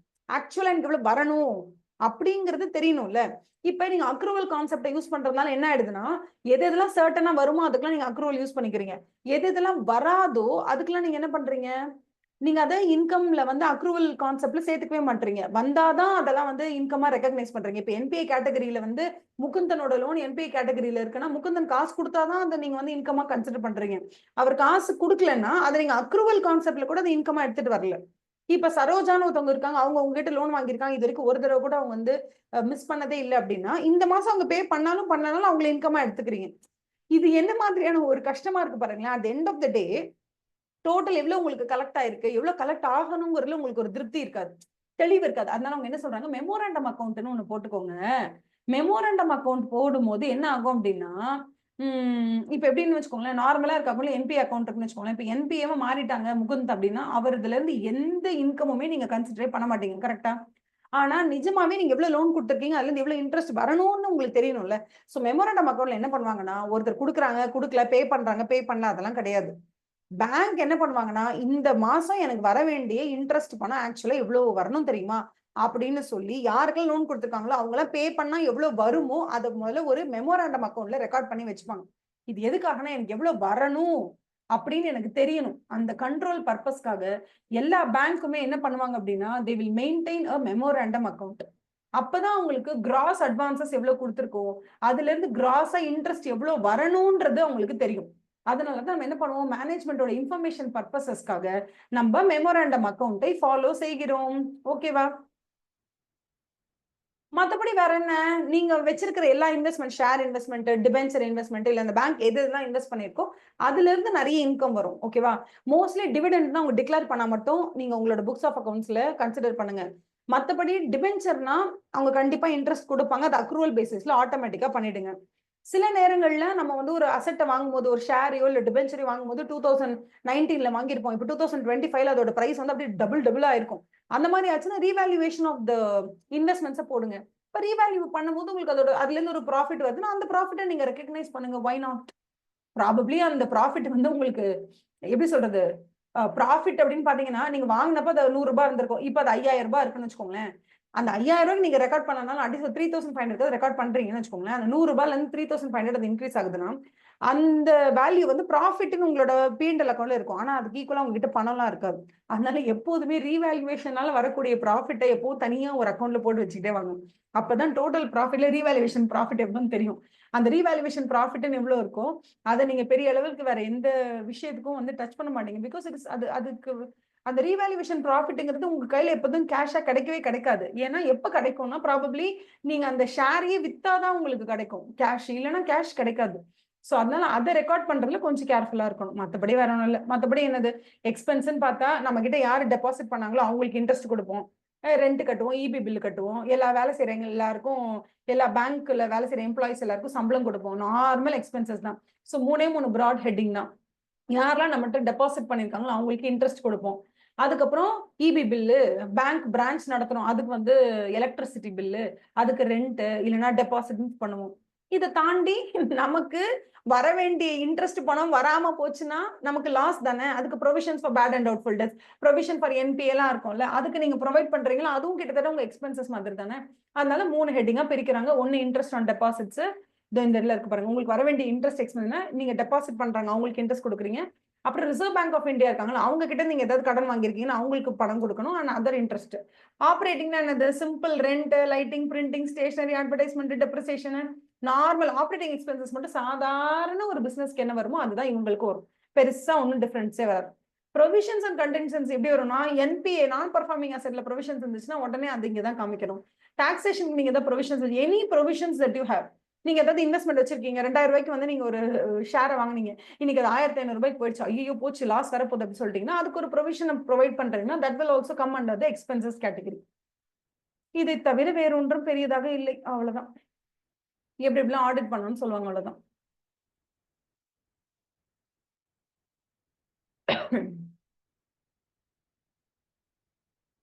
ஆக்சுவலா எனக்கு எவ்வளவு வரணும் அப்படிங்கிறது தெரியணும்ல. இப்ப நீங்க அக்ரூவல் கான்செப்டை யூஸ் பண்றதுனால என்ன ஆயிடுதுன்னா, எது எதெல்லாம் சர்டனா வருமோ அதுக்கெல்லாம் நீங்க அக்ரூவல் யூஸ் பண்ணிக்கிறீங்க. எது எதெல்லாம் வராதோ அதுக்கெல்லாம் நீங்க என்ன பண்றீங்க, நீங்க அதை இன்கம்ல வந்து அக்ரூவல் கான்செப்ட்ல சேர்த்துக்கவே மாட்டீங்க. வந்தாதான் அதெல்லாம் வந்து இன்கமா ரெகக்னைஸ் பண்றீங்க. இப்ப என்பிஐ கேட்டகரியில வந்து முகுந்தனோட லோன் என்பிஐ கேட்டகரியில இருக்குன்னா முகுந்தன் காசு கொடுத்தாதான் அதை நீங்க வந்து இன்கமா கன்சிடர் பண்றீங்க. அவர் காசு கொடுக்கலன்னா அதை நீங்க அக்ரூவல் கான்செப்ட்ல கூட அதை இன்கமா எடுத்துட்டு வரல. இப்ப சரோஜான்னு ஒருத்தவங்க இருக்காங்க, அவங்க உங்ககிட்ட லோன் வாங்கியிருக்காங்க, இது வரைக்கும் ஒரு தடவை கூட அவங்க வந்து மிஸ் பண்ணதே இல்லை அப்படின்னா இந்த மாசம் அவங்க பே பண்ணாலும் பண்ணாலும் அவங்களை இன்கமா எடுத்துக்கிறீங்க. இது என்ன மாதிரியான ஒரு கஷ்டமா இருக்கு பாருங்களேன். At end of the day total எவ்வளவு உங்களுக்கு கலெக்ட் ஆயிருக்கு, எவ்வளவு கலெக்ட் ஆகணுங்கிறதுல உங்களுக்கு ஒரு திருப்தி இருக்காது, தெளிவு இருக்காது. அதனால அவங்க என்ன சொல்றாங்க, மெமோராண்டம் அக்கௌண்ட்னு ஒண்ணு போட்டுக்கோங்க. மெமோராண்டம் அக்கௌண்ட் போடும்போது என்ன ஆகும் அப்படின்னா, இப்ப எப்படின்னு வச்சுக்கோங்களேன், நார்மலா இருக்க அக்கௌண்ட்ல என்பி அக்கௌண்ட் இருக்குன்னு வச்சுக்கோங்களேன். இப்ப என்பிஏவா மாறிட்டாங்க முகுந்த் அப்படின்னா அவர் இதுல இருந்து எந்த இன்கமுமே நீங்க கன்சிடரே பண்ண மாட்டீங்க. கரெக்டா? ஆனா நிஜமாவே நீங்க எவ்வளவு லோன் கொடுத்துருக்கீங்க, அதுல இருந்து எவ்வளவு இன்ட்ரெஸ்ட் வரணும்னு உங்களுக்கு தெரியணும்ல. சோ மெமோராண்டம் அக்கௌண்ட்ல என்ன பண்ணுவாங்கன்னா, ஒருத்தர் கொடுக்குறாங்க, கொடுக்கல, பே பண்றாங்க, பே பண்ணல, அதெல்லாம் கிடையாது. பேங்க் என்ன பண்ணுவாங்கன்னா, இந்த மாசம் எனக்கு வர வேண்டிய இன்ட்ரெஸ்ட் பணம் ஆக்சுவலா எவ்வளவு வரணும் தெரியுமா அப்படின்னு சொல்லி யாருக்கெல்லாம் லோன் கொடுத்துருக்காங்களோ அவங்க எல்லாம் பே பண்ணா எவ்வளவு வருமோ அதை முதல்ல ஒரு மெமோராண்டம் அக்கௌண்ட்ல ரெக்கார்ட் பண்ணி வச்சுப்பாங்க. இது எதுக்காகனா எனக்கு எவ்வளவு வரணும் அப்படின்னு எனக்கு தெரியணும். அந்த கண்ட்ரோல் பர்பஸ்க்காக எல்லா பேங்க்குமே என்ன பண்ணுவாங்க அப்படின்னா, they will maintain a memorandum account. அப்பதான் உங்களுக்கு கிராஸ் அட்வான்சஸ் எவ்வளவு கொடுத்துருக்கோம், அதுல இருந்து கிராஸா இன்ட்ரெஸ்ட் எவ்வளவு வரணும்ன்றது அவங்களுக்கு தெரியும். அதனாலதான் நம்ம என்ன பண்ணுவோம், மேனேஜ்மெண்டோட இன்ஃபர்மேஷன் பர்பசஸ்க்காக நம்ம மெமோராண்டம் அக்கௌண்ட்டை ஃபாலோ செய்கிறோம். ஓகேவா? மத்தபடி வேற என்ன, நீங்க வச்சிருக்கிற எல்லா investment, share investment, debenture investment, இல்ல அந்த பேங்க் எது எதெல்லாம் இன்வெஸ்ட் பண்ணிருக்கோ அதுல இருந்து நிறைய இன்கம் வரும். ஓகேவா? மோஸ்ட்லி டிவிடெண்ட் தான் அவங்க டிக்ளேர் பண்ணா மட்டும் நீங்க உங்களோட புக்ஸ் ஆஃப் அக்கவுண்ட்ஸ்ல கன்சிடர் பண்ணுங்க. மத்தபடி டிபென்ச்சர்னா அவங்க கண்டிப்பா இன்ட்ரெஸ்ட் கொடுப்பாங்க, அது அக்ரூவல் பேசிஸ்ல ஆட்டோமேட்டிக்கா பண்ணிடுங்க. சில நேரங்கள்ல நம்ம வந்து ஒரு அசெட்டை வாங்கும்போது, ஒரு ஷேரையோ இல்ல டிபென்ச்சரையோ வாங்கும்போது 2019ல வாங்கியிருப்போம். இப்போ 2025ல அதோட பிரைஸ் வந்து அப்படியே டபுளா இருக்கும். அந்த மாதிரி ஆச்சுன்னா ரீவேல்யூவேஷன் ஆஃப் த இன்வெஸ்ட்மெண்ட்ஸை போடுங்க. இப்போ ரீவேல்யூ பண்ணும்போது உங்களுக்கு அதோட அதுல இருந்து ஒரு ப்ராஃபிட் வருதுன்னா அந்த ப்ராஃபிட்டை நீங்க ரெகக்னைஸ் பண்ணுங்க. Why not? ப்ராபப்ளி அந்த ப்ராஃபிட் வந்து உங்களுக்கு எப்படி சொல்றது, ப்ராஃபிட் அப்படின்னு பாத்தீங்கன்னா நீங்க வாங்கினப்ப அது 100 ரூபாய் இருந்திருக்கும், இப்போ அது 5000 ரூபாய் இருக்குன்னு வச்சுக்கோங்களேன். அந்த 5000 ரூபாய்க்கு நீங்க ரெக்கார்ட் பண்ணனால அட்லீஸ்ட் 3500 ரெக்கார்ட் பண்றீங்கன்னு வச்சுக்கோங்களேன். அந்த 100 ரூபாயில இருந்து 3500 அது இன்க்ரீஸ் ஆகுதுன்னா அந்த வேல்யூ வந்து ப்ராஃபிட்னு உங்களோட பிஎன்எல் அக்கௌண்ட்ல இருக்கும். ஆனா அதுக்கு ஈக்குவலா உங்ககிட்ட பணம்லாம் இருக்காது. அதனால எப்போதுமே ரீவேல்யூவேஷனால வரக்கூடிய ப்ராஃபிட்டை எப்போதும் தனியா ஒரு அக்கௌண்ட்ல போட்டு வச்சுக்கிட்டே வாங்க. அப்பதான் டோட்டல் ப்ராஃபிட்ல ரீவேல்யூவேஷன் ப்ராஃபிட் எவ்வளவுன்னு தெரியும். அந்த ரீவேல்யூவேஷன் ப்ராஃபிட்னு எவ்வளவு இருக்கும் அதை நீங்க பெரிய அளவுக்கு வேற எந்த விஷயத்துக்கும் வந்து டச் பண்ண மாட்டீங்க. பிகாஸ் இட்ஸ் அதுக்கு அந்த ரீவேல்யூவேஷன் ப்ராஃபிட்ங்கிறது உங்க கையில எப்போதும் கேஷா கிடைக்கவே கிடைக்காது. ஏன்னா எப்ப கிடைக்கும்னா ப்ராபப்ளி நீங்க அந்த ஷேரையே வித்தாதான் உங்களுக்கு கிடைக்கும் கேஷ், இல்லைன்னா கேஷ் கிடைக்காது. சோ அதனால அதை ரெக்கார்ட் பண்றதுல கொஞ்சம் கேர்ஃபுல்லா இருக்கணும். மத்தபடி வேற ஒன்றும் இல்லை. மத்தபடி என்னது எக்ஸ்பென்ஸ்ன்னு பார்த்தா நம்ம கிட்ட யாரு டெபாசிட் பண்ணாங்களோ அவங்களுக்கு இன்ட்ரெஸ்ட் கொடுப்போம், ரெண்ட் கட்டுவோம், இபி பில் கட்டுவோம், எல்லா வேலை செய்யறவங்க எல்லாருக்கும், எல்லா பேங்க்ல வேலை செய்யற எம்ப்ளாயிஸ் எல்லாருக்கும் சம்பளம் கொடுப்போம். நார்மல் எக்ஸ்பென்சஸ் தான். ஸோ 3 பிராட் ஹெட்டிங் தான். யாரெல்லாம் நம்மகிட்ட டெபாசிட் பண்ணிருக்காங்களோ அவங்களுக்கு இன்ட்ரெஸ்ட் கொடுப்போம். அதுக்கப்புறம் இபி பில்லு, பேங்க் பிரான்ச் நடத்துறோம் அதுக்கு வந்து எலக்ட்ரிசிட்டி பில்லு, அதுக்கு ரெண்ட் இல்லைன்னா டெபாசிட் பண்ணுவோம். இதை தாண்டி நமக்கு வர வேண்டிய இன்ட்ரெஸ்ட் பணம் வராம போச்சுன்னா நமக்கு லாஸ் தானே. அதுக்கு provisions for bad and doubtful debts, provision for NPA எல்லாம் இருக்கும்ல, அதுக்கு நீங்க ப்ரொவைட் பண்றீங்களா, அதுவும் கிட்டத்தட்ட உங்க எக்ஸ்பென்சஸ் மாதிரி தானே. அதனால 3 ஹெட்டிங்கா பிரிக்கிறாங்க. ஒன்னு இன்ட்ரெஸ்ட் ஆன் டெபாசிட்ஸ், இந்த இடத்துல இருக்கு பாருங்க, உங்களுக்கு வர வேண்டிய இன்ட்ரெஸ்ட் எக்ஸ்பென்ஸ்னா நீங்க டெபாசிட் பண்றாங்க அவங்களுக்கு இன்ட்ரெஸ்ட் கொடுக்குறீங்க. அப்புறம் ரிசர்வ் பேங்க் ஆஃப் இந்தியா இருக்காங்களா அவங்க கிட்ட நீங்க ஏதாவது கடன் வாங்கியிருக்கீங்கன்னா அவங்களுக்கு பணம் கொடுக்கணும். And other interest. ஆப்ரேட்டிங்னா என்னது, simple rent, lighting, printing, stationery, advertisement, depreciation, normal operating expenses மட்டும் சாதாரண ஒரு பிசினஸ்க்கு என்ன வருமோ அதுதான் இவங்களுக்கு வரும். பெருசா ஒன்றும் டிஃபரன்ஸே வராது. ப்ரொவிஷன்ஸ் அண்ட் கண்டின்ஜென்சி எப்படி வரும்னா, என்பிஏ நான் பர்ஃபார்மிங் அசெட்ல ப்ரொவிஷன்ஸ் இருந்துச்சுன்னா உடனே அது இங்க தான் காமிக்கணும். டாக்ஸேஷன் நீங்க ஏதாவது provisions, any provisions that you have, நீங்க ஏதாவது இன்வெஸ்ட்மெண்ட் வச்சிருக்கீங்க, 2000 ரூபாய்க்கு வந்து நீங்க ஒரு ஷேரை வாங்குனீங்க, இன்னைக்கு அது 1500 ரூபாய்க்கு போயிடுச்சு, ஐயோ போச்சு லாஸ் வரப்போகுது அப்படின்னு சொல்லிட்டீங்கன்னா அதுக்கு ஒரு ப்ரொவிஷன் ப்ரொவைட் பண்றீங்கன்னா that will also come under the expenses category. இதை தவிர வேறொன்றும் பெரியதாக இல்லை. அவ்வளவுதான். எப்படி எப்படிலாம் ஆடிட் பண்ணணும்னு சொல்லுவாங்க. அவ்வளவுதான்.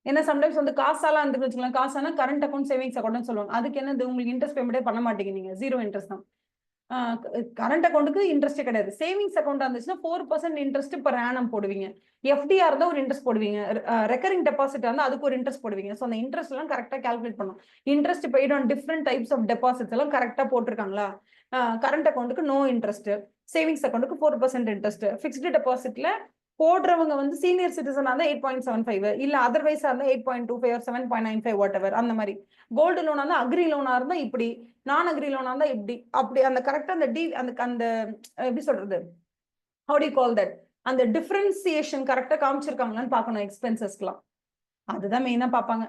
ஏன்னா சம்டைம்ஸ் வந்து காசாலாம் இருந்து வச்சுக்கலாம். காசானா கரண்ட் அக்கௌண்ட், சேவிங்ஸ் அக்கௌண்ட் சொல்லுவாங்க. அதுக்கு என்னது, உங்களுக்கு இன்ட்ரெஸ்ட் பேமெண்டே பண்ண மாட்டீங்க, நீங்க 0 இன்ட்ரெஸ்ட் தான். கரண்ட் அக்கௌண்ட்டுக்கு இன்ட்ரெஸ்டே கிடையாது. சேவிங்ஸ் அக்கௌண்ட் இருந்துச்சுன்னா 4% இன்ட்ரெஸ்ட் பர் ஆனம் போடுவீங்க. எஃப்டிஆர் இருந்தா ஒரு இன்ட்ரெஸ்ட் போடுவீங்க. ரெக்கரிங் டெபாசிட் இருந்தா அதுக்கு ஒரு இன்ட்ரெஸ்ட் போடுவீங்க. ஸோ அந்த இன்ட்ரெஸ்ட் எல்லாம் கரெக்டா கால்குலேட் பண்ணும். Interest paid on different types of deposits எல்லாம் கரெக்டா போட்டிருக்காங்களா? கரண்ட் அக்கௌண்ட்டுக்கு நோ இன்ட்ரெஸ்ட், சேவிங்ஸ் அக்கௌண்ட்டுக்கு 4% இன்ட்ரெஸ்ட், ஃபிக்ஸ்டு டெபாசிட்ல போடுறவங்க வந்து சீனியர் சிட்டிசனா இருந்தா 8.75, இல்ல அதர்வைஸா இருந்தா 8.25 or 7.95 வாட் எவர் அந்த மாதிரி. கோல்டு லோனா இருந்தா, அக்ரி லோனா இருந்தா இப்படி, நான் அக்ரி லோனா இருந்தா இப்படி, அப்படி அந்த கரெக்டா அந்த அந்த எப்படி சொல்றது, how do you call that, அந்த டிஃபரன்சியேஷன் கரெக்டா காமிச்சிருக்காங்களான்னு பார்க்கணும் எக்ஸ்பென்சஸ்க்குலாம். அதுதான் மெயினா பார்ப்பாங்க.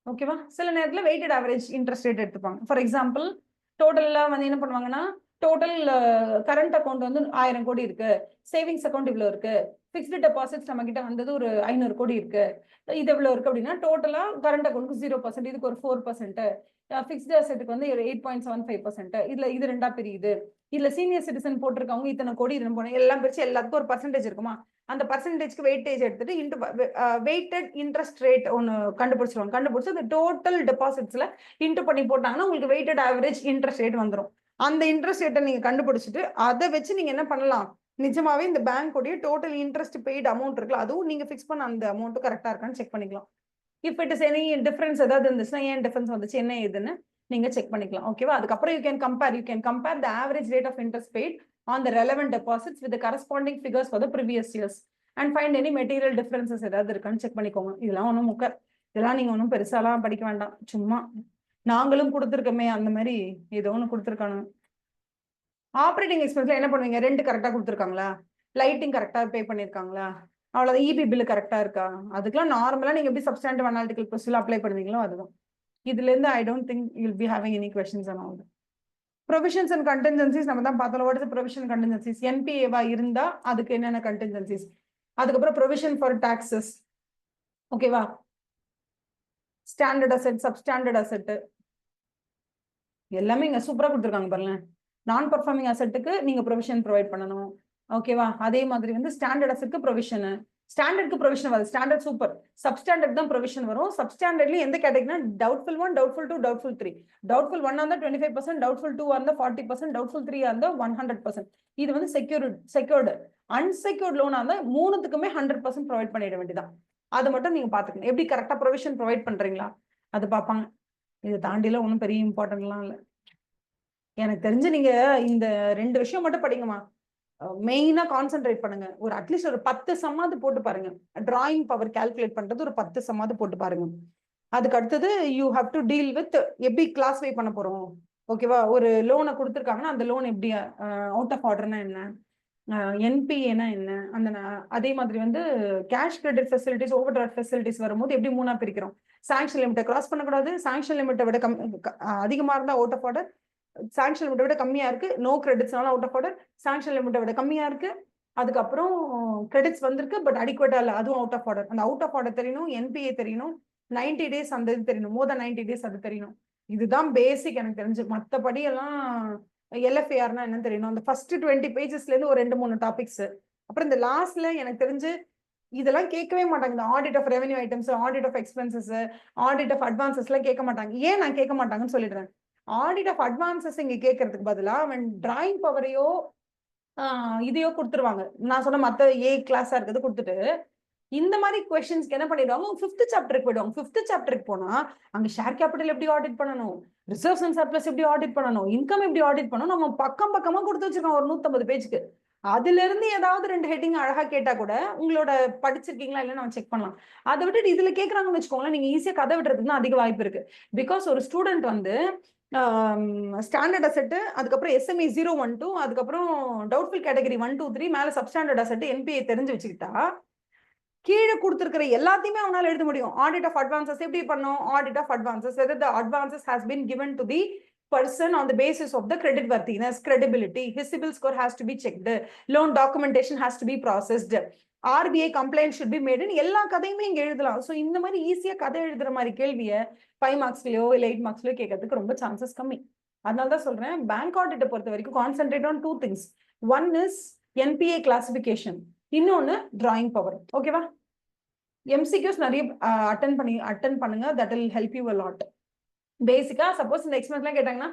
ஓகேவா? சில நேரத்துல வெயிட்டட் ஆவரேஜ் இன்ட்ரெஸ்ட் ரேட் எடுத்துப்பாங்க. ஃபார் எக்ஸாம்பிள், டோட்டல்ல வந்து என்ன பண்ணுவாங்கன்னா, டோட்டல் கரண்ட் அக்கௌண்ட் வந்து 1000 கோடி இருக்கு, சேவிங்ஸ் அக்கௌண்ட் இவ்வளவு இருக்கு, ஃபிக்ஸ்டு டெபாசிட்ஸ் நம்ம கிட்ட வந்தது ஒரு 500 கோடி இருக்கு, இது எவ்வளவு இருக்கு அப்படின்னா, டோட்டலா கரண்ட் அக்கௌண்ட்க்கு 0%, இதுக்கு ஒரு 4%, ஃபிக்ஸ்டு அசெட்டுக்கு வந்து 8.75%, இதுல இது ரெண்டா பிரியுது, இதுல சீனியர் சிட்டிசன் போட்டிருக்கவங்க இத்தனை கோடி எல்லாம் பிரிச்சு எல்லாத்துக்கும் ஒரு பர்சன்டேஜ் இருக்குமா, அந்த பர்சன்டேஜ்க்கு வெயிட்டேஜ் எடுத்துட்டு இன்டு வெயிட்டட் இன்ட்ரெஸ்ட் ரேட் ஒன்னு கண்டுபிடிச்சிருவாங்க. கண்டுபிடிச்சு அந்த டோட்டல் டெபாசிட்ஸ்ல இன்டு பண்ணி போட்டாங்கன்னா உங்களுக்கு வெயிட்டட் ஆவரேஜ் இன்ட்ரெஸ்ட் ரேட் வந்துடும். அந்த இன்ட்ரெஸ்ட் ரேட்டை நீங்க கண்டுபிடிச்சிட்டு அதை வச்சு நீங்க என்ன பண்ணலாம், நிஜமாவே இந்த பேங்கோடைய டோட்டல் இன்ட்ரெஸ்ட் பெய்டு அமௌண்ட் இருக்குல்ல, அதுவும் நீங்க ஃபிக்ஸ் பண்ண அந்த அமௌண்ட் கரெக்டா இருக்கான்னு செக் பண்ணிக்கலாம். If it is any difference ஏதாவது இருந்துச்சுன்னா, ஏன் டிஃபரன்ஸ் வந்துச்சு, என்ன ஏதுன்னு நீங்க செக் பண்ணிக்கலாம். ஓகேவா? அதுக்கப்புறம் you can compare the average rate of interest paid on the relevant deposits with the corresponding figures for the previous years and find any material differences ஏதாவது இருக்கான்னு செக் பண்ணிக்கோங்க. இதெல்லாம் ஒன்றும் இதெல்லாம் நீங்க ஒன்றும் பெருசாலாம் படிக்க வேண்டாம். சும்மா நாங்களும் கொடுத்துருக்கோமே அந்த மாதிரி ஏதோ ஒன்று கொடுத்துருக்காங்க. ஆப்ரேட்டிங் எக்ஸ்பென்ஸ்ல என்ன பண்ணுவீங்க, ரெண்ட் கரெக்டா கொடுத்துருக்காங்களா, லைட்டிங் கரெக்டா பே பண்ணிருக்காங்களா, அவ்வளவு இபி பில் கரெக்டா இருக்கா, அதுக்கெல்லாம் நார்மலா நீங்க எப்படி சப்ஸ்டாண்டிவ் அனாலிட்டிக்கல் ப்ரொசீஜர் அப்ளை பண்ணுவீங்களோ அதுதான். இதுல இருந்து I don't think you will be having any questions on all that. Provisions and contingencies நம்ம தான் பார்த்தோம். What is provision contingencies? என்பிஏவா இருந்தா அதுக்கு என்னென்ன கண்டின்ஜென்சிஸ், அதுக்கப்புறம் ப்ரொவிஷன் ஃபார் டாக்ஸஸ், ஓகேவா, ஸ்டாண்டர்ட் அசெட், சப்ஸ்டாண்டர்ட் அசெட் எல்லாமே இங்க சூப்பரா கொடுத்துருக்காங்க பாருங்க. நான் பர்ஃபார்மிங் அசெட்டுக்கு நீங்க ப்ரொவிஷன் ப்ரொவைட் பண்ணணும். ஓகேவா? அதே மாதிரி வந்து ஸ்டாண்டர்ட் அசெட்க்கு ப்ரொவிஷன், ஸ்டாண்டர்ட்க்கு ப்ரொவிஷன் வரும், ஸ்டாண்டர்ட் சூப்பர், சப்ஸ்டாண்டர்ட் தான் ப்ரொவிஷன் வரும். சப்ஸ்டாண்டர்ட்லயும் எந்த கேட்டகரினா டவுட்ஃபுல் 1, டவுட்ஃபுல் 2, டவுட்ஃபுல் 3. டவுட்ஃபுல் 1 இருந்தா 25%, டவுட்ஃபுல் 2 இருந்தா 40%, டவுட்ஃபுல் 3 இருந்தா 100%. இது வந்து செக்யூர்டு. அன்செக்யூர்ட் லோனா இருந்தா மூணுத்துக்குமே 100% ப்ரொவைட் பண்ணிட வேண்டியதான். அதை மட்டும் நீங்க பாத்துக்கணும். எப்படி கரெக்டா ப்ரொவிஷன் ப்ரொவைட் பண்றீங்களா அது பார்ப்பாங்க. இதை தாண்டிலாம் ஒன்றும் பெரிய இம்பார்ட்டன்ட்லாம் இல்லை. எனக்கு தெரிஞ்சு நீங்க இந்த 2 விஷயம் மட்டும் படிங்கம்மா, மெயினா கான்சென்ட்ரேட் பண்ணுங்க. ஒரு அட்லீஸ்ட் ஒரு 10 சம்மாவது போட்டு பாருங்க. டிராயிங் பவர் கால்குலேட் பண்றது ஒரு 10 சம்மாவது போட்டு பாருங்க. அதுக்கு அடுத்தது you have to deal with எப்படி கிளாஸிஃபை பண்ண போறோம். ஓகேவா? ஒரு லோனை கொடுத்துருக்காங்கன்னா அந்த லோன் எப்படி அவுட் ஆஃப் ஆர்டர்னா என்ன, என்பிஏனா என்ன, அந்த அதே மாதிரி வந்து cash credit facilities, over draft facilities வரும்போது எப்படி மூணா பிரிக்கிறோம். சாங்ஷன் லிமிட்டை கிராஸ் பண்ணக்கூடாது, சாங்ஷன் லிமிட்டை விட அதிகமா இருந்தா அவுட் ஆஃப் ஆர்டர், சாங்ஷன் லிமிட்டை விட கம்மியா இருக்கு நோ கிரெடிட்ஸ்னால அவுட் ஆஃப் ஆர்டர், சாங்ஷன் லிமிட்டை விட கம்மியா இருக்கு, அதுக்கப்புறம் கிரெடிட்ஸ் வந்திருக்கு பட் அடிக்குவேட்டா இல்லை, அதுவும் அவுட் ஆஃப் ஆர்டர். அந்த அவுட் ஆஃப் ஆர்டர் தெரியணும், என்பிஏ தெரியணும், 90 days அந்த இது தெரியணும், மோர் தென் 90 days அது தெரியணும். இதுதான் பேசிக் எனக்கு தெரிஞ்சு. மற்றபடி எல்லாம் எல்எஃப்ஏஆர்னா என்னன்னு தெரியணும். அந்த ஃபர்ஸ்ட் 20 pagesல இருந்து ஒரு 2-3 டாபிக்ஸ், அப்புறம் இந்த லாஸ்ட்ல எனக்கு தெரிஞ்சு இதெல்லாம் கேட்கவே மாட்டாங்க. இந்த audit of revenue items, audit of expenses, audit of advances எல்லாம் கேட்க மாட்டாங்க. ஏன் நான் கேட்க மாட்டாங்கன்னு சொல்லிடுறேன். ஆடிட் ஆஃப் அட்வான்சஸ் இங்க கேட்கறதுக்கு பதிலா அவன் டிராயிங் பவரையோ இதையோ கொடுத்துருவாங்க. நான் சொன்ன மத்த ஏ கிளாஸா இருக்கிறது கொடுத்துட்டு இந்த மாதிரி கொஸ்டின்ஸ்க்கு என்ன பண்ணிடுவாங்க, 5th சாப்டருக்கு போயிடுவாங்க. 5th சாப்டருக்கு போனா அங்க ஷேர் கேபிட்டல் எப்படி ஆடிட் பண்ணணும், ரிசர்வ்ஸ் அண்ட் சர்ப்ளஸ் எப்படி ஆடிட் பண்ணணும், இன்கம் எப்படி ஆடிட் பண்ணணும், நம்ம பக்கமா கொடுத்து வச்சிருக்கோம் ஒரு 150 பேஜ்க்கு. அதுல இருந்து ஏதாவது 2 ஹெட்டிங் அழகா கேட்டா கூட உங்களோட படிச்சிருக்கீங்களா இல்லைன்னு நம்ம செக் பண்ணலாம். அதை விட்டுட்டு இதுல கேட்கறாங்கன்னு வச்சுக்கோங்களேன், நீங்க ஈஸியா கதை விடுறதுக்கு தான் அதிக வாய்ப்பு இருக்கு. பிகாஸ் ஒரு ஸ்டூடெண்ட் வந்து ஸ்டாண்டர்ட் அசெட், அதுக்கப்புறம் எஸ்எம்இ 012, அதுக்கப்புறம் டவுட்ஃபுல் கேட்டகரி 1, 2, 3, மேல சப்ஸ்டாண்டர்ட் அசெட், என்பிஏ தெரிஞ்சு வச்சுக்கிட்டா கீழே கொடுத்திருக்கிற எல்லாத்தையுமே அவனால எழுத முடியும். ஆடிட் ஆஃப் அட்வான்சஸ் எப்படி பண்ணும், audit of advances whether the advances has been given to the person on the basis of the credit worthiness, credibility, his CIBIL score has to be checked, loan documentation has to be processed, RBI complaint should be மேடுன்னு எல்லா கதையுமே இங்க எழுதலாம். So இந்த மாதிரி ஈஸியா கதை எழுதுற மாதிரி கேள்வியை 5 மார்க்ஸ்லயோ இல்லை 8 மார்க்ஸ்லயோ கேட்கறதுக்கு ரொம்ப சான்சஸ் கம்மி. அதனால தான் சொல்றேன், பேங்க் ஆடிட்டை பொறுத்த வரைக்கும் concentrate on 2 things. One is NPA classification, இன்னொன்னு டிராயிங் பவர். ஓகேவா? MCQs நிறைய அட்டன் பண்ணுங்க. That will help you a lot. பேசிக்கா சப்போஸ் இந்த எக்ஸ்பென்ஸ்லாம் கேட்டாங்கன்னா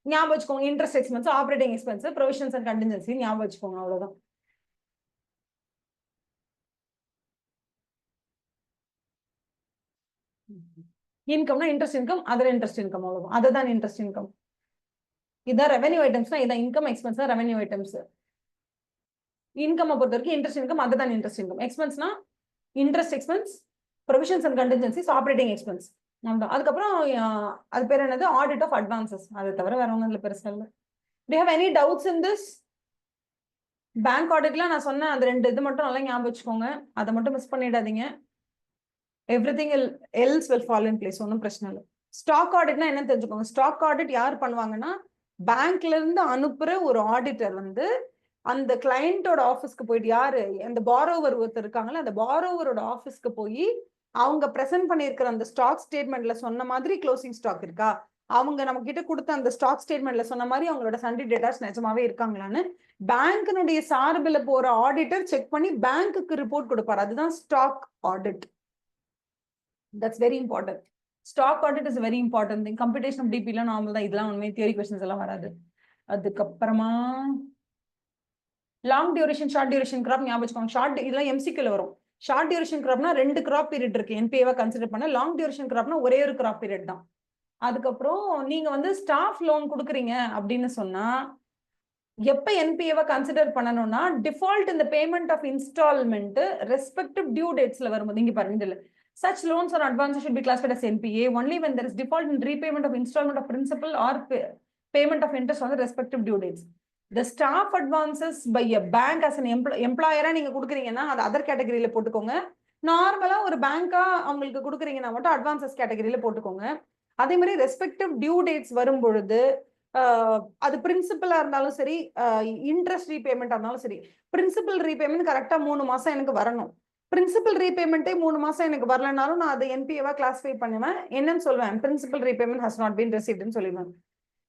ஞாபகம் வச்சுக்கோங்க, interest expense, operating expense, provisions and contingency ஞாபகம் வச்சுக்கோங்க, அவ்வளவுதான். இன்கம்னா interest income, other interest income, அவ்வளவுதான். அதுதான் இன்ட்ரெஸ்ட் இன்கம். இதான் ரெவென்யூ ஐட்டம்ஸ்னா இதான் இன்கம், எக்ஸ்பென்ஸ் தான் ரெவென்யூ ஐட்டம்ஸ். இன்கம் பொறுத்த வரைக்கும் இன்ட்ரெஸ்ட் இன்கம், அதுதான் interest income. எக்ஸ்பென்ஸ்னா interest expense, provisions and contingencies, operating expense. அதுக்கப்புறம் அது பேர் என்னது, ஆடிட் ஆஃப் அட்வான்சஸ். அதை தவிர வேற ஒன்றும் இல்லை பெருசா இல்லை. Do you have any doubts in this? Bank ஆடிட்ல நான் சொன்ன அந்த 2 இது மட்டும் நல்லா ஞாபகம் வச்சுக்கோங்க, அதை மட்டும் மிஸ் பண்ணிடாதீங்க. Everything else will fall in place, ஒன்றும் பிரச்சனை இல்லை. ஸ்டாக் ஆடிட்னா என்ன தெரிஞ்சுக்கோங்க. ஸ்டாக் ஆடிட் யார் பண்ணுவாங்கன்னா, பேங்க்ல இருந்து அனுப்புற ஒரு ஆடிட்டர் வந்து அந்த கிளையண்டோட ஆஃபீஸ்க்கு போயிட்டு, யாரு அந்த பாரோவர் ஒருத்தர் இருக்காங்களா, அந்த பாரோவரோட ஆஃபீஸ்க்கு போய் அவங்க பிரசன்ட் பண்ணியிருக்கிற அந்த ஸ்டாக் ஸ்டேட்மெண்ட்ல சொன்ன மாதிரி க்ளோசிங் ஸ்டாக் இருக்கா, அவங்க நம்ம கிட்ட கொடுத்த அந்த ஸ்டாக் ஸ்டேட்மெண்ட்ல சொன்ன மாதிரி அவங்களோட சண்டே டேட்டாஸ் நிஜமாவே இருக்காங்களான்னு பேங்க்னுடைய சார்பில் போற ஆடிட்டர் செக் பண்ணி பேங்க்குக்கு ரிப்போர்ட் கொடுப்பாரு. அதுதான் stock audit. That's very important. Stock audit is very important thing. Computation of DP எல்லாம் நார்மல் தான், இதெல்லாம் உண்மை தியரி கொஸ்டின்ஸ் எல்லாம் வராது. அதுக்கப்புறமா long duration, short duration crop ஞாபகம் வச்சுக்கோங்க. ஷார்ட் இதெல்லாம் MCQல வரும். ஷார்ட் டியூரேஷன் கிராப்னா 2 கிராப் பீரியட் இருக்கு NPA கன்சிடர் பண்ண. லாங் டியூரேஷன் கிராப்னா ஒரே ஒரு கிராப் பீரியட் தான். அதுக்கப்புறம் நீங்க வந்து ஸ்டாஃப் லோன் கொடுக்குறீங்க அப்படின்னு சொன்னா எப்ப NPA கன்சிடர் பண்ணணும்னா, டிஃபால்ட் இந்த payment of installment respective due டேட்ஸ்ல வரும்போது, இங்க பாருங்க இதுல such loans or advances should be classified as NPA only when there is default in repayment of installment of principal or payment of interest on the respective due dates. The staff advances by a bank as an employer நீங்க கொடுக்குறீங்கன்னா அது other கேட்டகரியில போட்டுக்கோங்க. நார்மலா ஒரு பேங்கா அவங்களுக்கு கொடுக்குறீங்கன்னா மட்டும் advances கேட்டகரியில போட்டுக்கோங்க. அதே மாதிரி ரெஸ்பெக்டிவ் டியூ டேட்ஸ் வரும் பொழுது அது பிரின்சிபலா இருந்தாலும் சரி, இன்ட்ரெஸ்ட் ரீபேமெண்ட் இருந்தாலும் சரி, பிரின்சிபல் ரீபேமெண்ட் கரெக்டா 3 மாசம் எனக்கு வரணும். பிரின்சிபல் ரீபேமெண்ட்டே 3 மாசம் எனக்கு வரலனாலும் நான் அதை NPA கிளாஸிஃபை பண்ணுவேன். என்னன்னு சொல்லுவேன், principal repayment has not been ரிசீவ்ட்னு சொல்லிடுவேன்.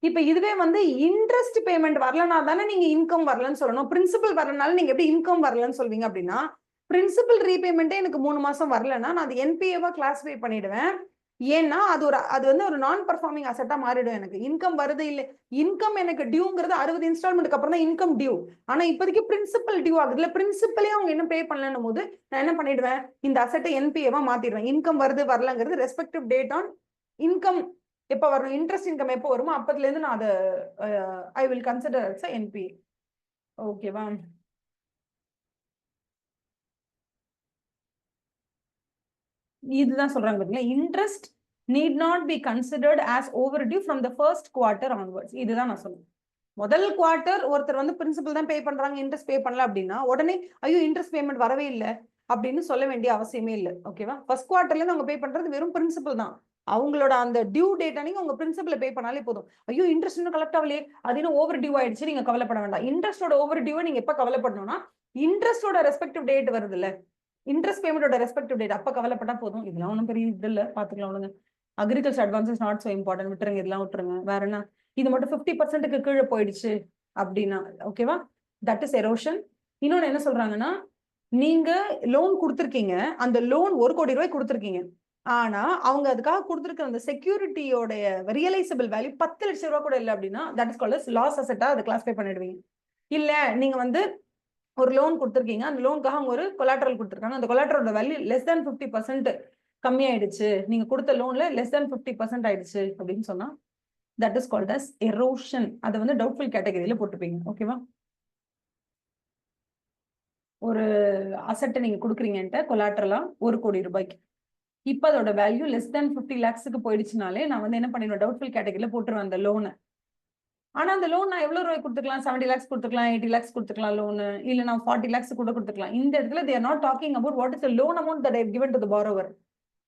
இப்ப இதுவே வந்து இன்ட்ரெஸ்ட் பேமெண்ட் வரலனா தானே நீங்க இன்கம் வரலன்னு சொல்லணும். பிரின்சிபல் வரலனால நீங்க எப்படி இன்கம் வரலன்னு சொல்வீங்க அப்படின்னா, பிரின்சிபல் ரீபேமெண்ட்டே எனக்கு 3 மாசம் வரலன்னா நான் அது NPA கிளாஸிஃபை பண்ணிடுவேன். ஏன்னா அது வந்து ஒரு நான் பர்ஃபார்மிங் அசெட்டா மாறிடும். எனக்கு இன்கம் வருது இல்லை, இன்கம் எனக்கு டியூங்கிறது 60 இன்ஸ்டால்மெண்ட்க்கு அப்புறம் தான் இன்கம் டியூ. ஆனா இப்போதைக்கு பிரின்சிபல் டியூ ஆகுது இல்ல, பிரின்சிபலே அவங்க என்ன பே பண்ணலன்னும் போது நான் என்ன பண்ணிடுவேன், இந்த அசெட்டை NPA மாத்திடுவேன். இன்கம் வருது வரலங்கிறது ரெஸ்பெக்டிவ் டேட் ஆன் இன்கம் எப்ப வரும், இன்ட்ரெஸ்ட் இன்கம் எப்போ வருமோ அப்பத்துல இருந்து நான் அதை I will consider as NPA. ஓகேவா? இதுதான் சொல்றாங்க பாத்தீங்களா, interest need not be considered as overdue from the first quarter onwards. இதுதான் நான் சொல்லுவேன். முதல் குவார்டர் ஒருத்தர் வந்து பிரின்சிபல் தான் பே பண்றாங்க, இன்ட்ரெஸ்ட் பே பண்ணல அப்படின்னா உடனே ஐயோ இன்ட்ரெஸ்ட் பேமெண்ட் வரவே இல்லை அப்படின்னு சொல்ல வேண்டிய அவசியமே இல்லை. ஓகேவா? ஃபர்ஸ்ட் குவார்டர்ல இருந்து அவங்க பே பண்றது வெறும் பிரின்சிபல் தான். அவங்களோட அந்த டியூ டேட் அன்னைக்கு அவங்க பிரின்சிபல் பே பண்ணாலே போதும். ஐயோ இன்ட்ரெஸ்ட் இன்னும் கலெக்ட் ஆகலையே, அது இன்னும் ஓவர் டியூ ஆயிடுச்சு, நீங்க கவலைப்பட வேண்டாம். இன்ட்ரெஸ்டோட ஓவர் டியூவை நீங்க எப்ப கவலைப்படணும்னா, இன்ட்ரெஸ்டோட ரெஸ்பெக்டிவ் டேட் வருது இல்ல, இன்ட்ரெஸ்ட் பேமெண்டோட ரெஸ்பெக்டிவ் டேட் அப்ப கவலைப்பட்டா போதும். இதெல்லாம் ஒன்றும் பெரிய இது இல்லை, பாத்துக்கலாம் ஒழுங்க. Agriculture advances not so important, விட்டுருங்க, இதெல்லாம் விட்டுருங்க. வேற என்ன, இது மட்டும் 50% கீழே போயிடுச்சு அப்படின்னா ஓகேவா, தட் இஸ் எரோஷன். இன்னொன்னு என்ன சொல்றாங்கன்னா, நீங்க லோன் கொடுத்துருக்கீங்க, அந்த லோன் 1 கோடி ரூபாய் கொடுத்துருக்கீங்க, ஆனா அவங்க அதுக்காக கொடுத்துருக்க அந்த செக்யூரிட்டியோட ரியலைசபிள் வேல்யூ 10 லட்சம் ரூபாய் கூட இல்லை அப்படின்னா that is called as loss அசெட்டா அதை கிளாஸிஃபை பண்ணிடுவீங்க. இல்ல நீங்க வந்து ஒரு லோன் கொடுத்துருக்கீங்க, அந்த லோனுக்காக அவங்க ஒரு கொலாட்ரல் கொடுத்துருக்காங்க, அந்த கொலாட்ரலோட வேல்யூ லெஸ் தேன் 50% கம்மியாயிடுச்சு, நீங்க கொடுத்த லோன்ல லெஸ் தேன் 50% ஆயிடுச்சு அப்படின்னு சொன்னா that is called as erosion. அதை வந்து டவுட்ஃபுல் கேட்டகரியில போட்டுப்பீங்க. ஓகேவா? ஒரு அசெட்டை நீங்க கொடுக்குறீங்கன்ட்டு கொலாட்ரலா 1 கோடி ரூபாய்க்கு, இப்ப அதோட வேல்யூ லெஸ் தேன் 50 lakhsக்கு போயிடுச்சுனாலே நான் வந்து என்ன பண்ணிடுவேன், டவுட்ஃபுல் கேட்டகரியில போட்டுருவேன் அந்த லோனை. ஆனா அந்த லோன் நான் எவ்வளவு ரூபாய் கொடுத்துக்கலாம், 70 lakhs கொடுத்துக்கலாம், 80 lakhs கொடுத்துக்கலாம் லோனு, இல்ல நான் 40 lakhs கூட கொடுத்துக்கலாம். இந்த இடத்துல they are not talking about what is the loan amount that I have given to the borrower.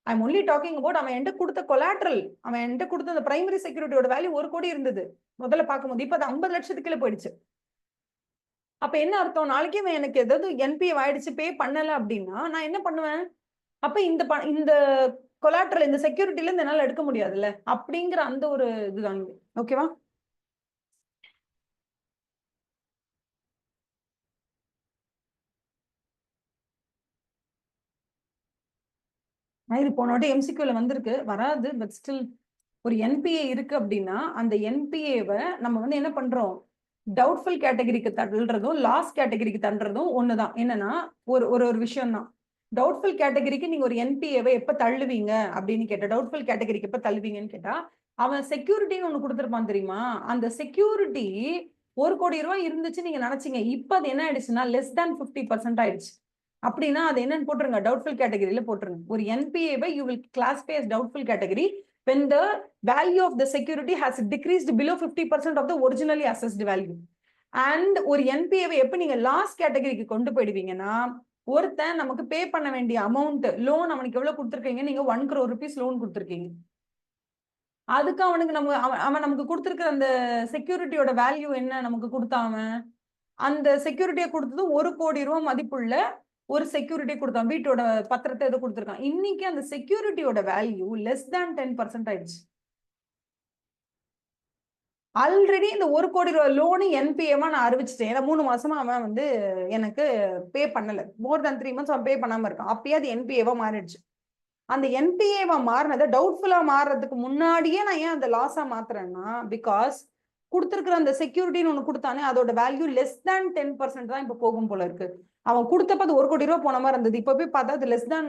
I am only talking about அவன் என்கிட்ட கொடுத்த கொலாட்ரல், அவன் என்கிட்ட கொடுத்த அந்த பிரைமரி செக்யூரிட்டியோட வேல்யூ 1 கோடி இருந்தது முதல்ல பார்க்கும்போது, இப்ப அது 50 லட்சத்துக்கு கீழே போயிடுச்சு. அப்ப என்ன அர்த்தம்? நாளைக்கே எனக்கு ஏதாவது என்பிஏ ஆயிடுச்சு, பே பண்ணல அப்படின்னா நான் என்ன பண்ணுவேன்? அப்ப இந்த கொலாட்ரல், இந்த செக்யூரிட்டில இருந்து என்னால எடுக்க முடியாதுல்ல அப்படிங்கிற அந்த ஒரு இதுதான். ஓகேவா? இது போன வாட்டி எம்சிக்யூல வந்திருக்கு, வராது. பட் ஸ்டில் ஒரு என்பிஏ இருக்கு அப்படின்னா அந்த என்பிஏவை நம்ம வந்து என்ன பண்றோம்? டவுட்ஃபுல் கேட்டகரிக்கு தள்ளுறதும் லாஸ் கேட்டகரிக்கு தள்ளுறதும் ஒண்ணுதான். என்னன்னா ஒரு ஒரு ஒரு விஷயம் தான். டவுட்ஃபுல் கேட்டகரிக்கு நீங்க ஒரு என்பிஏவை எப்ப தள்ளுவீங்க அப்படின்னு கேட்டா, டவுட்ஃபுல் கேட்டகரிக்கு எப்ப தள்ளுவீங்கன்னு கேட்டா, அவன் செக்யூரிட்டின்னு ஒண்ணு கொடுத்துருப்பான் தெரியுமா? அந்த செக்யூரிட்டி 1,00,00,000 இருந்துச்சு நீங்க நினைச்சீங்க. இப்ப அது என்ன ஆயிடுச்சுன்னா லெஸ் தேன் 50% ஆயிடுச்சு. அப்படின்னா அது என்னன்னு போட்டுருங்க, டவுட்ஃபுல் கேட்டகரியில போட்டுருங்க. ஒரு என்பிஏவை you will classify as doubtful category when the value of the security has decreased below 50% of the originally assessed value. And ஒரு என்பிஏவை எப்ப நீங்க லாஸ் கேட்டகரிக்கு கொண்டு போயிடுவீங்கன்னா, ஒருத்தன் நமக்கு பே பண்ண வேண்டிய அமௌண்ட், லோன் அவனுக்கு எவ்வளவு கொடுத்துருக்கீங்க? நீங்க 1 crore rupees லோன் கொடுத்துருக்கீங்க. அதுக்கு அவனுக்கு அவன் நமக்கு கொடுத்துருக்கிற அந்த செக்யூரிட்டியோட வேல்யூ என்ன நமக்கு கொடுத்தான் அவன்? அந்த செக்யூரிட்டியை கொடுத்ததும் 1,00,00,000 மதிப்புள்ள ஒரு செக்யூரிட்டி கொடுத்தான். வீட்டோட பத்திரத்தை எதோ கொடுத்துருக்கான். இன்னைக்கு அந்த செக்யூரிட்டியோட வேல்யூ லெஸ் தேன் 10% ஆயிடுச்சு. ஆல்ரெடி இந்த 1,00,00,000 லோனு என்பிஏவா நான் அறிவிச்சிட்டேன். ஏன்னா 3 மாசமா அவன் வந்து எனக்கு பே பண்ணல. மோர் தேன் 3 மந்த்ஸ் அவன் பே பண்ணாம இருக்கான். அப்பயே அது என்பிஏவா மாறிடுச்சு. அந்த என்பிஏவா மாறினதை டவுட்ஃபுல்லா மாறுறதுக்கு முன்னாடியே நான் ஏன் அந்த லாஸா மாத்துறேன்னா, பிகாஸ் கொடுத்துருக்கிற அந்த செக்யூரிட்டின்னு ஒண்ணு கொடுத்தானே, அதோட வேல்யூ லெஸ் தேன் 10% தான் இப்ப போகும் போல இருக்கு. அவன் கொடுத்தப்ப அது 1,00,00,000 போன மாதிரி இருந்தது. இப்ப போய் பார்த்தா அது லெஸ் தேன்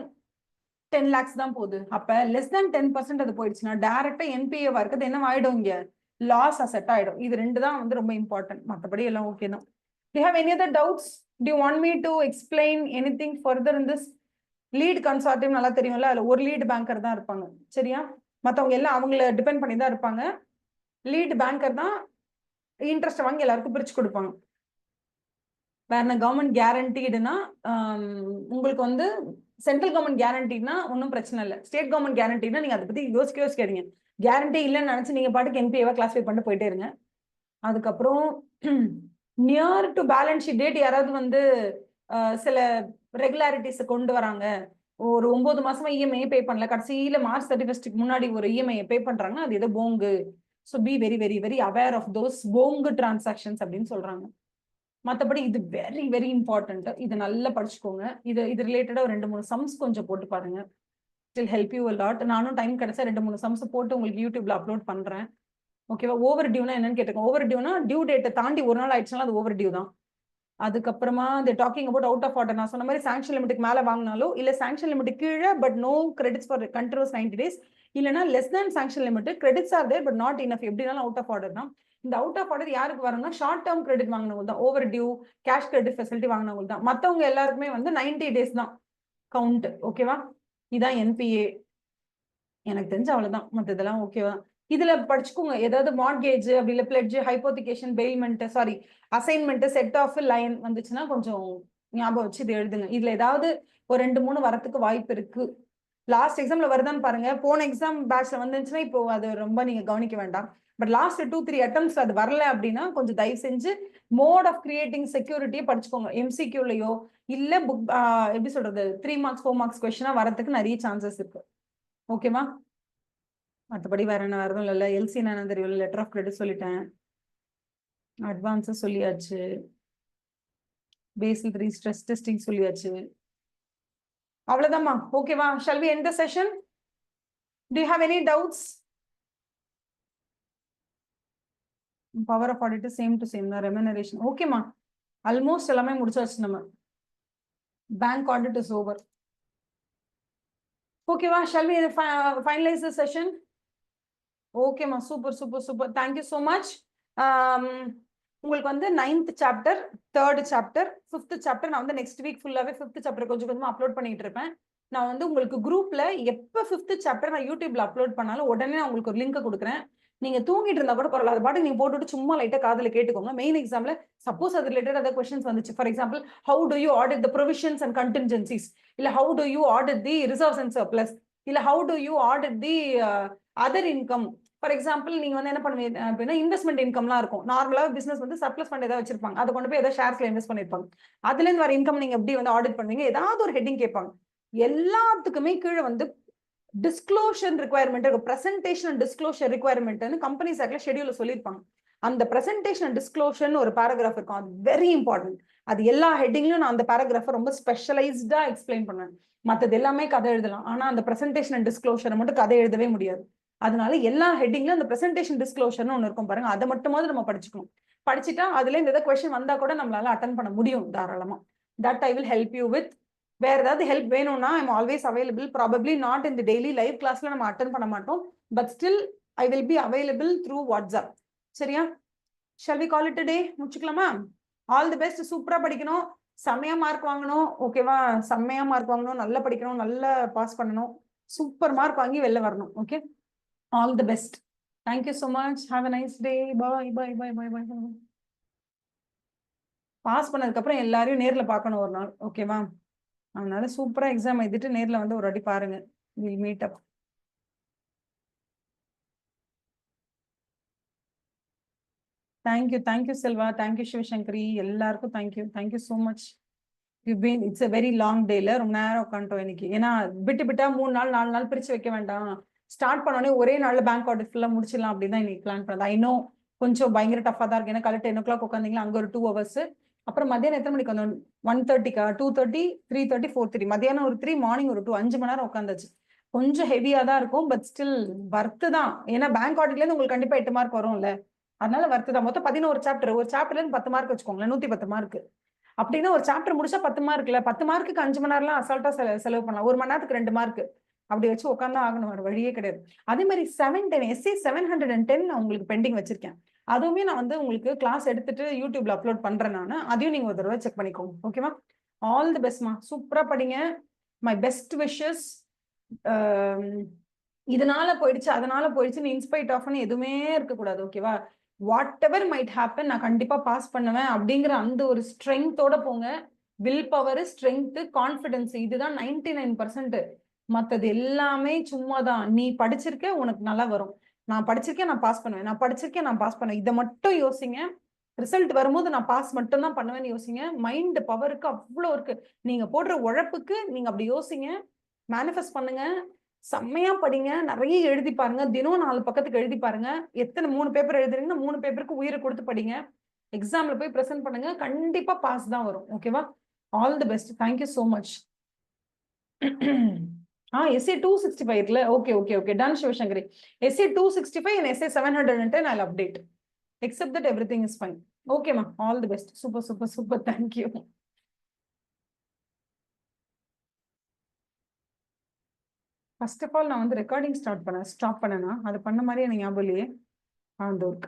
10 lakhs தான் போகுது. அப்ப லெஸ் தேன் 10% அது போயிடுச்சுன்னா டைரக்டா என்பிஏவா இருக்கிறது என்ன ஆயிடும்? இங்க லாஸ் அசெட் ஆயிடும். இது 2 தான் வந்து ரொம்ப இம்பார்ட்டன்ட். மற்றபடி எல்லாம் ஓகே தான். Do you have any other doubts? Do you want me to explain anything further in this? Lead consortium நல்லா தெரியும்ல, அதுல ஒரு லீட் பேங்கர் தான் இருப்பாங்க. சரியா? மத்தவங்க எல்லாம் அவங்கள டிபெண்ட் பண்ணி தான் இருப்பாங்க. லீட் பேங்கர் தான் இன்ட்ரெஸ்ட் வாங்கி எல்லாருக்கும் பிரிச்சு கொடுப்பாங்க. வேற கவர்மெண்ட் கேரண்டீடுனா உங்களுக்கு வந்து சென்ட்ரல் கவர்மெண்ட் கேரண்டினா ஒன்றும் பிரச்சனை இல்லை. ஸ்டேட் கவர்மெண்ட் கேரண்டினா நீங்க அதை பத்தி யோசிக்காதீங்க. கேரண்டி இல்லைன்னு நினைச்சு நீங்க பாட்டுக்கு என்பிஏவா கிளாஸிஃபை பண்ணிட்டு போயிட்டே இருங்க. அதுக்கப்புறம் near to balance sheet date யாராவது வந்து சில ரெகுலாரிட்டிஸ் கொண்டு வராங்க. ஒரு 9 மாசமா இஎம்ஐ பே பண்ணல, கடைசியில மார்ச் 31 முன்னாடி ஒரு இஎம்ஐ பே பண்றாங்கன்னா அது ஏதோ போங்கு. So be very very very aware of those போங்கு டிரான்சாக்ஷன்ஸ் அப்படின்னு சொல்றாங்க. மற்றபடி இது வெரி வெரி இம்பார்ட்டன்ட். இது நல்லா படிச்சுக்கோங்க. இது ரிலேட்டடா ஒரு 2-3 சம்ஸ் கொஞ்சம் போட்டு பாருங்க. It will help you a lot. நானும் டைம் கிடைச்சா 2-3 சம்ஸ் போட்டு உங்களுக்கு யூடியூப்ல அப்லோட் பண்றேன். ஓகேவா? ஓவர் டியூனா என்னன்னு கேட்டுக்கோங்க. ஓவர் டியூனா டியூ டேட்டை தாண்டி ஒரு நாள் ஆயிடுச்சுனாலும் அது ஓவர் டியூ தான். அதுக்கப்புறமா இந்த talking about out of order, நான் சொன்ன மாதிரி சாங்ஷன் லிமிட்டுக்கு மேல வாங்கினாலோ இல்ல சாங்ஷன் லிமிட் கீழே but no credits for continuous 90 days, இல்லைன்னா less than sanction limit, credits are there but not enough, எப்படினாலும் அவுட் ஆஃப் ஆர்டர் தான். இந்த அவுட் ஆஃப் ஆர்டர் யாருக்கு வரும்னா ஷார்ட் டேர்ம் கிரெடிட் வாங்கினவங்க தான், over due cash credit facility வாங்கினவங்க தான். மற்றவங்க எல்லாருக்குமே வந்து 90 days தான் கவுண்ட். ஓகேவா? இதான் என்பிஏ. எனக்கு தெரிஞ்ச அவ்வளவுதான். மற்ற இதெல்லாம் ஓகேவா? இதுல படிச்சுக்கோங்க. ஏதாவது மார்கேஜ் அப்படி இல்ல pledge, hypothecation, bailment, sorry assignment, set off line வந்துச்சுன்னா கொஞ்சம் ஞாபகம் வச்சு இது எழுதுங்க. இதுல ஏதாவது ஒரு 2-3 வரத்துக்கு வாய்ப்பு இருக்கு. லாஸ்ட் எக்ஸாம்ல வருதான்னு பாருங்க. போன எக்ஸாம் பேட்ச்ல வந்துச்சுன்னா இப்போ அது ரொம்ப நீங்க கவனிக்க வேண்டாம். பட் லாஸ்ட் 2-3 அட்டம்ஸ் அது வரல அப்படின்னா கொஞ்சம் தயவு செஞ்சு மோட் ஆஃப் கிரியேட்டிங் செக்யூரிட்டியை படிச்சுக்கோங்க. எம்சிக்யூலயோ இல்ல புக் எப்படி சொல்றது 3 marks 4 marks கொஸ்டினா வரதுக்கு நிறைய சான்சஸ் இருக்கு. ஓகேவா? மற்றபடி வேற என்ன, வேற எதுவும் இல்ல. எல்சி என்ன தெரியும், லெட்டர் ஆஃப் கிரெடிட் சொல்லிட்டேன், அட்வான்ஸ் சொல்லியாச்சு, பேசில் 3 ஸ்ட்ரெஸ் டெஸ்டிங் சொல்லியாச்சு. அவ்வளவுதான்மா. ஓகேவா? shall we end the session? Do you have any doubts? Power of audit same to same தான். remuneration ஓகேமா, ஆல்மோஸ்ட் எல்லாமே முடிச்சாச்சு. நம்ம பேங்க் ஆடிட் இஸ் ஓவர். ஓகேவா? shall we finalize the session? ஓகேமா, super super super. Thank you so much. உங்களுக்கு வந்து 9th chapter, 3rd chapter, 5th chapter நான் வந்து நெக்ஸ்ட் வீக் ஃபுல்லாவே 5th சாப்டர் கொஞ்சம் கொஞ்சமா அப்லோட் பண்ணிட்டு இருப்பேன். நான் வந்து உங்களுக்கு குரூப்ல எப்ப 5th சாப்டர் நான் யூடியூப்ல அப்லோட் பண்ணாலும் உடனே நான் உங்களுக்கு ஒரு லிங்க் கொடுக்குறேன். நீங்க தூங்கிட்டு இருந்தா கூட பரவாயில்ல, அது பாட்டு நீங்க போட்டுட்டு சும்மா லைட்டா காதுல கேட்டுக்கோங்க. மெயின் எக்ஸாம்ல சப்போஸ் அது ரிலேட்டட் ஏதாவது கொஸ்டின்ஸ் வந்துச்சு, for example how do you audit the provisions and contingencies, இல்ல how do you audit the reserves and surplus, இல்ல how do you audit the other income, for example நீங்க வந்து என்ன பண்ணுவீங்க அப்படின்னா இன்வெஸ்ட்மெண்ட் இன்கம்லாம் இருக்கும். நார்மலா பிசினஸ் வந்து சர்ப்ளஸ் ஃபண்ட் ஏதாவது வச்சிருப்பாங்க. அதை கொண்டு போய் ஏதாவது ஷேர்ஸ்ல இன்வெஸ்ட் பண்ணிருப்பாங்க. அதுல இருந்து வர இன்கம் நீங்க எப்படி வந்து ஆடிட் பண்ணுவீங்க? ஏதாவது ஒரு ஹெட்டிங் கேட்பாங்க. எல்லாத்துக்குமே கீழே வந்து டிஸ்க்ளோஷர் ரிக்வயர்மெண்ட் இருக்கும். Presentation and disclosure requirement companies ஆக்ட்ல ஷெட்யூல்ல சொல்லியிருப்பாங்க. அந்த பிரசன்டேஷன் அண்ட் டிஸ்க்ளோஷர்னு ஒரு பேராகிராஃப் இருக்கும். அது வெரி இம்பார்ட்டன்ட். அது எல்லா ஹெட்டிங்லயும் நான் அந்த பேராகிராஃபை ரொம்ப ஸ்பெஷலைஸ்டா எக்ஸ்பிளைன் பண்ணுவேன். மற்றது எல்லாமே கதை எழுதலாம். ஆனா அந்த பிரசன்டேஷன் அண்ட் டிஸ்க்ளோஷரை மட்டும் கதை எழுதவே முடியாது. அதனால எல்லா ஹெட்டிங்லயும் அந்த பிரசன்டேஷன் டிஸ்க்ளோஷர்னு ஒன்று இருக்கும் பாருங்க. அதை மட்டுமாவது நம்ம படிச்சுக்கணும். படிச்சுட்டா அதுல இந்த ஏதாவது கொஸ்டின் வந்தா கூட நம்மளால அட்டன் பண்ண முடியும் தாராளமா. That I will help you with. வேற ஏதாவது ஹெல்ப் வேணும்னா I'm always available. Probably not இந்த டெய்லி லைவ் கிளாஸ்ல நம்ம அட்டன் பண்ண மாட்டோம். But still I will be available through WhatsApp. சரியா? Shall we call it today? முடிச்சுக்கலாமா? All the best. சூப்பரா படிக்கணும். செம்மையா மார்க் வாங்கணும். ஓகேவா? செம்மையா மார்க் வாங்கணும். நல்லா படிக்கணும். நல்லா பாஸ் பண்ணணும். சூப்பர் மார்க் வாங்கி வெளில வரணும். Okay, all the best. Thank you so much. Have a nice day. Bye bye bye bye bye. Pass பண்ணதுக்கு அப்புறம் எல்லாரையும் நேர்ல பார்க்கணும் ஒரு நாள். ஓகேவா? அதனால சூப்பரா எக்ஸாம் எழுதிட்டு நேர்ல வந்து ஒரு வாட்டி பாருங்க. Will meet up. Thank you Selva. Thank you Sivasankari. எல்லாருக்கும் thank you so much. It's a very long டேல ரொம்ப நேரம் உட்காந்துட்டோம் இன்னைக்கு. ஏன்னா விட்டு விட்டா 3 நாள் 4 நாள் பிரிச்சு வைக்க வேண்டாம். ஸ்டார்ட் பண்ணோடனே ஒரே நாள்ல பேங்க் ஆடிட் ஃபுல்லா முடிச்சிடலாம் அப்படின்னு தான் இன்னைக்கு பிளான் பண்ணது. இன்னும் கொஞ்சம் பயங்கர டஃபா தான் இருக்கு. ஏன்னா காலை 10 o'clock உட்காந்தீங்களா, அங்க ஒரு 2 hours. அப்புறம் மதியானம் எத்தனை மணிக்கு வந்தோம்? 1:30க்கா? 2:30, 3:30, 4:30. மதியானம் ஒரு 3, மார்னிங் ஒரு 2, 5 மணி நேரம் உட்காந்தாச்சு. கொஞ்சம் ஹெவியா தான் இருக்கும். பட் ஸ்டில் வர்த்து தான். ஏன்னா பேங்க் ஆடிட்ல இருந்து உங்களுக்கு கண்டிப்பா 8 மார்க் வரும்ல. அதனால வர்த்து தான். மொத்தம் 11 சாப்டர். ஒரு சாப்டர்ல இருந்து 10 மார்க் வச்சுக்கோங்களேன். 110 மார்க். அப்படின்னா ஒரு சாப்டர் முடிச்சா 10 மார்க்ல 10 மார்க்குக்கு 5 மணி நேரம்லாம் அசால்ட்டா செலவு பண்ணலாம். 1 மணி நேரத்துக்கு 2 மார்க் அப்படி வச்சு உட்காந்தா ஆகணும். வேற வழியே கிடையாது. அதே மாதிரி 710 எஸ்ஏ 710 நான் உங்களுக்கு பெண்டிங் வச்சிருக்கேன். அதுவுமே நான் வந்து உங்களுக்கு கிளாஸ் எடுத்துட்டு யூடியூப்ல அப்லோட் பண்றேன். நான் அதையும் நீங்க ஒரு தடவை செக் பண்ணிக்கோங்க. ஓகேவா? ஆல் தி பெஸ்ட்மா. சூப்பரா படிங்க. My best wishes. இதனால போயிடுச்சு அதனால போயிடுச்சுன்னு இன்ஸ்பைட் ஆஃப்னு எதுவுமே இருக்கக்கூடாது. ஓகேவா? வாட் எவர் மைட் ஹேப்பன், நான் கண்டிப்பா பாஸ் பண்ணுவேன் அப்படிங்கிற அந்த ஒரு ஸ்ட்ரென்த்தோட போங்க. வில் பவர், ஸ்ட்ரென்த், கான்பிடன்ஸ், இதுதான் 99%. மத்தது எல்லாமே சும்மா தான். நீ படிச்சிருக்க, உனக்கு நல்லா வரும். நான் படிச்சிருக்கேன், நான் பாஸ் பண்ணுவேன். நான் படிச்சிருக்கேன், நான் பாஸ் பண்ணுவேன். இதை மட்டும் யோசிங்க. ரிசல்ட் வரும்போது நான் பாஸ் மட்டும் தான் பண்ணுவேன்னு யோசிங்க. மைண்ட் பவருக்கு அவ்வளோ இருக்கு. நீங்க போடுற உழைப்புக்கு நீங்க அப்படி யோசிங்க. மேனிஃபெஸ்ட் பண்ணுங்க. செம்மையா படிங்க. நிறைய எழுதி பாருங்க. தினம் 4 பக்கத்துக்கு எழுதி பாருங்க. எத்தனை 3 பேப்பர் எழுதுறீங்கன்னா 3 பேப்பருக்கு உயிரை கொடுத்து படிங்க. எக்ஸாம்ல போய் பிரசன்ட் பண்ணுங்க. கண்டிப்பா பாஸ் தான் வரும். ஓகேவா? All the best. Thank you so much. essay 265 இருக்குல்ல? Okay done Sivasankari. essay 265 and essay 710 I'll update. Except that everything is fine. Okay ma, all the best. Super. Thank you. First of all நான் வந்து recording stop பண்ணேனா அது பண்ண மாதிரி எனக்கு ஞாபகம் இல்லையே. அந்த ஒர்க்